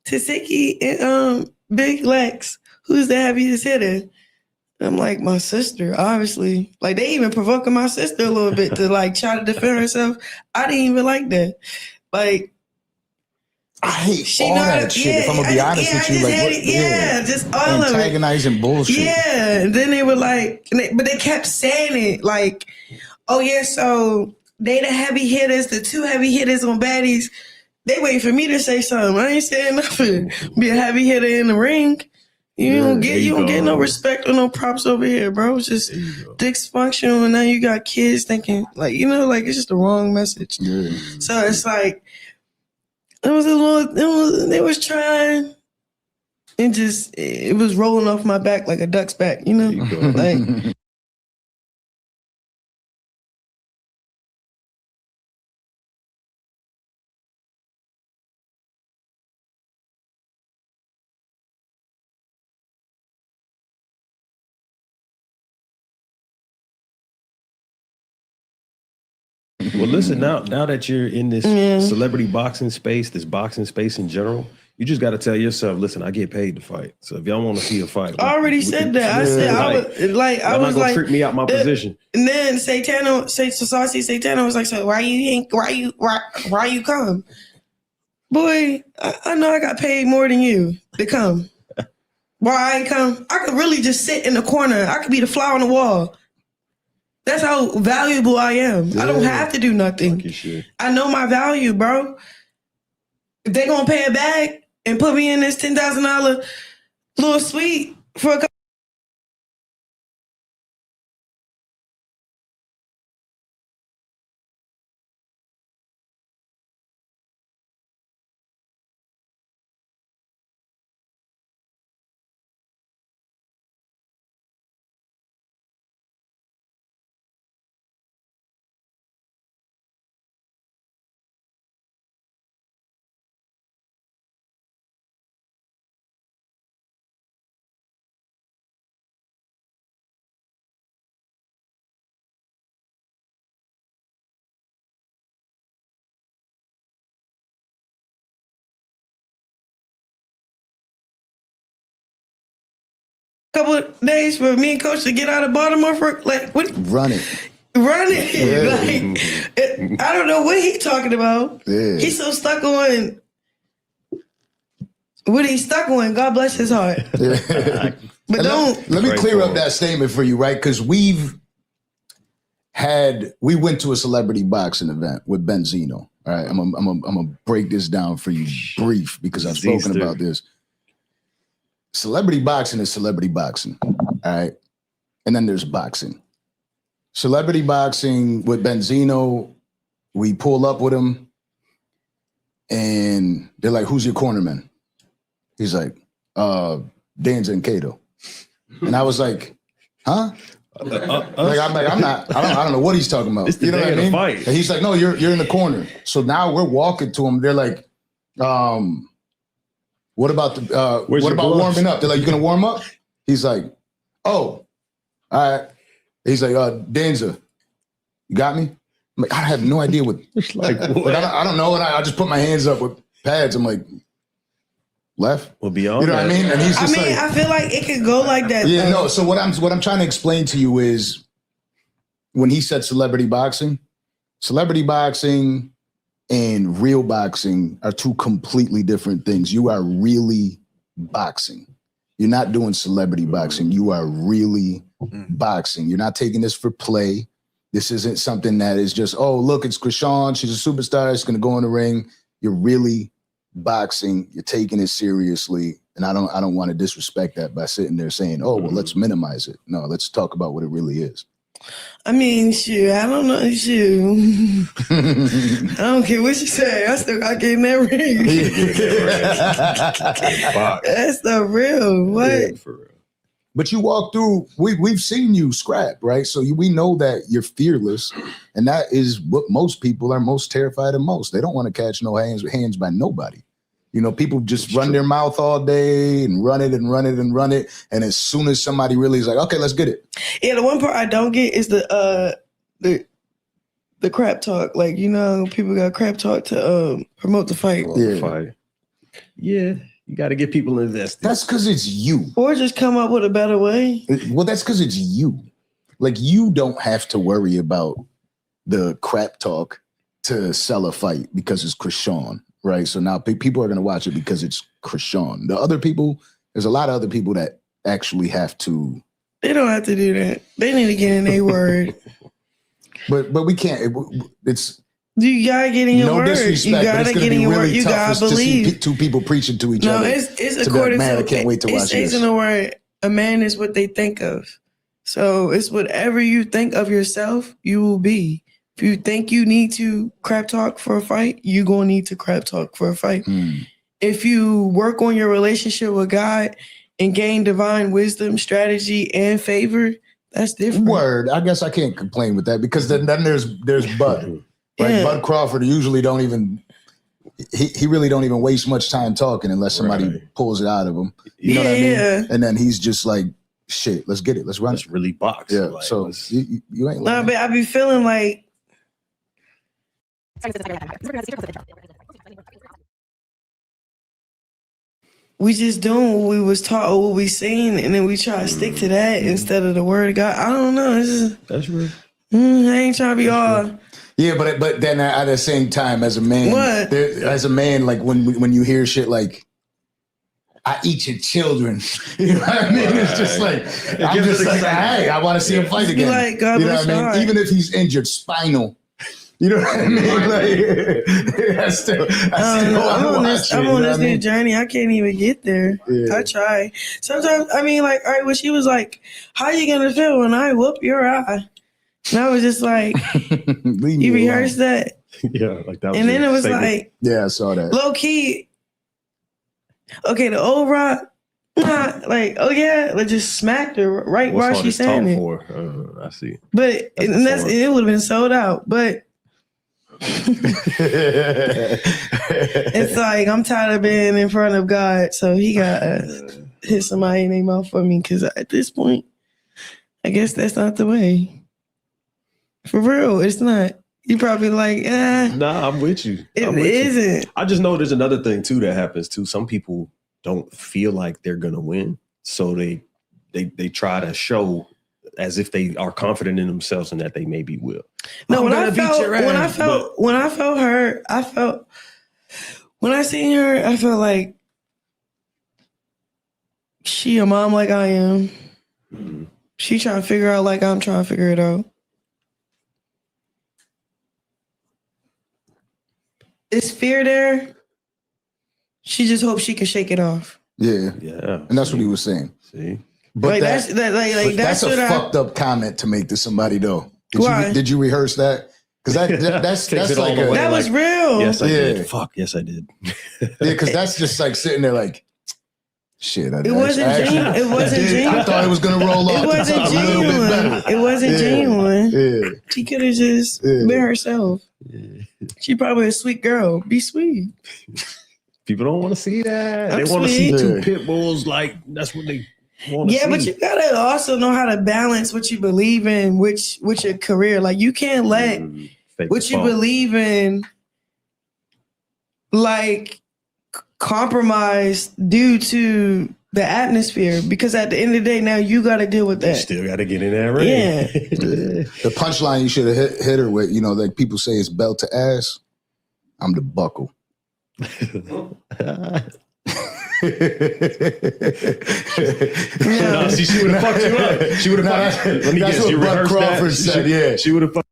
Tasiki and Big Lex, who's the heaviest hitter? I'm like, my sister, obviously. Like, they even provoking my sister a little bit to like try to defend herself. I didn't even like that. Like, I hate all that shit. If I'm gonna be honest with you, like, just all of it. Antagonizing bullshit. Yeah, and then they were like, but they kept saying it like, oh yeah, so they the heavy hitters, the two heavy hitters on baddies. They waiting for me to say something. I ain't saying nothing. Be a heavy hitter in the ring. You don't get no respect or no props over here, bro. It's just dysfunctional, and now you got kids thinking like, you know, like it's just the wrong message. Yeah. So it's like they was trying, and just it was rolling off my back like a duck's back, you know, like. Well, listen, now that you're in this celebrity boxing space, this boxing space in general, you just got to tell yourself, listen, I get paid to fight. So if y'all want to see a fight, I already said that. I said I was like, trick me out my position. And then Satano was like, so why you come? Boy, I know I got paid more than you to come. Why I ain't come? I could really just sit in the corner. I could be the fly on the wall. That's how valuable I am. Yeah. I don't have to do nothing. I know my value, bro. If they gonna pay a bag and put me in this $10,000 little suite for a couple. Couple of days for me and Coach to get out of Baltimore for like what? Run it. Yeah. I don't know what he's talking about. Yeah. He's so stuck on What he stuck on, God bless his heart. But And don't. let me Right clear up forward. that statement for you, right? Because we went to a celebrity boxing event with Benzino. All right, I'm gonna break this down for you brief because I've spoken about this. Celebrity boxing is celebrity boxing. All right. And then there's boxing. Celebrity boxing with Benzino, we pull up with him and they're like, who's your cornerman? He's like, Danza and Cato. And I was like, huh? I'm not, I don't know what he's talking about. It's the You know day what I of the mean? fight. And he's like, no, you're in the corner. So now we're walking to him. They're like, what about Where's what your about gloves? warming up? They're like, you gonna warm up? He's like, oh, all right. He's like, Danza, you got me? I'm like, I have no idea what. It's like, Like, I don't know. And I just put my hands up with pads. I'm like, left. well, beyond You know what I that, mean? And he's I just mean, like, I feel like it could go like that. yeah, though. no. So what I'm trying to explain to you is when he said celebrity boxing and real boxing are two completely different things. You are really boxing. You're not doing celebrity boxing. You are really boxing. You're not taking this for play. This isn't something that is just, oh, look, it's CHRISEAN. She's a superstar. She's going to go in the ring. You're really boxing. You're taking it seriously. And I don't want to disrespect that by sitting there saying, oh, well, let's minimize it. No, let's talk about what it really is. I mean, shoot, I don't know, shoot. I don't care what you say. I still got to get in that ring. box. That's the real. What? Yeah, for real. But you walk through, we've seen you scrap, right? So we know that you're fearless. And that is what most people are most terrified of most. They don't want to catch no hands by nobody. You know, people just run their mouth all day and run it and run it and run it. And as soon as somebody really is like, okay, let's get it. Yeah, the one part I don't get is the crap talk. Like, you know, people got crap talk to promote the fight. Yeah. Fight. Yeah, you got to get people invested. That's because it's you. Or just come up with a better way. Well, that's because it's you. Like, you don't have to worry about the crap talk to sell a fight because it's CHRISEAN, right? So now people are going to watch it because it's CHRISEAN. The other people, there's a lot of other people that actually have to. They don't have to do that. They need to get in their word. But we can't. It's You gotta get in your no word. disrespect. You but gotta it's gonna get in be your word. really You tough gotta to see believe. two people preaching to each No, other. it's to be according like, man, to. I can't wait to it watch stays this. in the word. A man is what they think of. So it's whatever you think of yourself, you will be. If you think you need to crap talk for a fight, you're gonna need to crap talk for a fight. If you work on your relationship with God and gain divine wisdom, strategy, and favor, that's different. Word. I guess I can't complain with that because then there's Bud. Right? Yeah. Bud Crawford usually don't even he really don't even waste much time talking unless somebody Right. pulls it out of him. You know what I Yeah. mean? And then he's just like, shit, let's get it. Let's run Let's it. really box. Yeah. Like, So let's- you ain't No, lying. but I be feeling like we just doing what we was taught or what we seen, and then we try to stick to that instead of the word of God. I don't know. It's just, that's real. I ain't trying to be all. Yeah, but then at the same time, as a man, What? as a man, like when you hear shit like, I eat your children. You know what I mean? It's just like, I'm gives just it like, excitement. hey, I want to see him fight Just be again. like, God you know bless what I your mean? heart. Even if he's injured, spinal. You know what I mean? Like, I still I'm want to on watch this. it, I'm you on know this what I new mean? journey. I can't even get there. Yeah. I try. Sometimes, I mean, like, all right, when she was like, "How you gonna feel when I whoop your eye?" And I was just like, Leave me "You alone. rehearsed that?" Yeah, like that was And then your it was statement. like, Yeah, I saw that. low key. Okay, the old rock, like, oh yeah, like just smacked her right What's while all she's this saying talk it. for? I see. But That's and the form. it would have been sold out. But it's like I'm tired of being in front of God, so he got hit somebody in their mouth for me. Because at this point, I guess that's not the way. For real, it's not. You probably like, Nah, I'm with you. I'm with you. isn't. I just know there's another thing too that happens too. Some people don't feel like they're gonna win, so they try to show as if they are confident in themselves and that they maybe will. No, when I'm I gonna beat felt your ass, when I felt her, when I seen her, I felt like She a mom like I am. She trying to figure out like I'm trying to figure it out. Is fear there? She just hopes she can shake it off. Yeah. Yeah. And that's what he was saying. See? But Like that's that's a what fucked up comment to make to somebody though. Why? Did you rehearse that? Because that's Takes it all like the way. that was real. Yes, I Yeah. did. Fuck, yes, I did. because that's just like sitting there like shit. It wasn't genuine. It wasn't I genuine. thought it was gonna roll off It the wasn't top a little bit genuine. better. It wasn't Yeah. genuine. Yeah. She could have just Yeah. been herself. She probably a sweet girl. Be sweet. People don't want to see that. I'm They want to see sweet. two Yeah. pit bulls. Like that's what they want to see. Yeah, but you gotta also know how to balance what you believe in, with your career. Like you can't let Fake what the you funk. believe in like compromise due to the atmosphere. Because at the end of the day, now you got to deal with You that. still got to get in that ring. Yeah. The punchline you should have hit her with, like people say it's belt to ass. I'm the buckle. No, see, she would have fucked you up. She would have fucked. Let me That's guess. what You Buck rehearsed Crawford that. said, yeah. She would have fucked.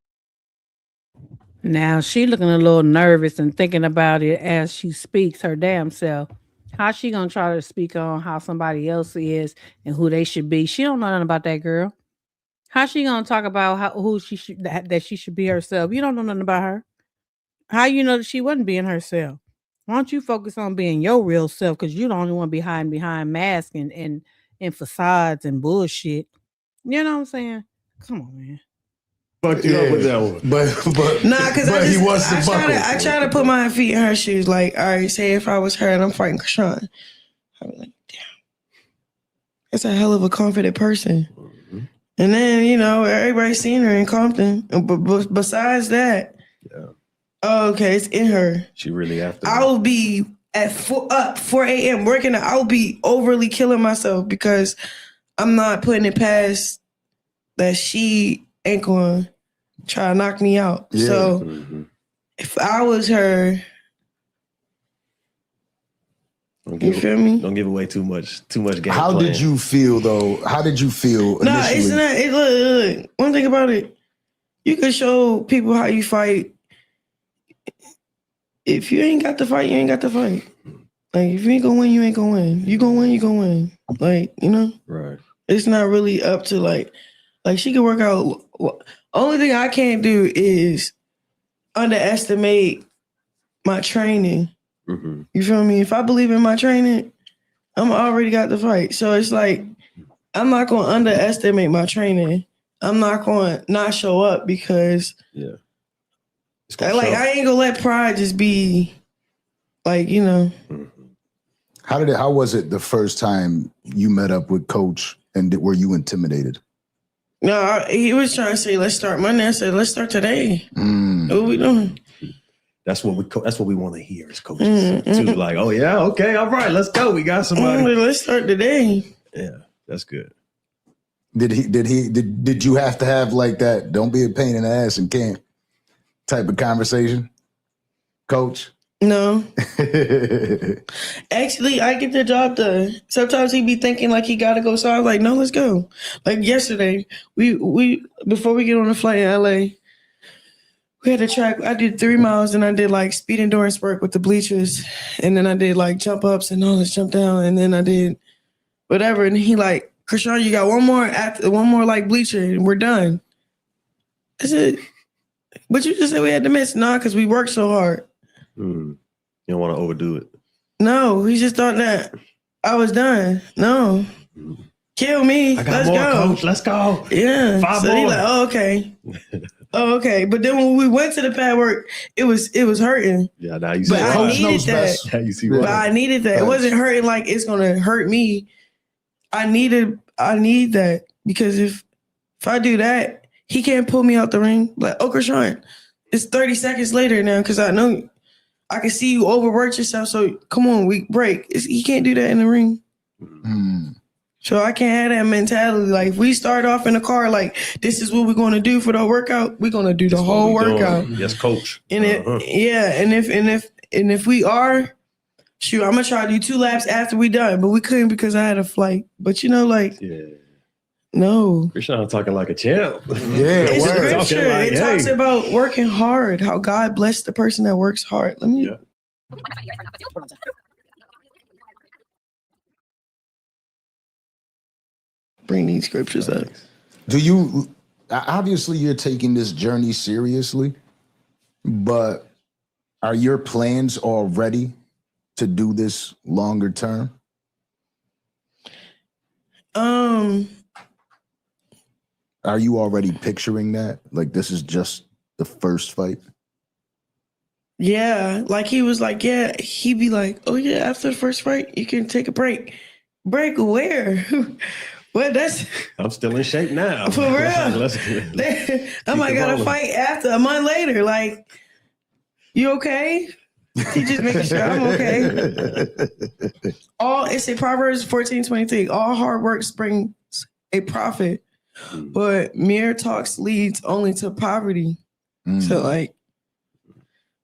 Now she looking a little nervous and thinking about it as she speaks her damn self. How she gonna try to speak on how somebody else is and who they should be? She don't know nothing about that girl. How she gonna talk about who she should that she should be herself? You don't know nothing about her. How you know that she wasn't being herself? Why don't you focus on being your real self? Because you the only one be hiding behind masks and facades and bullshit. You know what I'm saying? Come on, man. Fucked you up with that one. But Nah, because but he wants the I buckle. try to put my feet in her shoes. Like, all right, say if I was her and I'm fighting Krishan, I'd be like, damn, that's a hell of a confident person. Mm-hmm. And then, everybody's seen her in Compton. But besides that, Yeah. oh, okay, it's in her. She really after. I will be at 4 a.m. working. I'll be overly killing myself because I'm not putting it past that she ain't going to try to knock me out. Yeah. So Mhm. if I was her, Don't you give, feel me? don't give away too much game. How plan. did you feel though? How did you feel No, initially? it's not. Look, one thing about it, you can show people how you fight. If you ain't got to fight, you ain't got to fight. Like, if you ain't gonna win, you ain't gonna win. You gonna win, you gonna win. Like, Right. it's not really up to like she can work out. Only thing I can't do is underestimate my training. Mm-hmm. You feel me? If I believe in my training, I'm already got the fight. So it's like, I'm not going to underestimate my training. I'm not going to not show up because Yeah. I ain't going to let pride just be like, Mm-hmm. How was it the first time you met up with Coach and were you intimidated? No, he was trying to say, let's start Monday. I said, let's start today. What we doing? That's what we want to hear as coaches. Too. Like, oh yeah, okay, all right, let's go. We got somebody. Let's start today. Yeah, that's good. Did you have to have like that don't be a pain in the ass and can't type of conversation, Coach? No. Actually, I get the job done. Sometimes he be thinking like he gotta go. So I was like, no, let's go. Like yesterday, we before we get on the flight in LA, we had a track. I did 3 miles and I did like speed endurance work with the bleachers. And then I did like jump ups and all this jump down. And then I did whatever. And he like, Krishan, you got one more like bleacher and we're done. I said, but you just said we had to miss. Nah, because we worked so hard. You don't want to overdo it. No, he just thought that I was done. No. Kill me. I got Let's more, go. Coach. Let's go. Yeah. 5 So he more. like, oh, okay. Oh, okay. But then when we went to the pad work, it was hurting. Yeah, now you see But I why. needed that. Now you see Yeah. But why. I needed that. It wasn't hurting like it's gonna hurt me. I need that because if I do that, he can't pull me out the ring. Like, oh, Krishan, it's 30 seconds later now because I know I can see you overworked yourself. So come on, we break. He can't do that in the ring. So I can't have that mentality. Like, if we start off in the car, like, this is what we're going to do for the workout, we're going to do the whole workout. Yes, Coach. And if we are, shoot, I'm gonna try to do 2 laps after we done, but we couldn't because I had a flight. But you know, like, no. CHRISEAN talking like a champ. Yeah, It's word. scripture. Like, It talks about working hard, how God blessed the person that works hard. Let me. Bring these scriptures up. Do you, obviously you're taking this journey seriously, but are your plans already to do this longer term? Are you already picturing that? Like this is just the first fight? Yeah, like he was like, yeah, he'd be like, oh yeah, after the first fight, you can take a break. Break where? What? That's I'm still in shape now. for real. I might gotta fight after a month later. Like, you okay? He just making sure I'm okay. It's a Proverbs 14:23. All hard work brings a profit, but mere talks leads only to poverty. So like,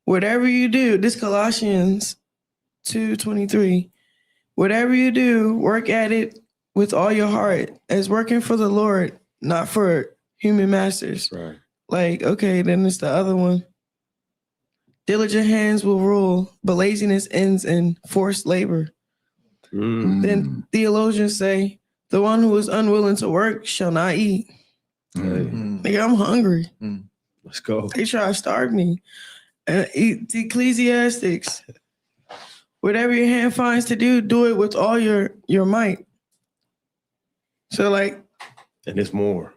whatever you do, this Colossians 2:23, whatever you do, work at it with all your heart as working for the Lord, not for human masters. Right. Like, okay, then it's the other one. Diligent hands will rule, but laziness ends in forced labor. Then theologians say, the one who is unwilling to work shall not eat. Nigga, I'm hungry. Let's go. They try to starve me. Ecclesiastics, whatever your hand finds to do, do it with all your might. So like, and it's more.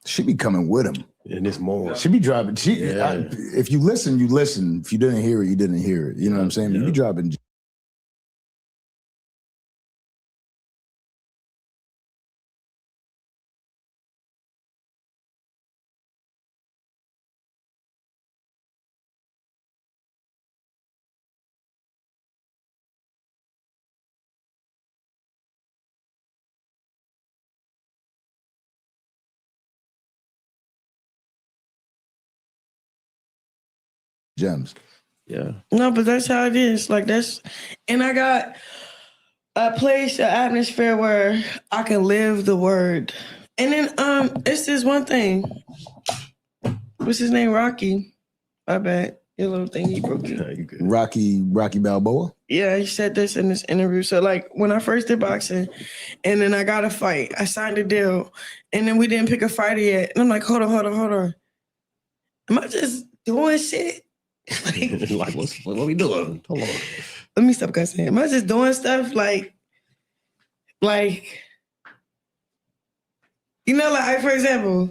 She be coming with him. And it's more. She be dropping. If you listen, you listen. If you didn't hear it, you didn't hear it. You know what I'm saying? You be dropping. Gems. Yeah. No, but that's how it is. Like and I got a place, an atmosphere where I can live the word. And then it's this one thing. What's his name? Rocky. My bad. Your little thing he broke it. Rocky Balboa? Yeah, he said this in this interview. So like when I first did boxing and then I got a fight, I signed a deal and then we didn't pick a fighter yet. And I'm like, hold on. Am I just doing shit? Like what are we doing? Hold on. Let me stop cussing. Am I just doing stuff like, you know, like for example,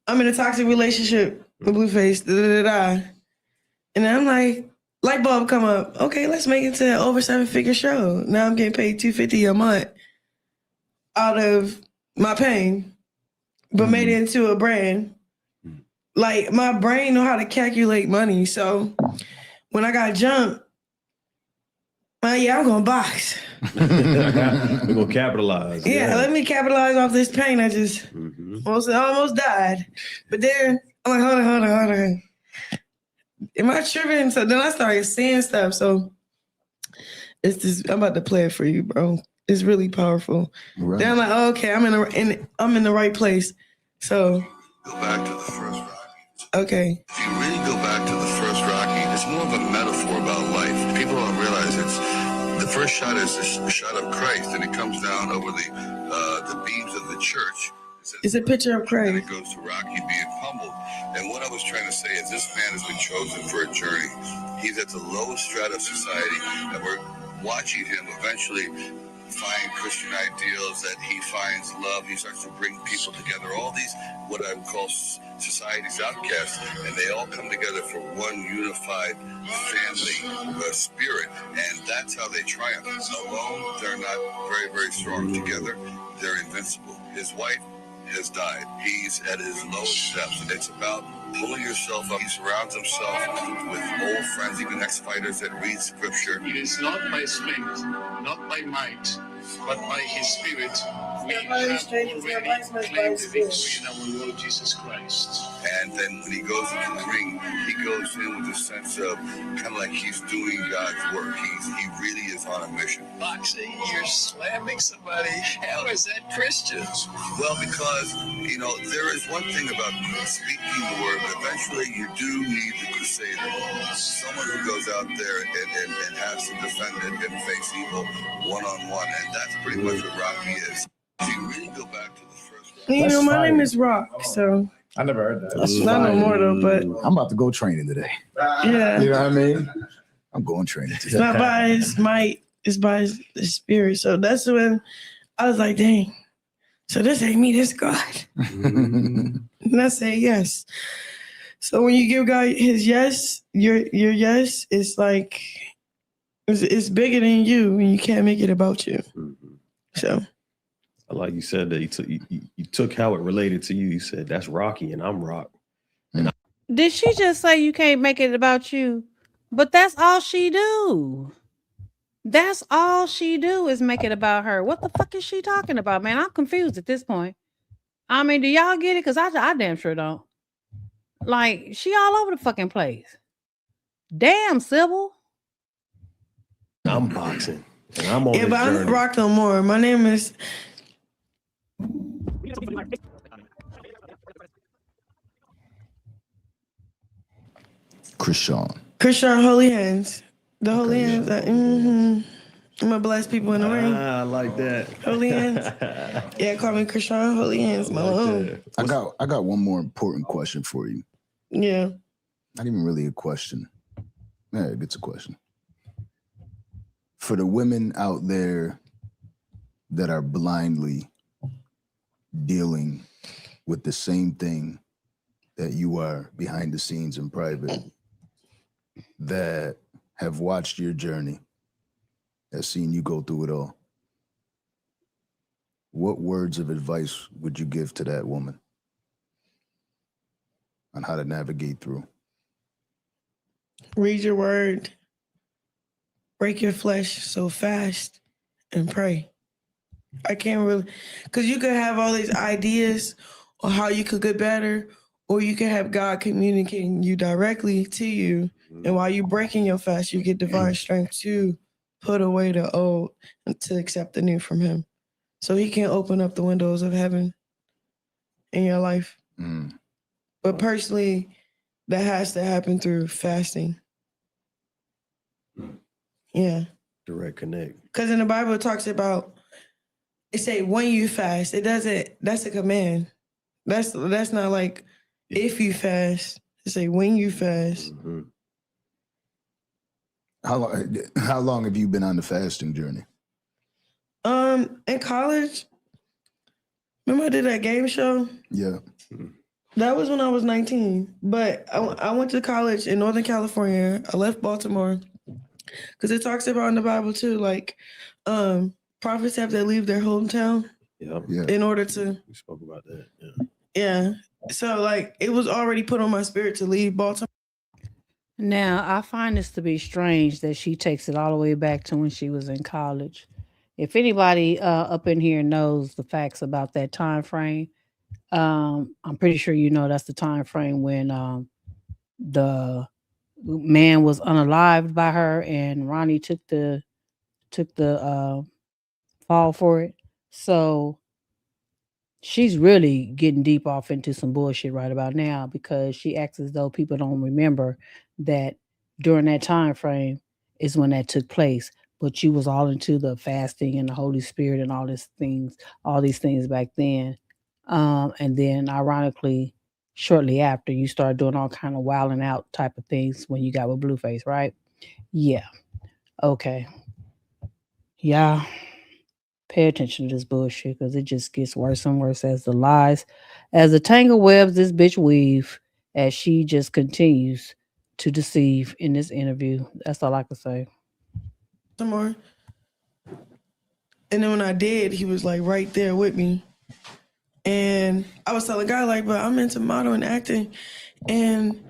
I'm in a toxic relationship with Blueface, and then I'm like, light bulb come up. Okay, let's make it to an over 7-figure show. Now I'm getting paid $250 a month out of my pain, but made it into a brand. Like my brain know how to calculate money. So when I got jumped, I'm gonna box. We're gonna capitalize. Yeah, let me capitalize off this pain. I just almost died. But then I'm like, hold on. Am I tripping? So then I started seeing stuff. So it's just, I'm about to play it for you, bro. It's really powerful. Right. Then I'm like, oh, okay, I'm in the right place. So go back to the first Rocky. Okay. If you really go back to the first Rocky, it's more of a metaphor about life. People don't realize the first shot is the shot of Christ, and it comes down over the beams of the church. It's a picture of Christ. And it goes to Rocky being humbled. And what I was trying to say is this man has been chosen for a journey. He's at the lowest strata of society, and we're watching him eventually find Christian ideals, that he finds love, he starts to bring people together, all these what I would call society's outcasts, and they all come together for one unified family spirit, and that's how they triumph. Alone, they're not very, very strong. Together, they're invincible. His wife has died. He's at his lowest steps. It's about pulling yourself up. He surrounds himself with old friends, even ex-fighters that read scripture. It is not by strength, not by might, but by his spirit we have already claimed the victory in our Lord Jesus Christ. And then when he goes into the ring, he goes in with a sense of kind of like he's doing God's work. He really is on a mission. Boxing, you're slamming somebody. How is that Christians? Well, because, there is one thing about speaking the word, but eventually you do need the crusader. Someone who goes out there and has to defend it and face evil one-on-one. And that's pretty much what Rocky is. If you really go back to the first round. My name is Rock, so I never heard that. that's not no more though, but I'm about to go training today. yeah. You know what I mean? I'm going training It's today. not by his might, it's by his spirit. So that's when I was like, dang. So this ain't me, this God. And I say yes. So when you give God his yes, your yes, it's like it's bigger than you, and you can't make it about you. So Like you said that you took how it related to you. You said that's Rocky and I'm Rock. Did she just say you can't make it about you? But that's all she do. That's all she do is make it about her. What the fuck is she talking about, man? I'm confused at this point. I mean, do y'all get it? Because I damn sure don't. Like, she all over the fucking place. Damn, Sybil. I'm boxing. And I'm on yeah, this but I'm journey. not Rock no more. My name is CHRISEAN. Holy Hands. The Holy Hands. I'm gonna bless people in the ring. I like that. Holy Hands. Yeah, call me CHRISEAN Holy Hands. My own. I got one more important question for you. Yeah. Not even really a question. Yeah, it's a question. For the women out there that are blindly dealing with the same thing that you are behind the scenes in private, that have watched your journey, have seen you go through it all, what words of advice would you give to that woman on how to navigate through? Read your word. Break your flesh so fast and pray. I can't really, because you could have all these ideas on how you could get better, or you can have God communicating you directly to you. And while you're breaking your fast, you get divine strength to put away the old and to accept the new from him. So he can open up the windows of heaven in your life. But personally, that has to happen through fasting. Yeah. Direct connect. Because in the Bible, it talks about, it say when you fast. It doesn't, that's a command. That's not like if you fast. It say when you fast. How long have you been on the fasting journey? In college, remember I did that game show? Yeah. That was when I was 19. But I went to college in Northern California. I left Baltimore. Because it talks about in the Bible too, like prophets have to leave their hometown in order to. We spoke about that. Yeah. So like it was already put on my spirit to leave Baltimore. Now, I find this to be strange that she takes it all the way back to when she was in college. If anybody up in here knows the facts about that time frame, I'm pretty sure you know that's the time frame when the man was unalived by her and Ronnie took the fall for it. So she's really getting deep off into some bullshit right about now, because she acts as though people don't remember that during that time frame is when that took place. But you was all into the fasting and the Holy Spirit and all these things back then. And then ironically, shortly after, you started doing all kind of wilding out type of things when you got with Blueface, right? Yeah. Okay. Yeah. Pay attention to this bullshit, because it just gets worse and worse as the tangle webs this bitch weave, as she just continues to deceive in this interview. That's all I can say. Some more. And then when I did, he was like right there with me. And I was telling God, like, but I'm into modeling, acting, and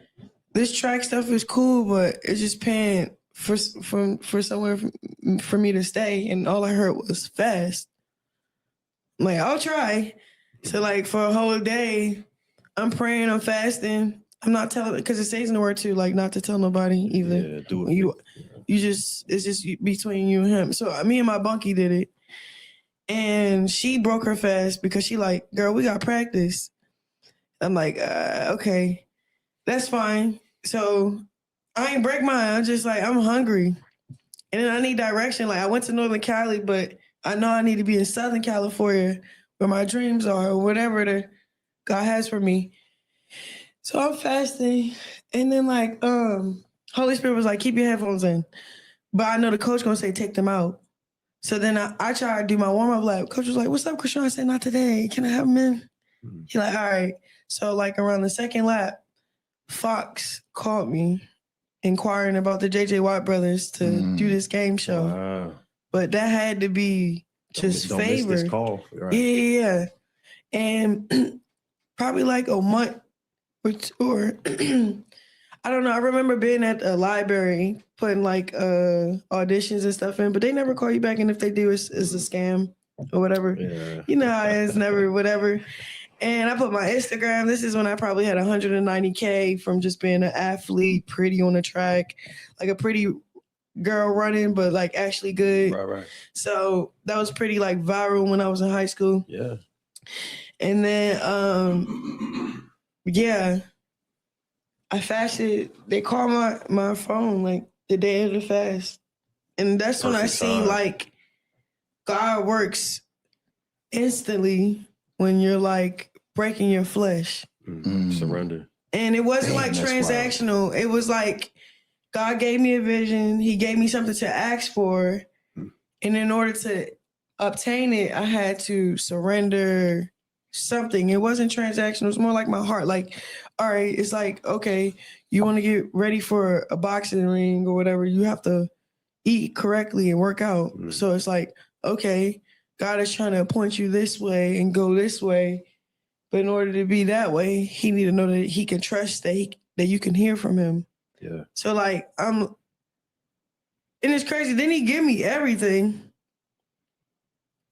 this track stuff is cool, but it's just paying for somewhere for me to stay. And all I heard was fast. I'm like, I'll try. So like for a whole day, I'm praying, I'm fasting. I'm not telling, because it says in the word too, like not to tell nobody either. Yeah, do it. it's just between you and him. So me and my bunkie did it. And she broke her fast because she like, girl, we got practice. I'm like, okay, that's fine. So I ain't break mine. I'm just like, I'm hungry. And then I need direction. Like I went to Northern Cali, but I know I need to be in Southern California where my dreams are or whatever the God has for me. So I'm fasting. And then like, Holy Spirit was like, keep your headphones in. But I know the coach gonna say, take them out. So then I tried to do my warm-up lap. Coach was like, what's up, CHRISEAN? I said, not today. Can I have them in? He like, all right. So like around the second lap, Fox called me inquiring about the J.J. Watt brothers to do this game show. Wow. But that had to be just don't favor. miss this call. Right. Yeah. And probably like a month or two, I don't know. I remember being at the library putting like auditions and stuff in, but they never call you back. And if they do, it's a scam or whatever. Yeah. You know how it's never whatever. And I put my Instagram. This is when I probably had 190K from just being an athlete, pretty on the track, like a pretty girl running, but like actually good. Right. So that was pretty like viral when I was in high school. Yeah. And then, yeah, I fasted. They called my phone like the day of the fast. And that's when I seen like God works instantly when you're like breaking your flesh. Surrender. And it wasn't like transactional. Wild. It was like God gave me a vision. He gave me something to ask for. And in order to obtain it, I had to surrender something. It wasn't transactional. It was more like my heart. Like, all right, it's like, okay, you want to get ready for a boxing ring or whatever, you have to eat correctly and work out. So it's like, okay, God is trying to point you this way and go this way. But in order to be that way, he need to know that he can trust that you can hear from him. Yeah. So like, and it's crazy. Then he give me everything.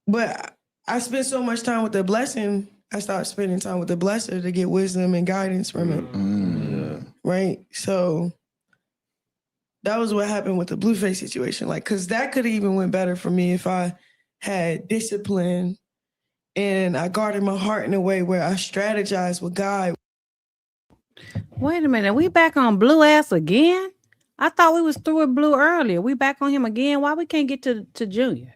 But I spent so much time with the blessing, I started spending time with the blesser to get wisdom and guidance from him. Right? So that was what happened with the Blueface situation. Like, because that could have even went better for me if I had discipline and I guarded my heart in a way where I strategized with God. Wait a minute. We back on Blue ass again? I thought we was through with Blue earlier. We back on him again? Why we can't get to Junior?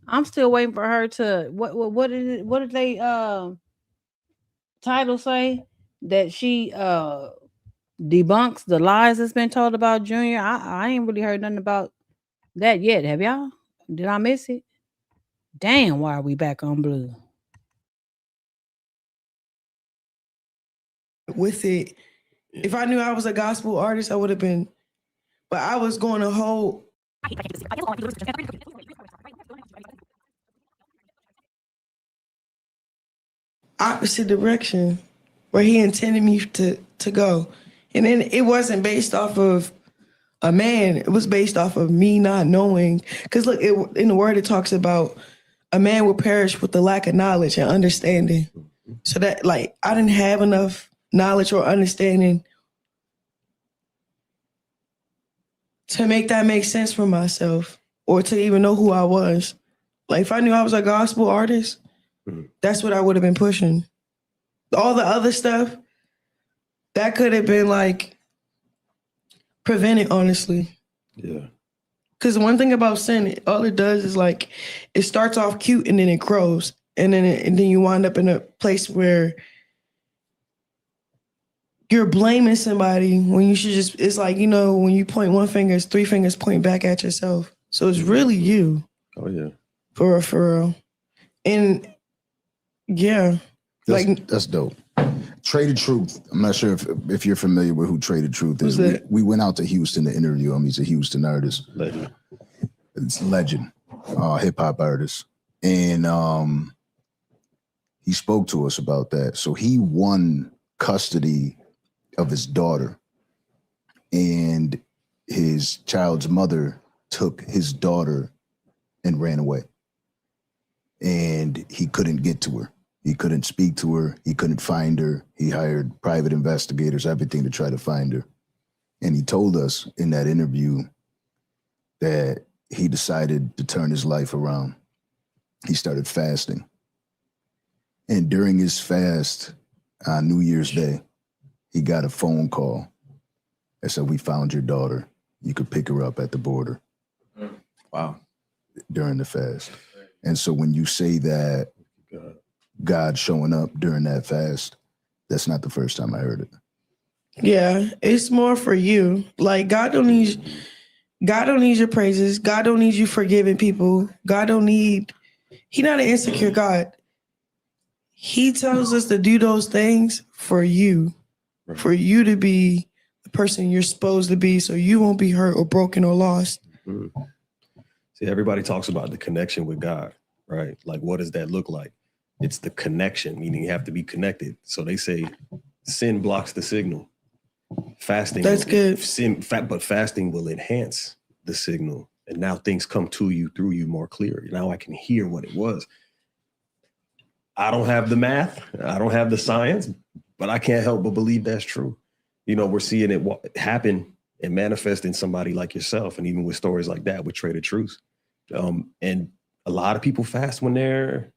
I'm still waiting for her to what did they title say? That she debunks the lies that's been told about Junior. I ain't really heard nothing about that yet. Have y'all? Did I miss it? Damn, why are we back on Blue? With it, if I knew I was a gospel artist, I would have been, but I was going a whole opposite direction where he intended me to go. And then it wasn't based off of a man. It was based off of me not knowing. Because look, in the word, it talks about a man will perish with the lack of knowledge and understanding. So that like, I didn't have enough knowledge or understanding to make that make sense for myself or to even know who I was. Like if I knew I was a gospel artist, that's what I would have been pushing. All the other stuff, that could have been like prevented, honestly. Yeah. Because one thing about sin, all it does is like, it starts off cute and then it grows. And then you wind up in a place where you're blaming somebody when you should just, it's like, you know, when you point one finger, it's three fingers point back at yourself. So it's really you. Oh, yeah. For real. And yeah. That's dope. Traded Truth. I'm not sure if you're familiar with who Traded Truth is. We went out to Houston to interview him. He's a Houston artist. Legend. It's legend. Hip hop artist. And he spoke to us about that. So he won custody of his daughter, and his child's mother took his daughter and ran away. And he couldn't get to her. He couldn't speak to her. He couldn't find her. He hired private investigators, everything to try to find her. And he told us in that interview that he decided to turn his life around. He started fasting. And during his fast on New Year's Day, he got a phone call that said, "We found your daughter. You could pick her up at the border." Wow. During the fast. And so when you say that God showing up during that fast, that's not the first time I heard it. Yeah, it's more for you. Like God don't need your praises. God don't need you forgiving people. He not an insecure God. He tells us to do those things for you, for you to be the person you're supposed to be, so you won't be hurt or broken or lost. Mm-hmm. See, everybody talks about the connection with God, right? Like, what does that look like? It's the connection, meaning you have to be connected. So they say sin blocks the signal. Fasting. That's good. But fasting will enhance the signal. And now things come to you, through you more clear. Now I can hear what it was. I don't have the math. I don't have the science, but I can't help but believe that's true. You know, we're seeing it happen and manifest in somebody like yourself. And even with stories like that, with Trader Truth. And a lot of people fast when they're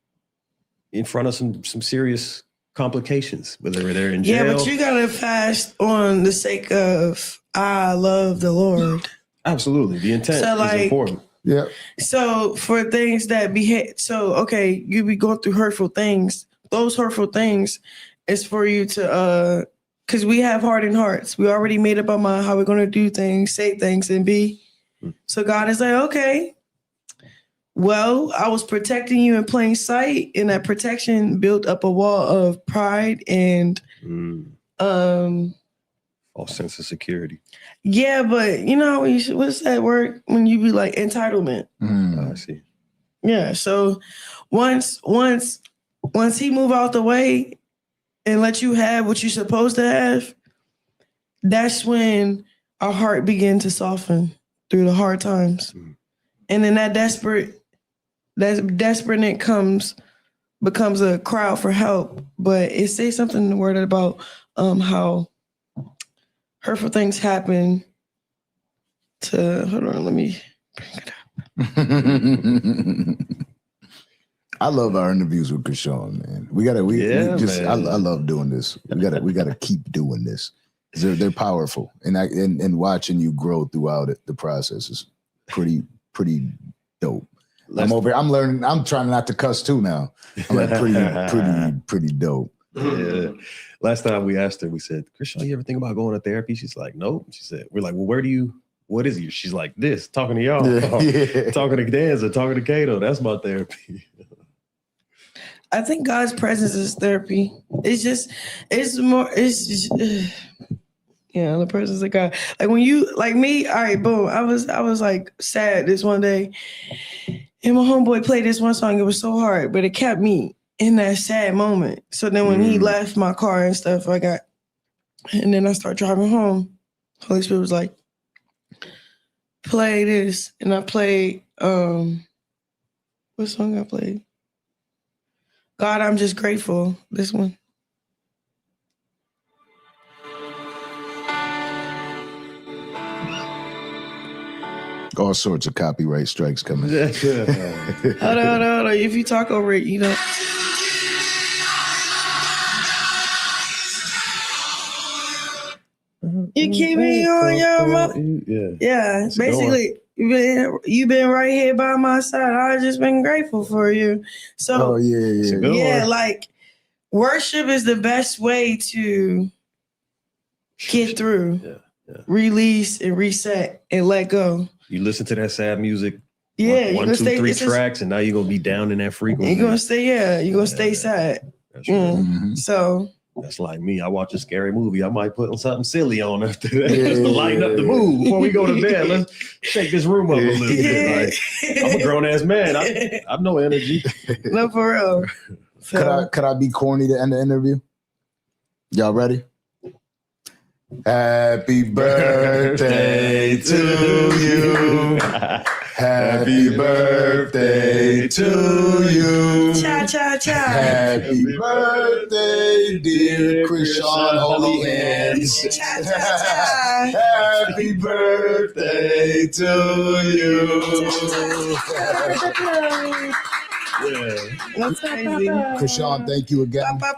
in front of some serious complications, whether they're in jail. Yeah, but you gotta fast on the sake of I love the Lord. Absolutely, the intent is important. Yeah. So for things that okay, you be going through hurtful things. Those hurtful things is for you to because we have hardened hearts. We already made up our mind how we're gonna do things, say things, and be. So God is like, okay. Well, I was protecting you in plain sight, and that protection built up a wall of pride and false sense of security. Yeah, but you know what's that word when you be like entitlement? I see. Yeah. So once he move out the way and let you have what you're supposed to have, that's when our heart begin to soften through the hard times. And then that desperate becomes a cry out for help. But it says something in the word about how hurtful things happen to, hold on, let me bring it up. I love our interviews with CHRISEAN, man. I love doing this. We gotta keep doing this. They're powerful. And watching you grow throughout the process is pretty dope. I'm learning. I'm trying not to cuss too now. I'm like pretty dope. Yeah. Last time we asked her, we said, CHRISEAN, you ever think about going to therapy? She's like, nope. She said, we're like, well, what is it? She's like, this, talking to y'all, talking to Danza, talking to Kato. That's my therapy. I think God's presence is therapy. The presence of God. Like when you, like me, all right, boom. I was like sad this one day. And my homeboy played this one song. It was so hard, but it kept me in that sad moment. So then when he left my car and stuff, and then I started driving home. Holy Spirit was like, play this. And I played, what song I played? God, I'm Just Grateful. This one. All sorts of copyright strikes coming. Hold on. If you talk over it, you know. You keep me on your mind. Yeah. Basically, you've been right here by my side. I've just been grateful for you. So, like worship is the best way to get through, release and reset and let go. You listen to that sad music. Yeah, one, two, three tracks, and now you're gonna be down in that frequency. You're gonna stay sad. That's right. So that's like me. I watch a scary movie. I might put something silly on after that just to lighten up the mood before we go to bed. Let's shake this room up a little bit. Like, I'm a grown ass man. I've no energy. No, for real. So, could I be corny to end the interview? Y'all ready? Happy birthday to you. Happy birthday to you. Cha cha cha. Happy birthday, dear CHRISEAN. Holy hands. Cha cha cha. Happy birthday to you. That's crazy. CHRISEAN, thank you again. Pa.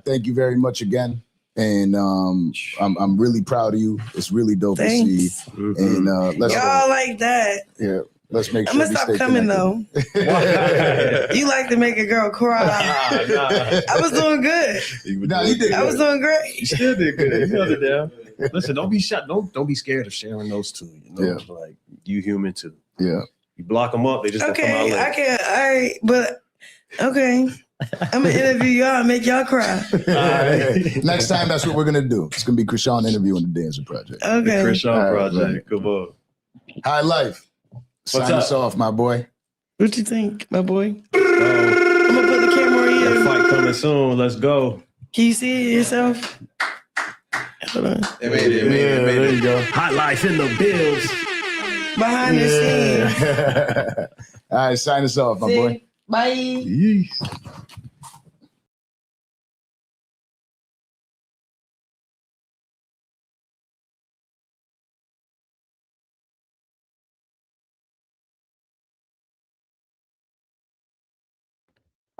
Thank you very much again. And I'm really proud of you. It's really dope to Thanks. see. And let's Y'all like that. let's make I'm sure gonna we stop stay coming connected. though. You like to make a girl cry. I was doing good. No, you did. I was doing great. You still did good. You held it down. Listen, don't be shot. Don't be scared of sharing those two. You know, like you human too. Yeah. You block them up, they just don't come out Okay, later. I can't. All right, but okay. I'm gonna interview y'all and make y'all cry. Next time, that's what we're gonna do. It's gonna be CHRISEAN interviewing the Dancer Project. Okay. The CHRISEAN All right, Project. Come on. High Life. What's Sign up? us off, my boy. What you think, my boy? Go. I'm gonna put the camera on That you. fight coming soon. Let's go. Can you see it yourself? Hold on. It made it. There you go. High life in the bills. Behind the scenes. All right, sign us off, my boy. Bye.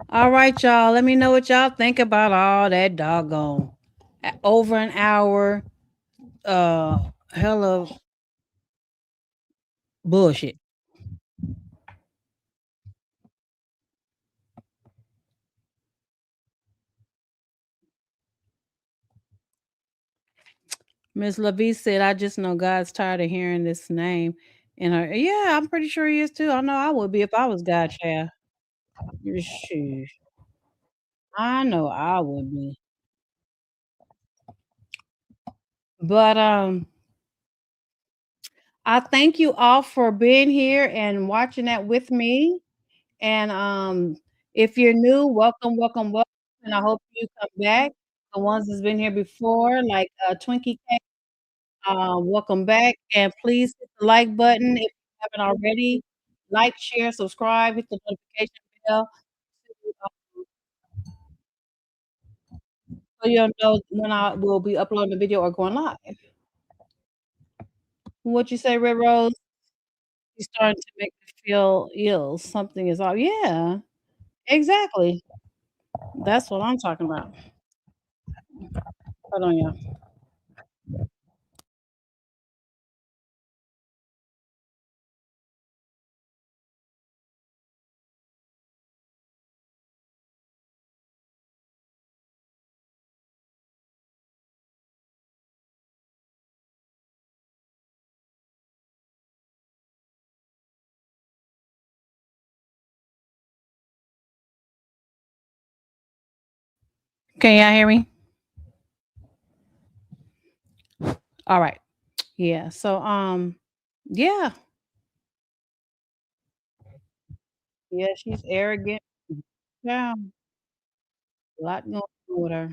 All right, y'all. Let me know what y'all think about all that doggone over an hour. Hella bullshit. Miss LaVie said, I just know God's tired of hearing this name. And yeah, I'm pretty sure he is too. I know I would be if I was God's child. Shoot. I know I would be. But I thank you all for being here and watching that with me. And if you're new, welcome, welcome, welcome. And I hope you come back. The ones that's been here before, like Twinkie Cat, welcome back. And please hit the like button if you haven't already. Like, share, subscribe, hit the notification bell so you'll know when I will be uploading a video or going live. What you say, Red Rose? You're starting to make me feel ill. Something is off. Yeah, exactly. That's what I'm talking about. Hold on, y'all. Can y'all hear me? All right. Yeah. So yeah. Yeah, she's arrogant. Yeah. A lot going on with her.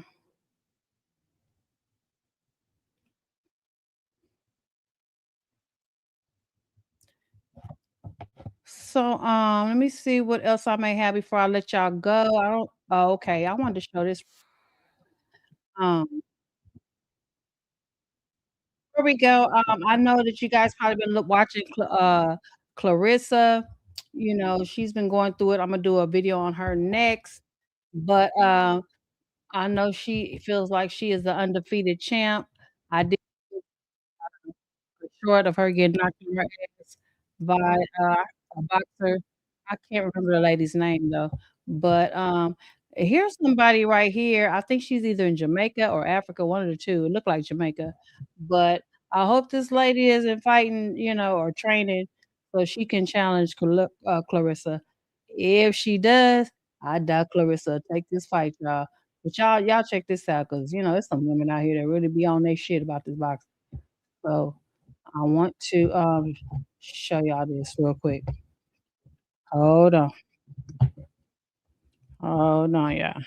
So let me see what else I may have before I let y'all go. I don't oh, okay. I wanted to show this. Um Here we go. I know that you guys probably been watching Clarissa. You know, she's been going through it. I'm gonna do a video on her next. But I know she feels like she is the undefeated champ. I did short of her getting knocked in her ass by a boxer. I can't remember the lady's name though. But here's somebody right here. I think she's either in Jamaica or Africa, one of the two. It looked like Jamaica. But I hope this lady isn't fighting, you know, or training so she can challenge Clarissa. If she does, I doubt Clarissa will take this fight, y'all. But y'all check this out because you know there's some women out here that really be on their shit about this box. So I want to show y'all this real quick. Hold on. Hold on, yeah.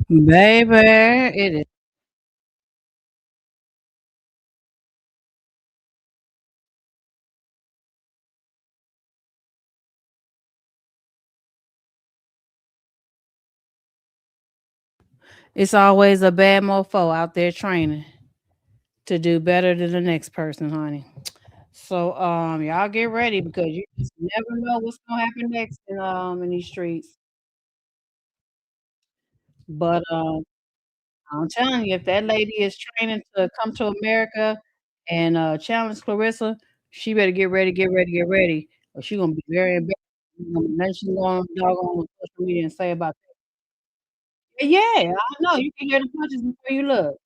Baby, it is. It's always a bad mofo out there training to do better than the next person, honey. So y'all get ready because you just never know what's gonna happen next in these streets. But I'm telling you, if that lady is training to come to America and challenge Clarissa, she better get ready, get ready, get ready, or she gonna be very embarrassed. Nothing she gonna doggone on social media and say about that. Yeah, I know you can hear the punches before you look.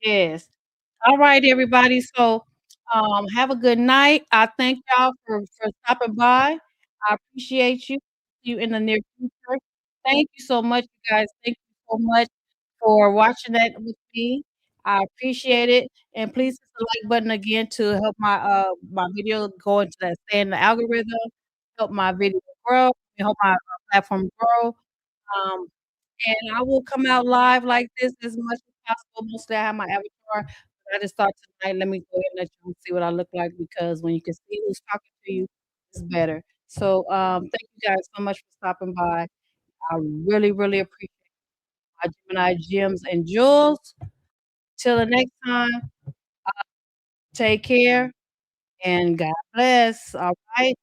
Yes. All right, everybody. So, have a good night. I thank y'all for stopping by. I appreciate you. See you in the near future. Thank you so much, you guys. Thank you so much for watching that with me. I appreciate it. And please hit the like button again to help my video go into that stay in the algorithm, help my video grow, and help my platform grow. Um, and I will come out live like this as much as possible. Mostly I have my avatar, but I just thought tonight, let me go ahead and let you see what I look like because when you can see who's talking to you, it's better. So thank you guys so much for stopping by. I really, really appreciate my Gemini gems and jewels. Till the next time, take care and God bless. All right.